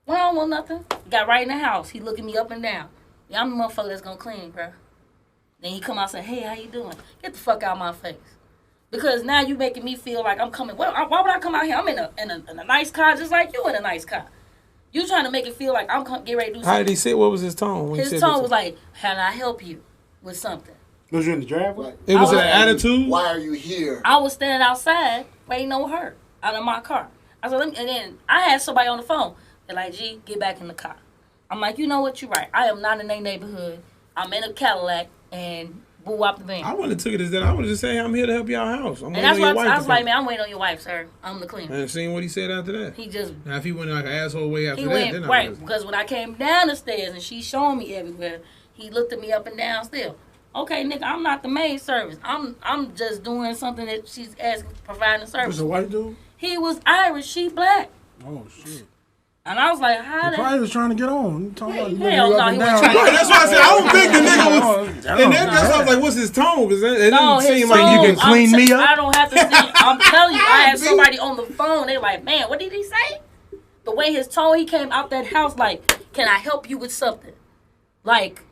Well, I don't want nothing. Got right in the house. He looking me up and down. Yeah, I'm the motherfucker that's going to clean, bro. Then he come out and say, hey, how you doing? Get the fuck out of my face. Because now you making me feel like I'm coming. Why would I come out here? I'm in a nice car just like you in a nice car. You trying to make it feel like I'm getting ready to do something. How did he say? What was his tone? When his tone was like, can I help you with something? Was you in the driveway? It was an attitude? Why are you here? I was standing outside waiting on her out of my car. I said, and then I had somebody on the phone. They're like, G, get back in the car. I'm like, you know what? You're right. I am not in their neighborhood. I'm in a Cadillac and boo up the van. I wouldn't have took it as that. I would just say, I'm here to help y'all house. And that's why I was like, man, I'm waiting on your wife, sir. I'm the cleaner. And seen what he said after that. He just... Now, if he went like an asshole way after he that, went, then right, because when I came down the stairs and she showing me everywhere, he looked at me up and down still. Okay, nigga, I'm not the maid service. I'm just doing something that she's asking, providing a service. Was a white dude? He was Irish, she black. Oh, shit. And I was like, how He probably was trying to get on. You talking about hell no, he was trying to Right, that's why I said, I don't think the nigga was... And that's why I was like, what's his tone? Because it didn't seem like you can clean me up. I don't have to see. I'm telling you, I had somebody on the phone. They like, man, what did he say? The way his tone, he came out that house like, can I help you with something? Like,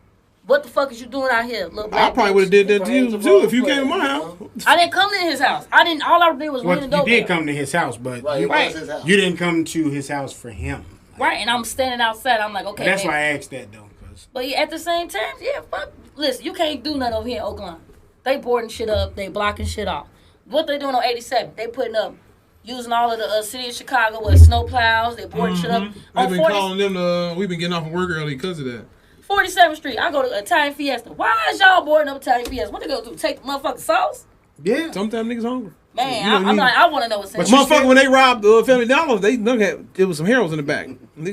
what the fuck is you doing out here, little black I probably would have did that to you too if you came to my house. I didn't come to his house. All I did was ring the You doorbell. did come to his house, but you didn't come to his house for him. Right, and I'm standing outside. I'm like, okay. But that's why I asked that though. But at the same time, yeah, fuck. Listen, you can't do nothing over here in Oakland. They boarding shit up. They blocking shit off. What they doing on 87? They putting up, using all of the city of Chicago with snow plows. They boarding shit up. I've been calling them. We've been getting off of work early because of that. 47th Street. I go to Italian Fiesta. Why is y'all boarding up Italian Fiesta? What they go do? Take the motherfucking sauce? Yeah. Sometimes niggas hungry. Man, I'm like, I want to know what's in But motherfucker, when they robbed Family Dollar, there was some heroes in the back. No,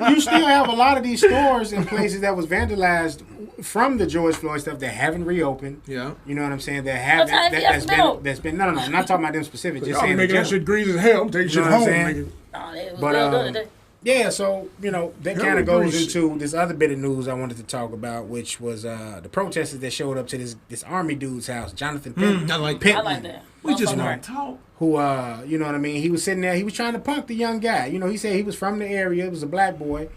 you still have a lot of these stores and places that was vandalized from the George Floyd stuff that haven't reopened. Yeah. You know what I'm saying? That have What time that's been no. I'm not talking about them specific. Just Y'all saying making that shit greasy as hell. I'm taking shit know what I'm home, saying? nigga. Nah, it was But, well done today. Yeah, so, you know, that Hell kind of of goes grease. into this other bit of news I wanted to talk about, which was the protesters that showed up to this army dude's house, Jonathan Pittman. I like Pittman, I like that. We just Motherfucker. want to talk. who, you know what I mean? He was sitting there. He was trying to punk the young guy. You know, he said he was from the area. It was a black boy.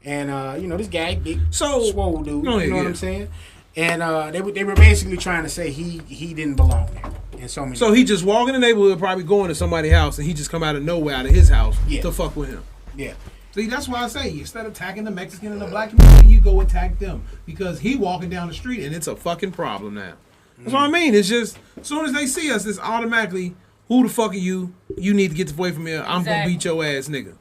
And, you know, this guy, big, swole dude. Oh, You know yeah. what I'm saying? And they were basically trying to say he didn't belong there. And so many. So he just walking the neighborhood, probably going to somebody's house, and he just come out of nowhere, out of his house, Yeah. to fuck with him. Yeah. See, that's why I say, instead of attacking the Mexican and the black community, you go attack them. Because he walking down the street, and it's a fucking problem now. That's what I mean. It's just, as soon as they see us, it's automatically, who the fuck are you? You need to get away from here. I'm going to Exactly. beat your ass, nigga.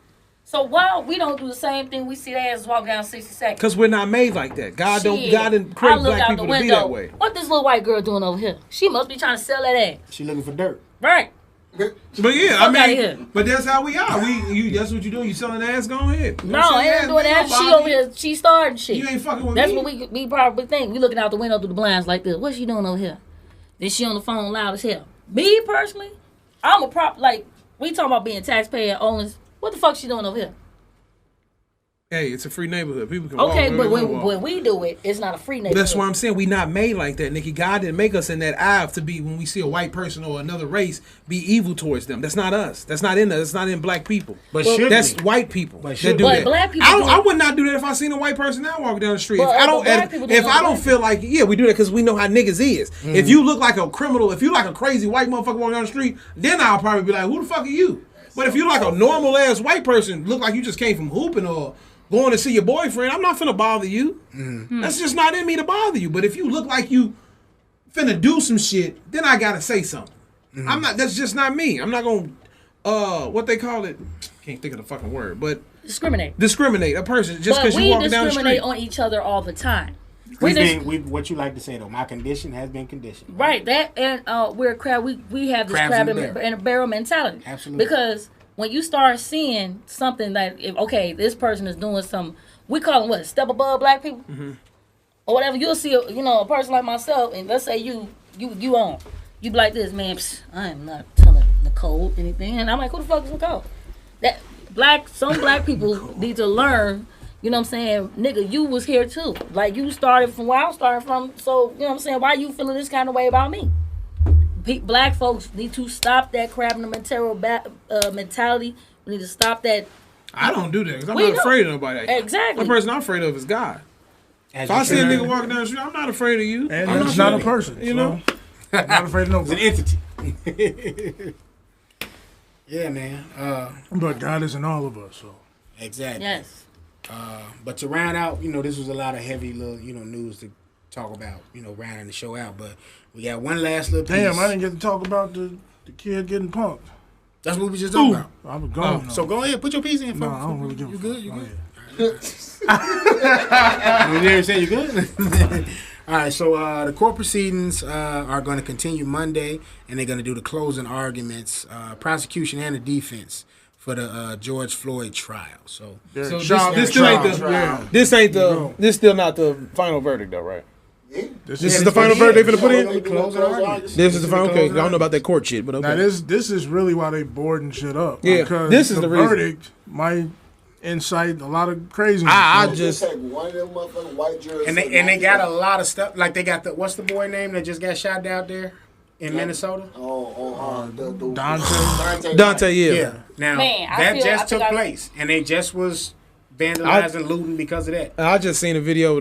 So why we don't do the same thing? We see their ass walk down 60 seconds. Because we're not made like that. God Shit. didn't I create look black out people the to be window. that way. What this little white girl doing over here? She must be trying to sell that ass. She looking for dirt. Right. But yeah, Fuck I outta here. mean, but that's how we are. That's what you do. You selling ass, go ahead. No, I ain't doing that. She over here, she starting shit. You ain't fucking with That's me. what we probably think. We looking out the window through the blinds like this. What's she doing over here? Then she on the phone loud as hell. Me personally, I'm a like we talking about being taxpayer owners. What the fuck she doing over here? Hey, it's a free neighborhood. People can walk Okay, wherever but they wanna walk. when we do it, it's not a free neighborhood. That's why I'm saying we not made like that, Nikki. God didn't make us in that eye to be, when we see a white person or another race, be evil towards them. That's not us. That's not in us. That's not in black people. But should That's be. white people But that should do be. But that. black people I do- would not do that if I seen a white person now walking down the street. But If I don't, black people do if know I don't black feel like, yeah, we do that because we know how niggas is. If you look like a criminal, if you like a crazy white motherfucker walking down the street, then I'll probably be like, who the fuck are you? But if you like a normal ass white person, look like you just came from hooping or going to see your boyfriend, I'm not finna bother you. That's just not in me to bother you. But if you look like you finna do some shit, then I gotta say something. I'm not. That's just not me. I'm not gonna what they call it. Can't think of the fucking word, but discriminate. a person just But because we you walking down the discriminate street. on each other all the time. What you like to say though? My condition has been conditioned. Right, that and we're a crab. We have this Crabs crab in a in barrel. a barrel mentality. Absolutely. Because when you start seeing something that, okay, this person is doing something, we call them what, step above black people, or whatever. You'll see, a person like myself, and let's say you on, you be like this, man. Psst, I am not telling Nicole anything, and I'm like, who the fuck is Nicole? Some black people need to learn. You know what I'm saying? Nigga, you was here too. Like, you started from where I started from. So, you know what I'm saying? Why you feeling this kind of way about me? Black folks need to stop that crab in the mentality. We need to stop that. I don't do that because I'm We not don't. afraid of nobody. Exactly. The person I'm afraid of is God. If I see a nigga walking down the street, I'm not afraid of you. And I'm it's not a afraid. person. You know? Not afraid of It's an nobody. entity. Yeah, man. But God is in all of us, so. Exactly. Yes. But to round out, this was a lot of heavy little, news to talk about, rounding the show out. But we got one last little piece. Damn, I didn't get to talk about the kid getting punked. That's what we just talking about. I was gone. though. So go ahead, put your piece in. No, I don't really give a You fuck. good? You Go good? ahead. You didn't say you good? All right, so the court proceedings are going to continue Monday, and they're going to do the closing arguments, prosecution and the defense for the George Floyd trial. So So Trial, this still ain't trial, the yeah. this still not the final verdict though, right? Yeah. This is the final verdict they finna put in. Closing arguments. This is the final. Okay, I don't know about that court shit, but okay. Now this is really why they boarding shit up. Yeah, because this is the reason. verdict might incite a lot of craziness. I So- just take one of them motherfucking white jurors. And they got a lot of stuff. Like they got what's the boy name that just got shot out there in Minnesota? Dante, yeah. Yeah. Now Man, that I just think took place, and they just was vandalizing, looting because of that. I just seen a video of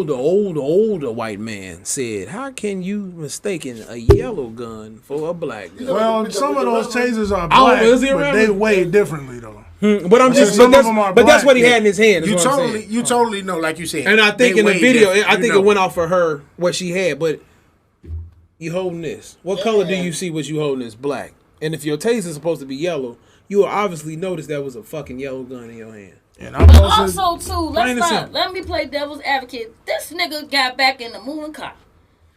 the older white man said, "How can you mistaken a yellow gun for a black gun?" Well, some of those tasers are I don't black, know, is it but around? they weigh differently though. But I'm just, Some but of them are that's what he black. had in his hand. is You what I'm saying. totally know, like you said. And I think they in the way video, different, I you think know. it went off for her what she had. But you holding this? What color do you see? What you holding is black. And if your taser is supposed to be yellow, you will obviously notice there was a fucking yellow gun in your hand. And I'm But posted, also, too, Plain and let simple. me play devil's advocate. This nigga got back in the moving car.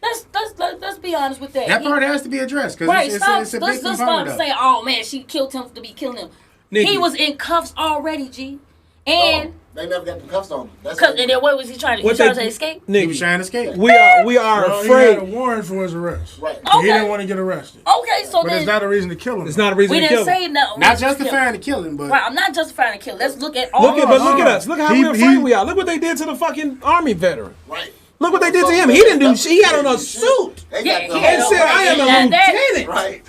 Let's be honest with that. That He- part has to be addressed because Right, it's stop. a big Let's component stop of it. saying, oh man, she killed him to be killing him. Nikki. He was in cuffs already, G. And They never got the cuffs on him. That's Cause and then what was he trying to? He trying to escape? He was trying to escape. We are He had a afraid. warrant for his arrest. Right. He Okay. didn't want to get arrested. Okay, so But then it's not a reason to kill him. It's not a reason we to kill didn't him. say no. Not justifying the killing, but Right, I'm not justifying the kill. Let's look at all. Look at us. Look how He- afraid we are. Look what they did to the fucking Army veteran. Right. Look what they did to him. He didn't do shit. He had on a suit. They Yeah, got the he had And whole- said, I am a lieutenant. Right.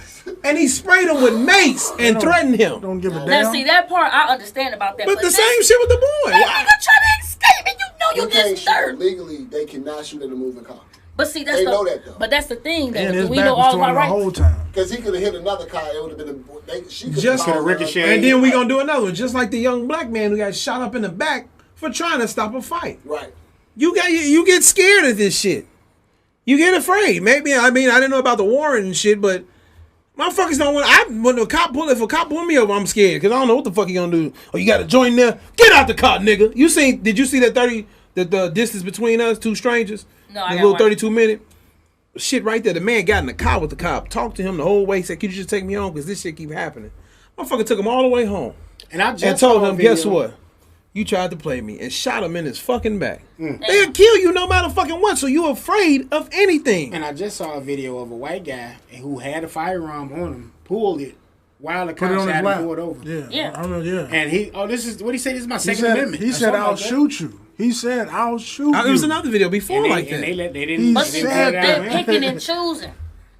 And he sprayed him with mace and threatened him. Don't give a Now, damn. see that part I understand about that. But the this- same shit with the boy. That nigga trying to escape, and you know You you can't just shoot third. legally. They cannot shoot in a moving car. But see, that's They the. know that, though. But that's the thing. That And his we back know was all to of our him the rights. whole time. Because he could have hit another car. It would have been she could Just coulda ricocheted. And then we gonna do another one, just like the young black man who got shot up in the back for trying to stop a fight. Right. You get scared of this shit. You get afraid. Maybe I didn't know about the warrant and shit, but motherfuckers don't want. If a cop pull me over, I'm scared because I don't know what the fuck he gonna do. Oh, you got to join there. Get out the car, nigga. Did you see that the distance between us, two strangers? No, I the got little one. 32-minute shit right there. The man got in the car with the cop, talked to him the whole way. Said, "Could you just take me home because this shit keep happening." Motherfucker took him all the way home and I just and told saw a him, "Guess video. what? You tried to play me," and shot him in his fucking back. Mm. They'll kill you no matter fucking what. So you afraid of anything. And I just saw a video of a white guy who had a firearm on him, pulled it while the Put it cops on his had lap. him pulled over. Yeah. Yeah. I know, yeah. And this is what he said. This is my He Second said, Amendment. he or said something I'll like that. shoot you. He said, I'll shoot you. It was another video before And like they, that. and they He didn't. But they see, didn't said put it they're out, man. picking and choosing.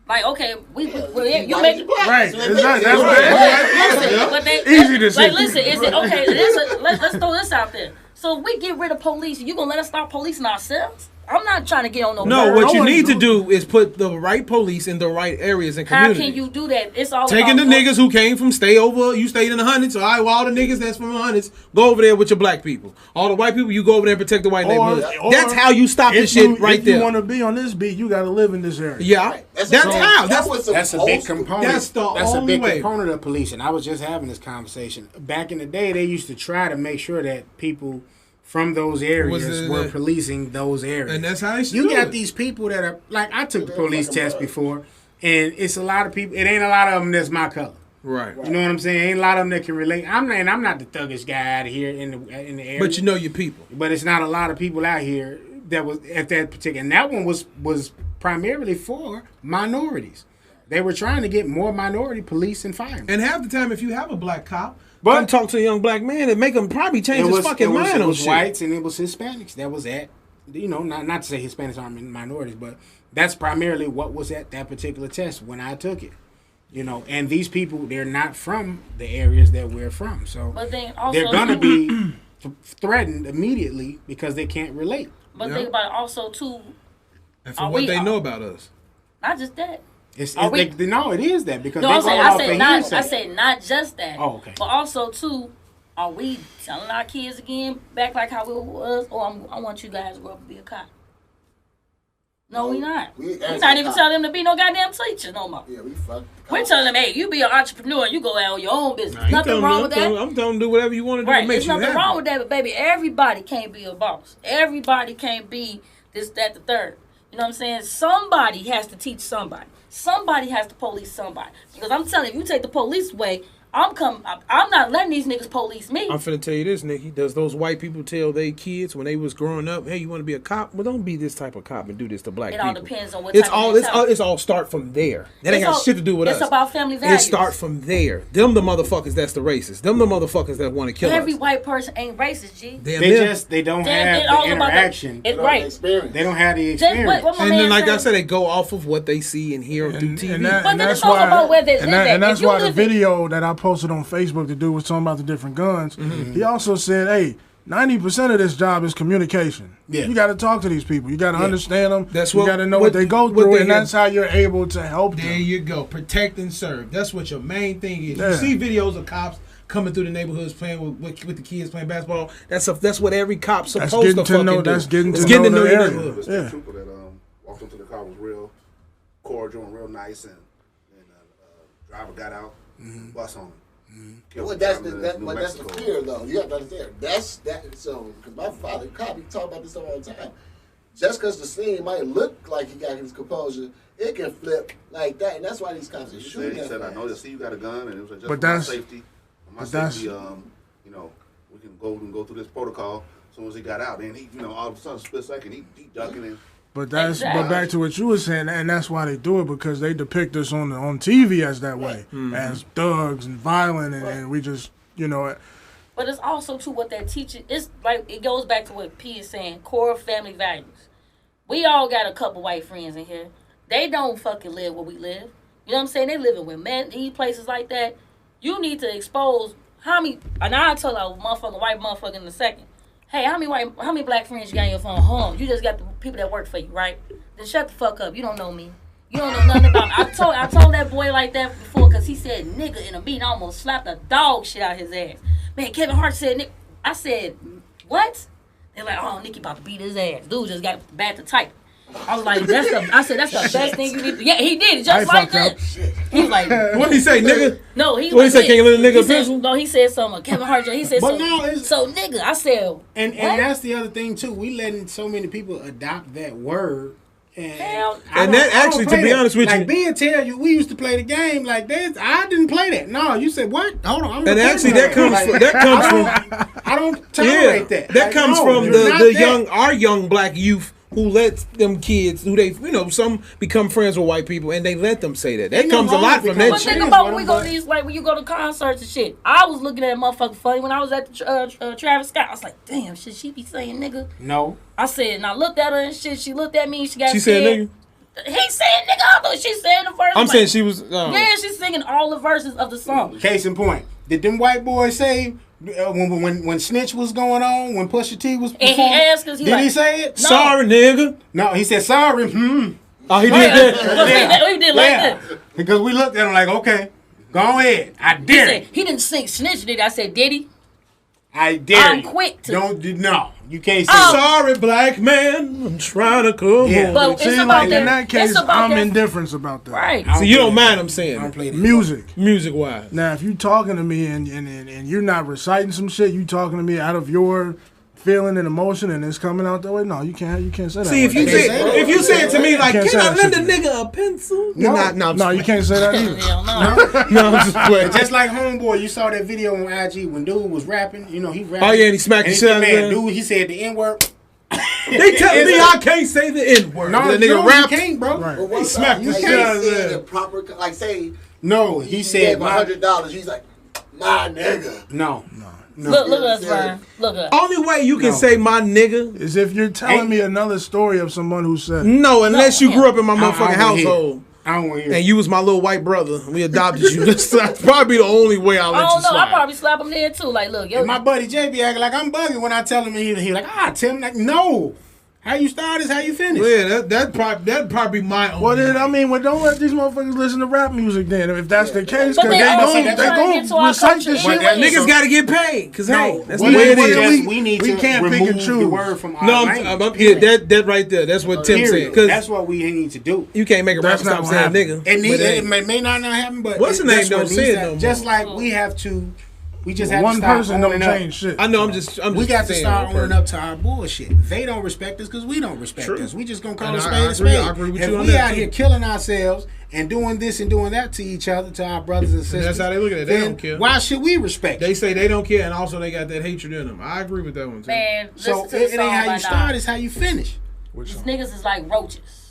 Like, okay, you White make. and black. Right. So Exactly. they- That's what Listen, but they, Easy to say. Like, listen, is it okay? Let's throw this out there. So if we get rid of police, you gonna let us stop policing ourselves? I'm not trying to get on no. No, bird. what you one need to do- do is put the right police in the right areas and How communities. can you do that? It's all Taking the about niggas who came from you stayed in the hundreds. All right, well, all the niggas that's from the hundreds, go over there with your black people. All the white people, you go over there and protect the white neighborhoods. That's how you stop this shit right If you there. want to be on this beat, you got to live in this area. Yeah, Right. that's That's how. that was That's a big component. That's the a only big way. component of policing. I was just having this conversation. Back in the day, they used to try to make sure that people from those areas were policing those areas. And that's how you You do got it. these people that are like, I took the police test before, and it's a lot of people. It ain't a lot of them that's my color. Right. You know what I'm saying? Ain't a lot of them that can relate. I'm not the thuggish guy out of here in the area. But you know your people. But it's not a lot of people out here that was at that particular. And that one was primarily for minorities. They were trying to get more minority police and firemen. And half the time, if you have a black cop, But- come talk to a young black man and make him probably change his fucking mind it on was shit. whites and it was Hispanics that was at, not to say Hispanics aren't minorities, but that's primarily what was at that particular test when I took it. And these people, they're not from the areas that we're from, so But then also they're gonna be threatened immediately because they can't relate. But Yeah. think about it also too. And for Are what we- they know about us. Not just that. No, it is that because No, they I'm go saying off I of said not. hearsay. I said not just that. Oh, okay. But also too, are we telling our kids again back like how it was? Or I want you guys to grow up and be a cop. No, we not. We We're not even telling them to be no goddamn teacher no more. Yeah, we fucked. We're telling them, hey, you be an entrepreneur and you go out on your own business. I'm Nothing telling wrong you- with I'm telling- that. I'm telling them do whatever you want to do to Right, make there's you nothing happy. wrong with that, but baby, everybody can't be a boss. Everybody can't be this, that, the third. You know what I'm saying? Somebody has to teach somebody. Somebody has to police somebody. Because I'm telling you, if you take the police away, I'm not letting these niggas police me. I'm finna tell you this, Nikki. Does those white people tell their kids when they was growing up, hey, you want to be a cop? Well, don't be this type of cop and do this to black It people. all depends on what It's type of all mentality. it's all start from there. That ain't It's got all- shit to do with us. it's about family It values. start from there. Them the motherfuckers that's the racists. Them the motherfuckers that want to kill Every us. white person ain't racist, G. Damn They them. just they don't Damn, have it all the about interaction. It, right. Experience. They don't have the Just experience. what my And man then, like I said. said, they go off of what they see and hear through TV. But then it's also about where they live at. And that's If you why the live in- video that I posted on Facebook, the dude was talking about the different guns. Mm-hmm. He also said, hey, 90% of this job is communication. Yeah. You got to talk to these people. You got to understand them. That's you what- got to know what- what they go what through, they and hear. that's how you're able to help There them. you go. Protect and serve. That's what your main thing is. Yeah. You see videos of cops coming through the neighborhoods playing with the kids playing basketball. That's what every cop's That's supposed getting to to fucking know. do. That's getting It's to know the your area. neighborhood. The state Yeah. trooper that walked into the car was real cordial and real nice, and driver got out, bus on him. Killed Well, the that's driver in the New that's the Mexico. fear, though. You have to understand. That's that. So, because my father, cop, he talk about this stuff all the time. Just because the scene might look like he got his composure, it can flip like that, and that's why these cops are He shooting. said, that I know fast. that. See, you got a gun, and it was just But for my that's- safety. My but that's- safety, we can go through this protocol. As soon as he got out, then he, all of a sudden, split second, he ducking in. But but back to what you were saying, and that's why they do it, because they depict us on TV as that way, as thugs and violent, and we just, But it's also too what that teaches. It's like it goes back to what P is saying: core family values. We all got a couple white friends in here. They don't fucking live where we live. You know what I'm saying? They living with men, these places like that. You need to expose how many. And I'll tell a motherfucking white motherfucker in a second. Hey, how many black friends you got on your phone? Home. You just got the people that work for you, right? Then shut the fuck up. You don't know me. You don't know nothing about me. I told that boy like that before because he said nigga in a meeting. I almost slapped the dog shit out his ass. Man, Kevin Hart said nigga. I said, what? They're like, oh, Nikki about to beat his ass. Dude just got bad to type. I was like, that's the best thing you need to. Yeah, he did it just like that. He was like, what did he say, nigga? No, what did he say? Can you let a nigga pencil? No, he said something. Kevin Hart. He said something. No, so nigga, I said, and that's the other thing too. We letting so many people adopt that word. And that actually, to be honest with you, like Ben tell you, we used to play the game like this. I didn't play that. No, you said what? Hold on. And actually, that comes from. I don't tolerate that. That comes from our young black youth who let them kids, who they, some become friends with white people and they let them say that. That comes a lot from that shit. But think about when we go to these, like when you go to concerts and shit. I was looking at a motherfucker funny when I was at the Travis Scott. I was like, damn, should she be saying nigga? No. I said, and I looked at her and shit. She looked at me. She got She scared. said nigga? He said nigga. I thought she said the verse. I'm saying she was. Yeah, she's singing all the verses of the song. Case in point. Did them white boys say when Snitch was going on, when Pusha T was performing? And he asked us, he say it? No. Sorry, nigga. No, he said sorry. Oh, he did that. He did like that. Because we looked at him like, okay, go ahead. I dare you. He didn't sing Snitch, did I said, did he? I dare I'm you. quick to. No, you can't say sorry, black man. I'm trying to come home. But it's about in that case, I'm indifferent about that. Right. So you don't mind I'm saying I don't play that. music-wise. Now, if you talking to me and you're not reciting some shit, you talking to me out of your feeling and emotion, and it's coming out that way. No, you can't say that. See, if you say it to me like, can I lend a nigga a pencil? No, you can't say that either. No, I'm just playing. Just like Homeboy, you saw that video on IG when dude was rapping. He rapping. Oh yeah, and he smacked the shit out of him. Dude, he said the N-word. They telling me I can't say the N-word. No, the nigga rap. You can't, bro. Right. He smacked the shit out of him. Proper, like say. No, he said $100. He's like, my nigga. No. Look at us, Brian. Look at us. Only way you can say my nigga is if you're telling me another story of someone who said it. No, unless you grew up in my motherfucking household. I don't want to hear and you was my little white brother. We adopted you. That's probably the only way I'll let you slide. I'll probably slap him there too. Like, look, my buddy JB acting like I'm bugging when I tell him he like, Tim, like, no. How you start is how you finish. Yeah, that'd probably be my own. Well, then, don't let these motherfuckers listen to rap music then. If that's the case, because they don't recite this shit. Niggas got to get paid. Because, hey, that's the way it is. We can't pick and choose the word from our language. That right there. That's what Tim said. That's what we need to do. You can't make a rapper stop saying nigga. It may not happen, but what's the name don't say it no more. Just like we have to. We just have one to start person don't change shit. I know. I'm just. We got to start owning up to our bullshit. They don't respect us because we don't respect us. We just gonna call a spade a spade. I agree with you on that. If we out too. here killing ourselves and doing this and doing that to each other, to our brothers and sisters, that's how they look at it. They don't care. Why should we respect? They say they don't care, and also they got that hatred in them. I agree with that one too. Man, so it ain't how you start; it's how you finish. These niggas is like roaches.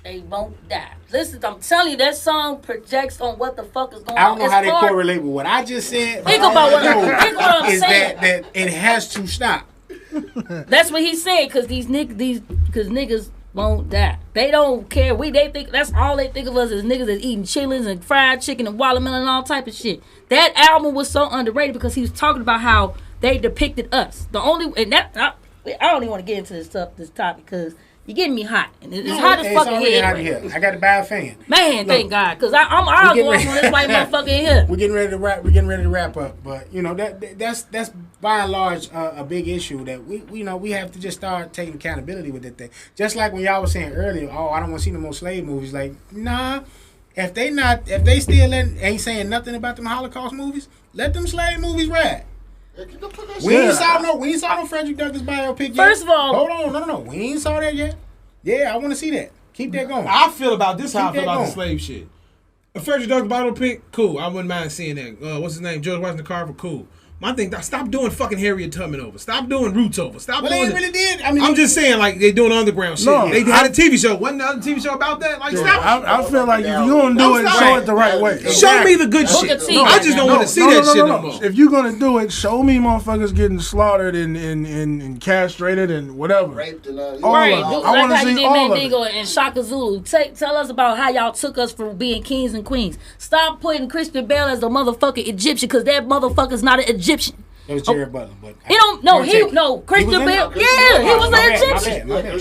They won't die. Listen, I'm telling you, that song projects on what the fuck is going on. I don't know how they correlate with what I just said. Think about what I'm saying. That it has to stop. That's what he said, because niggas won't die. They don't care. They think that's all they think of us as niggas that's eating chillings and fried chicken and watermelon and all type of shit. That album was so underrated because he was talking about how they depicted us. I don't even want to get into this topic because you're getting me hot. And it's hot as fucking here. Anyway. I got to buy a fan. Man, thank God. Because I'm going on this white motherfucker in here. We're getting ready to wrap up. But, that's by and large a big issue that we have to just start taking accountability with that thing. Just like when y'all was saying earlier, I don't want to see no more slave movies. Like, nah. If they still ain't saying nothing about them Holocaust movies, let them slave movies ride. We ain't saw no Frederick Douglass biopic yet. First of all, hold on, no. We ain't saw that yet. Yeah, I want to see that. Keep that going. I feel about this how I feel about the slave shit. A Frederick Douglass biopic, cool. I wouldn't mind seeing that. What's his name? George Washington Carver, cool. My thing, stop doing fucking Harriet Tubman over. Stop doing Roots over. Stop Well, doing they really did. I mean, I'm just saying, like, they doing underground shit. No, They had a TV show. Wasn't there a TV show about that? Like, stop. I feel like if you're gonna do it, show it the right way. Show me the good Look shit. at TV. I just don't want to see that shit no more. If you're gonna do it, show me motherfuckers getting slaughtered and castrated and whatever. Raped and All Right, of it. like I want to how you see did all of Mandingo it. and Shaka Zulu. Tell us about how y'all took us from being kings and queens. Stop putting Christian Bale as the motherfucking Egyptian, because that motherfucker's not an Egyptian. it was Jared Butler, but He don't. No, Christian in Bale. it? Yeah, he was My an bad, Egyptian. my bad.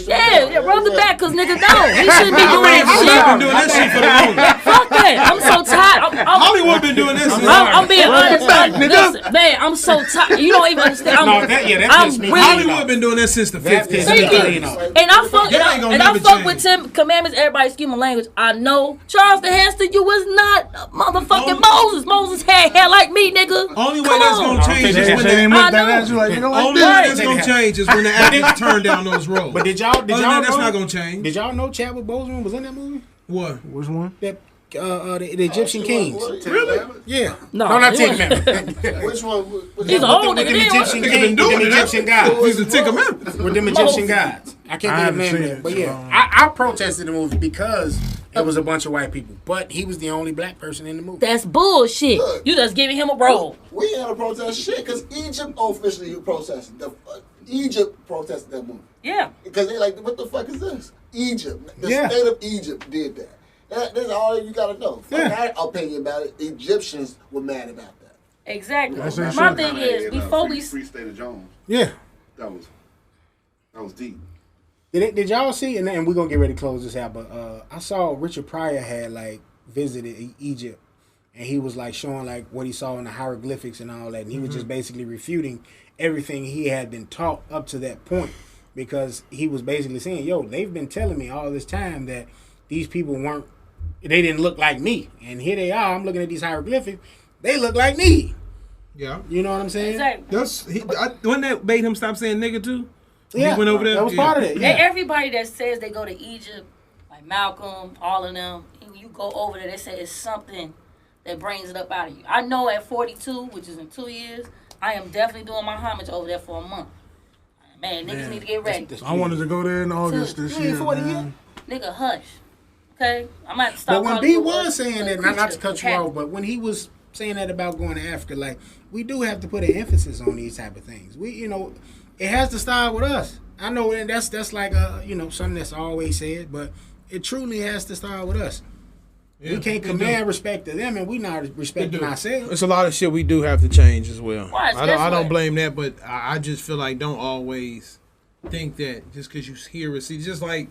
Yeah, rub the back, cause nigga, no, he shouldn't be doing Hollywood been that doing that shit for the longest. shit. Fuck that. I'm so tired. Hollywood been doing this. I'm being honest. Listen, man, I'm so tired. You don't even understand. that pissed me off. Hollywood been doing that since the That 50s. pissed Thank me you. off. And I fuck, That ain't gonna and I never fuck change. with Ten Commandments. Everybody, excuse my language. I know Charles the Heston. You was not motherfucking Moses. Moses had hair like me, nigga. Only way Come that's on. gonna change is They when ain't the looked I at you like, nigga, like only way that. that's gonna change is when the actors turn down those roles. But did y'all Other than that, that's know? not gonna change. Did y'all know Chadwick Boseman was in that movie? What? Which one? That the Egyptian Kings. Really? Yeah. No, No, not he Ten wasn't. Commandments. Which one? He's an old With nigga. them then. Egyptian Nigga kings, been doing with them it. Egyptian gods. He's the Ten Commandments. With them Egyptian gods. I can't I think of the haven't name of seen it. But it, yeah, so- I protested the movie because it was a bunch of white people. But he was the only black person in the movie. That's bullshit. Look. You just giving him a role. We had a protest shit because Egypt officially protested. Egypt protested that movie. Yeah. Because they like, what the fuck is this? Egypt. The Yeah. state of Egypt did that. That's all you gotta know. Fuck Yeah. our opinion about it. Egyptians were mad about that. Exactly. That's it, My sure. thing is, before we Free State of Jones. Yeah. That was deep. Did y'all see? And we're gonna get ready to close this out. But I saw Richard Pryor had like visited Egypt, and he was like showing like what he saw in the hieroglyphics and all that. And he was just basically refuting everything he had been taught up to that point, because he was basically saying, "Yo, they've been telling me all this time that these people they didn't look like me, and here they are. I'm looking at these hieroglyphics. They look like me. Yeah. You know what I'm saying? exactly. Wasn't that made him stop saying nigga too? Yeah, He went over there. that was part of it. And Yeah. everybody that says they go to Egypt, like Malcolm, all of them, you go over there, they say it's something that brings it up out of you. I know at 42, which is in 2 years, I am definitely doing my homage over there for a month. Man, niggas need to get ready. I wanted to go there in August this You ain't year, 40 man. Nigga, hush. Okay? I'm going to stop But when calling B you was a saying that, not to cut you creature. off, but when he was saying that about going to Africa, like, we do have to put an emphasis on these type of things. It has to start with us. I know, and that's like something that's always said, but it truly has to start with us. Yeah, we can't command respect to them, and we not respecting ourselves. It's a lot of shit we do have to change as well. Watch, I guess don't what? blame that, but I just feel like don't always think that just because you hear or see, just like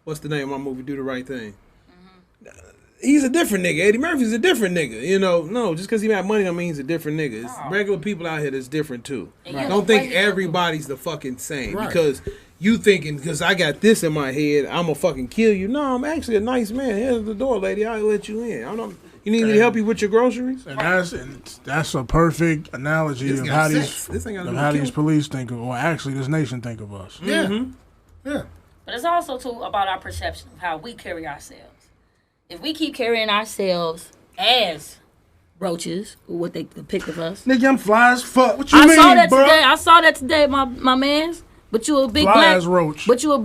what's the name of my movie, Do the Right Thing. He's a different nigga. Eddie Murphy's a different nigga. No, just because he got money don't mean he's a different nigga. It's regular people out here that's different too. And you know Don't think what? everybody's the fucking same Right. because you thinking because I got this in my head, I'm gonna fucking kill you. No, I'm actually a nice man. Here's the door, lady. I'll let you in. I don't. You need me to help you with your groceries? And that's a perfect analogy This of got how sex. This ain't got of no how kill. these police think of, or actually this nation think of us. Yeah, yeah. But it's also, too, about our perception of how we carry ourselves. If we keep carrying ourselves as roaches, or what they depict of us. Nigga, I'm fly as fuck. What you I mean, saw that bro? today. I saw that today, my mans. But you a big Fly black as roach. But you a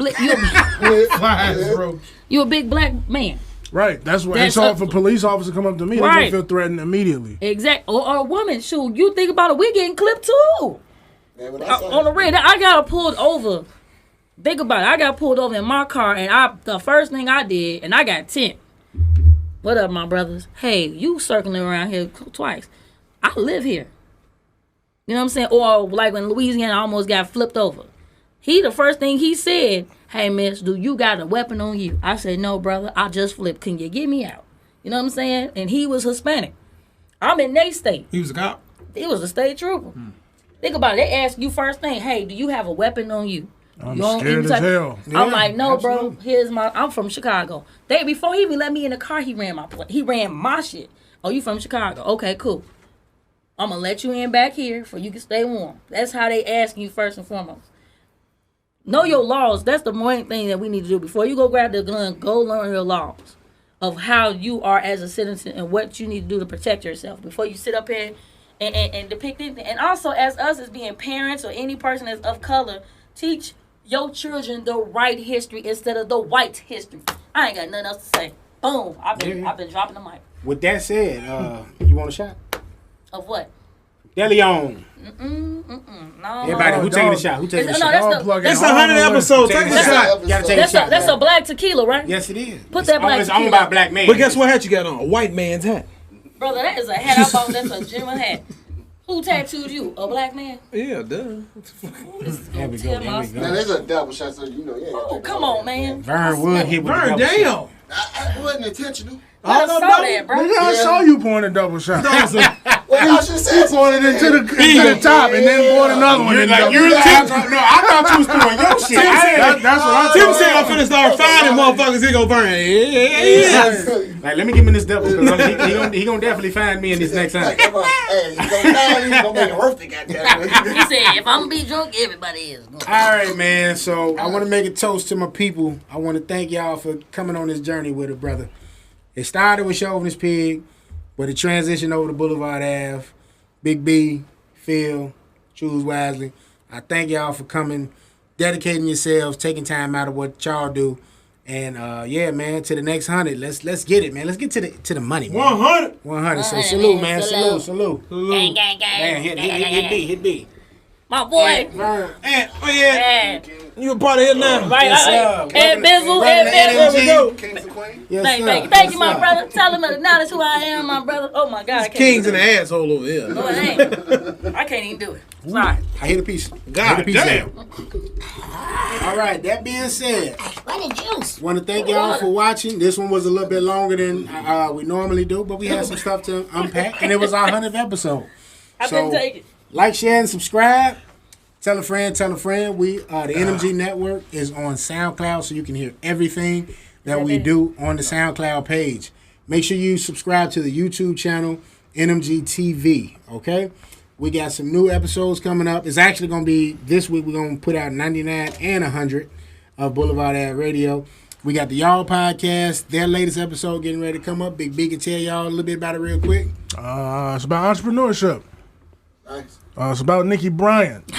you a big black man. Right. That's what. That's So a- if a police officer come up to me, Right. they gonna feel threatened immediately. Exact. Or a woman. Shoot, you think about it, we getting clipped too. Man, when I saw On the red, I got pulled over. Think about it. I got pulled over in my car, and the first thing I did, and I got 10. What up, my brothers? Hey, you circling around here twice. I live here. You know what I'm saying? Or like when Louisiana almost got flipped over. The first thing he said, hey, miss, do you got a weapon on you? I said, no, brother, I just flipped. Can you get me out? You know what I'm saying? And he was Hispanic. I'm in their state. He was a cop. He was a state trooper. Think about it. They ask you first thing, hey, do you have a weapon on you? I'm You don't scared even as touch- hell. I'm like, no, bro. absolutely. I'm from Chicago. Before he even let me in the car, he ran my shit. Oh, you from Chicago? Okay, cool. I'm gonna let you in back here so you can stay warm. That's how they ask you first and foremost. Know your laws. That's the main thing that we need to do before you go grab the gun. Go learn your laws of how you are as a citizen and what you need to do to protect yourself before you sit up here and depicting, and also as us as being parents or any person that's of color, teach your children the right history instead of the white history. I ain't got nothing else to say. Boom. I've been dropping the mic. With that said, you want a shot? Of what? DeLeon. No. Everybody, who taking a shot? Who taking a shot? That's 100 episodes. Take a shot. You gotta take a shot. That's a black tequila, right? Yes, it is. Put that black It's tequila. owned by a black man. But guess what hat you got on? A white man's hat. Brother, that is a hat I bought. That's a German hat. Who tattooed you? A black man? Yeah, duh. There we go. Now, there's a double shot, so you know, yeah. Oh, come on, man. Vern Wood hit with the Burn, double shot. damn. I wasn't intentional. I saw that, bro. Nigga, I saw you pouring a double shot. Well, y'all should say Poured it into the top and then poured another one. You're in like, the no, I thought you was doing your shit. That's what I Tim thought. said I'm finna start finding motherfuckers. He gonna burn. Yeah. Like, let me give him this double because he gonna definitely find me in this next time. Hey, you gonna make it worth it, goddamn. He said, if I'm gonna be drunk, everybody is. All right, man. So I want to make a toast to my people. I want to thank y'all for coming on this journey with it, brother. It started with Chauvinist Pig, but it transitioned over to Boulevard Ave. Big B, Phil, Choose Wisely. I thank y'all for coming, dedicating yourselves, taking time out of what y'all do. And yeah, man, to the next 100. Let's get it, man. Let's get to the money, man. 100. 100. So salute, man. Salute. Gang, gang, gang. Man, hit B. My boy. And, oh yeah, you a part of it now. Right, Ed Bizzle, There we go. Kings and Queens. Yes, Thank you, my brother. Tell him to acknowledge who I am, my brother. Oh, my God. I can't Kings do in the asshole over here. No, it ain't. I can't even do it. Sorry. I hit a piece. God damn. All right, that being said, What a juice. want to thank y'all for watching. This one was a little bit longer than we normally do, but we had some stuff to unpack, and it was our 100th episode. I couldn't take it. Like, share, and subscribe. Tell a friend. We the NMG Network is on SoundCloud, so you can hear everything that we do on the SoundCloud page. Make sure you subscribe to the YouTube channel, NMG TV, okay? We got some new episodes coming up. It's actually going to be, this week we're going to put out 99 and 100 of BlvdAve Radio. We got the Y'all Podcast, their latest episode getting ready to come up. Big B can tell y'all a little bit about it real quick. It's about entrepreneurship. Nice. It's about Nikki Bryant.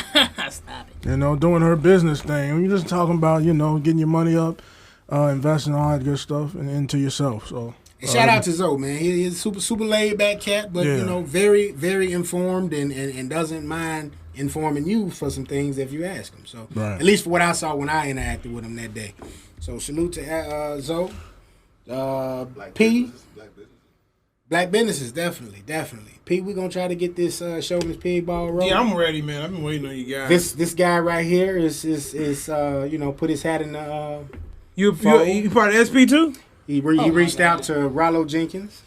Stop it. You know, doing her business thing. You're just talking about, you know, getting your money up, investing all that good stuff and into yourself. So And shout out to Zoe, man. He's a super laid back cat, but Yeah. you know, very, very informed and doesn't mind informing you for some things if you ask him. So Right. at least for what I saw when I interacted with him that day. So salute to Zoe. P. Black businesses, definitely. P, we're gonna try to get this Chauvinist Pig ball rolling. Yeah, I'm ready, man. I've been waiting on you guys. This guy right here is you know, put his hat in the You part of SP too? he reached out to Rollo Jenkins.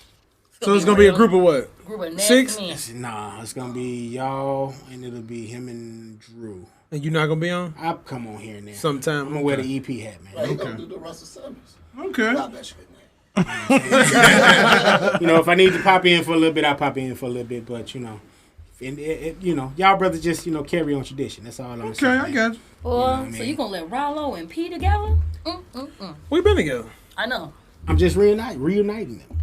So it's gonna be a group of what? Group of Six? nasty men. Nah, it's gonna be y'all and it'll be him and Drew. And you're not gonna be on I'll come on here and there. sometime. I'm gonna wear the EP hat, man. Like, he gonna do the Russell Simmons. Okay. Stop that shit, man. You know, if I need to pop in for a little bit, I'll pop in for a little bit. But you know, you know, y'all brothers just carry on tradition. That's all I'm saying. Okay, I got you. Boy, so you gonna let Rollo and P together? We been together. I know. I'm just reuniting them.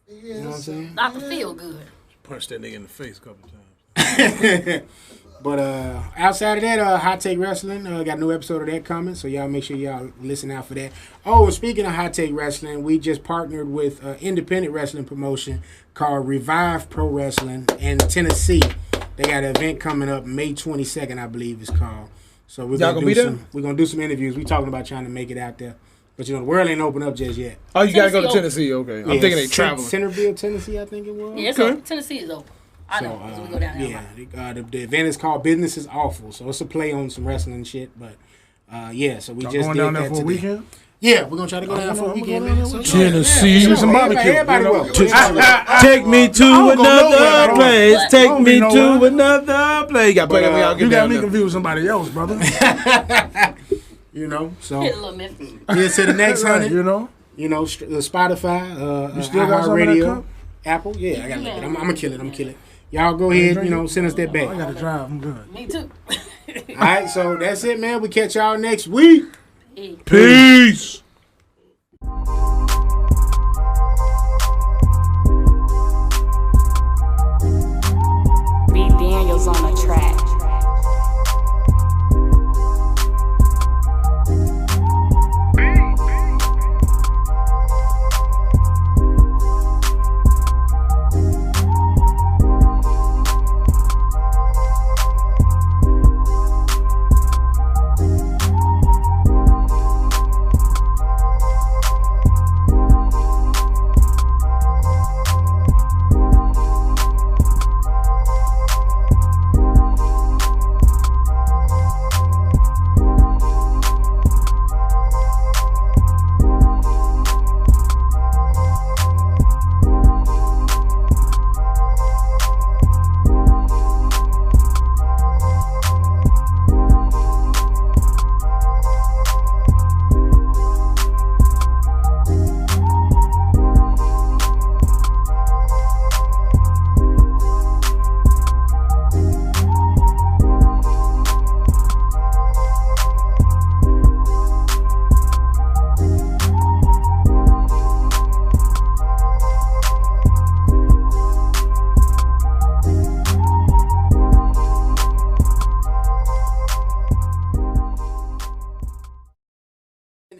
You know what I'm saying? Not to feel good. Punched that nigga in the face a couple times. But outside of that, Hot Take Wrestling got a new episode of that coming, so y'all make sure y'all listen out for that. Oh, and speaking of Hot Take Wrestling, we just partnered with independent wrestling promotion called Revive Pro Wrestling in Tennessee. They got an event coming up May 22nd, I believe it's called. So we're Y'all gonna be there? we're gonna do some interviews. We talking about trying to make it out there, but you know the world ain't open up just yet. Oh, you gotta go to Tennessee Tennessee. Okay, I'm thinking they traveling. Centerville, Tennessee, I think it was. Yeah, it's Okay. open. Tennessee is open. I know. So we go down there. Yeah, the event is called Business is Awful, so it's a play on some wrestling shit. But yeah, so we Y'all just going did down there that for a today. weekend? Yeah, we're gonna try to go down for a I'm weekend, going man. down So, Tennessee. Give me some barbecue. Everybody you know? welcome. Take me to don't go nowhere, another bro. place. What? Take Don't me be to nowhere. another place. You got to play that when y'all You get got down me there. confused with somebody else, brother. You know, so Hit a little Memphis. here's to the next Right, 100. you know? You know, Spotify, You still got some of that iHeartRadio, cup? Apple. Yeah, I got it. I'm gonna kill it. Y'all go ahead, you know, send us that I back. got to drive. I'm good. Me too. All right, so that's it, man. We catch y'all next week. Peace.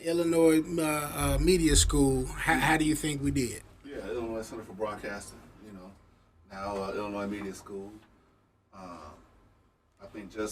Illinois Media School. How do you think we did? Yeah, Illinois Center for Broadcasting. You know, now Illinois Media School. I think just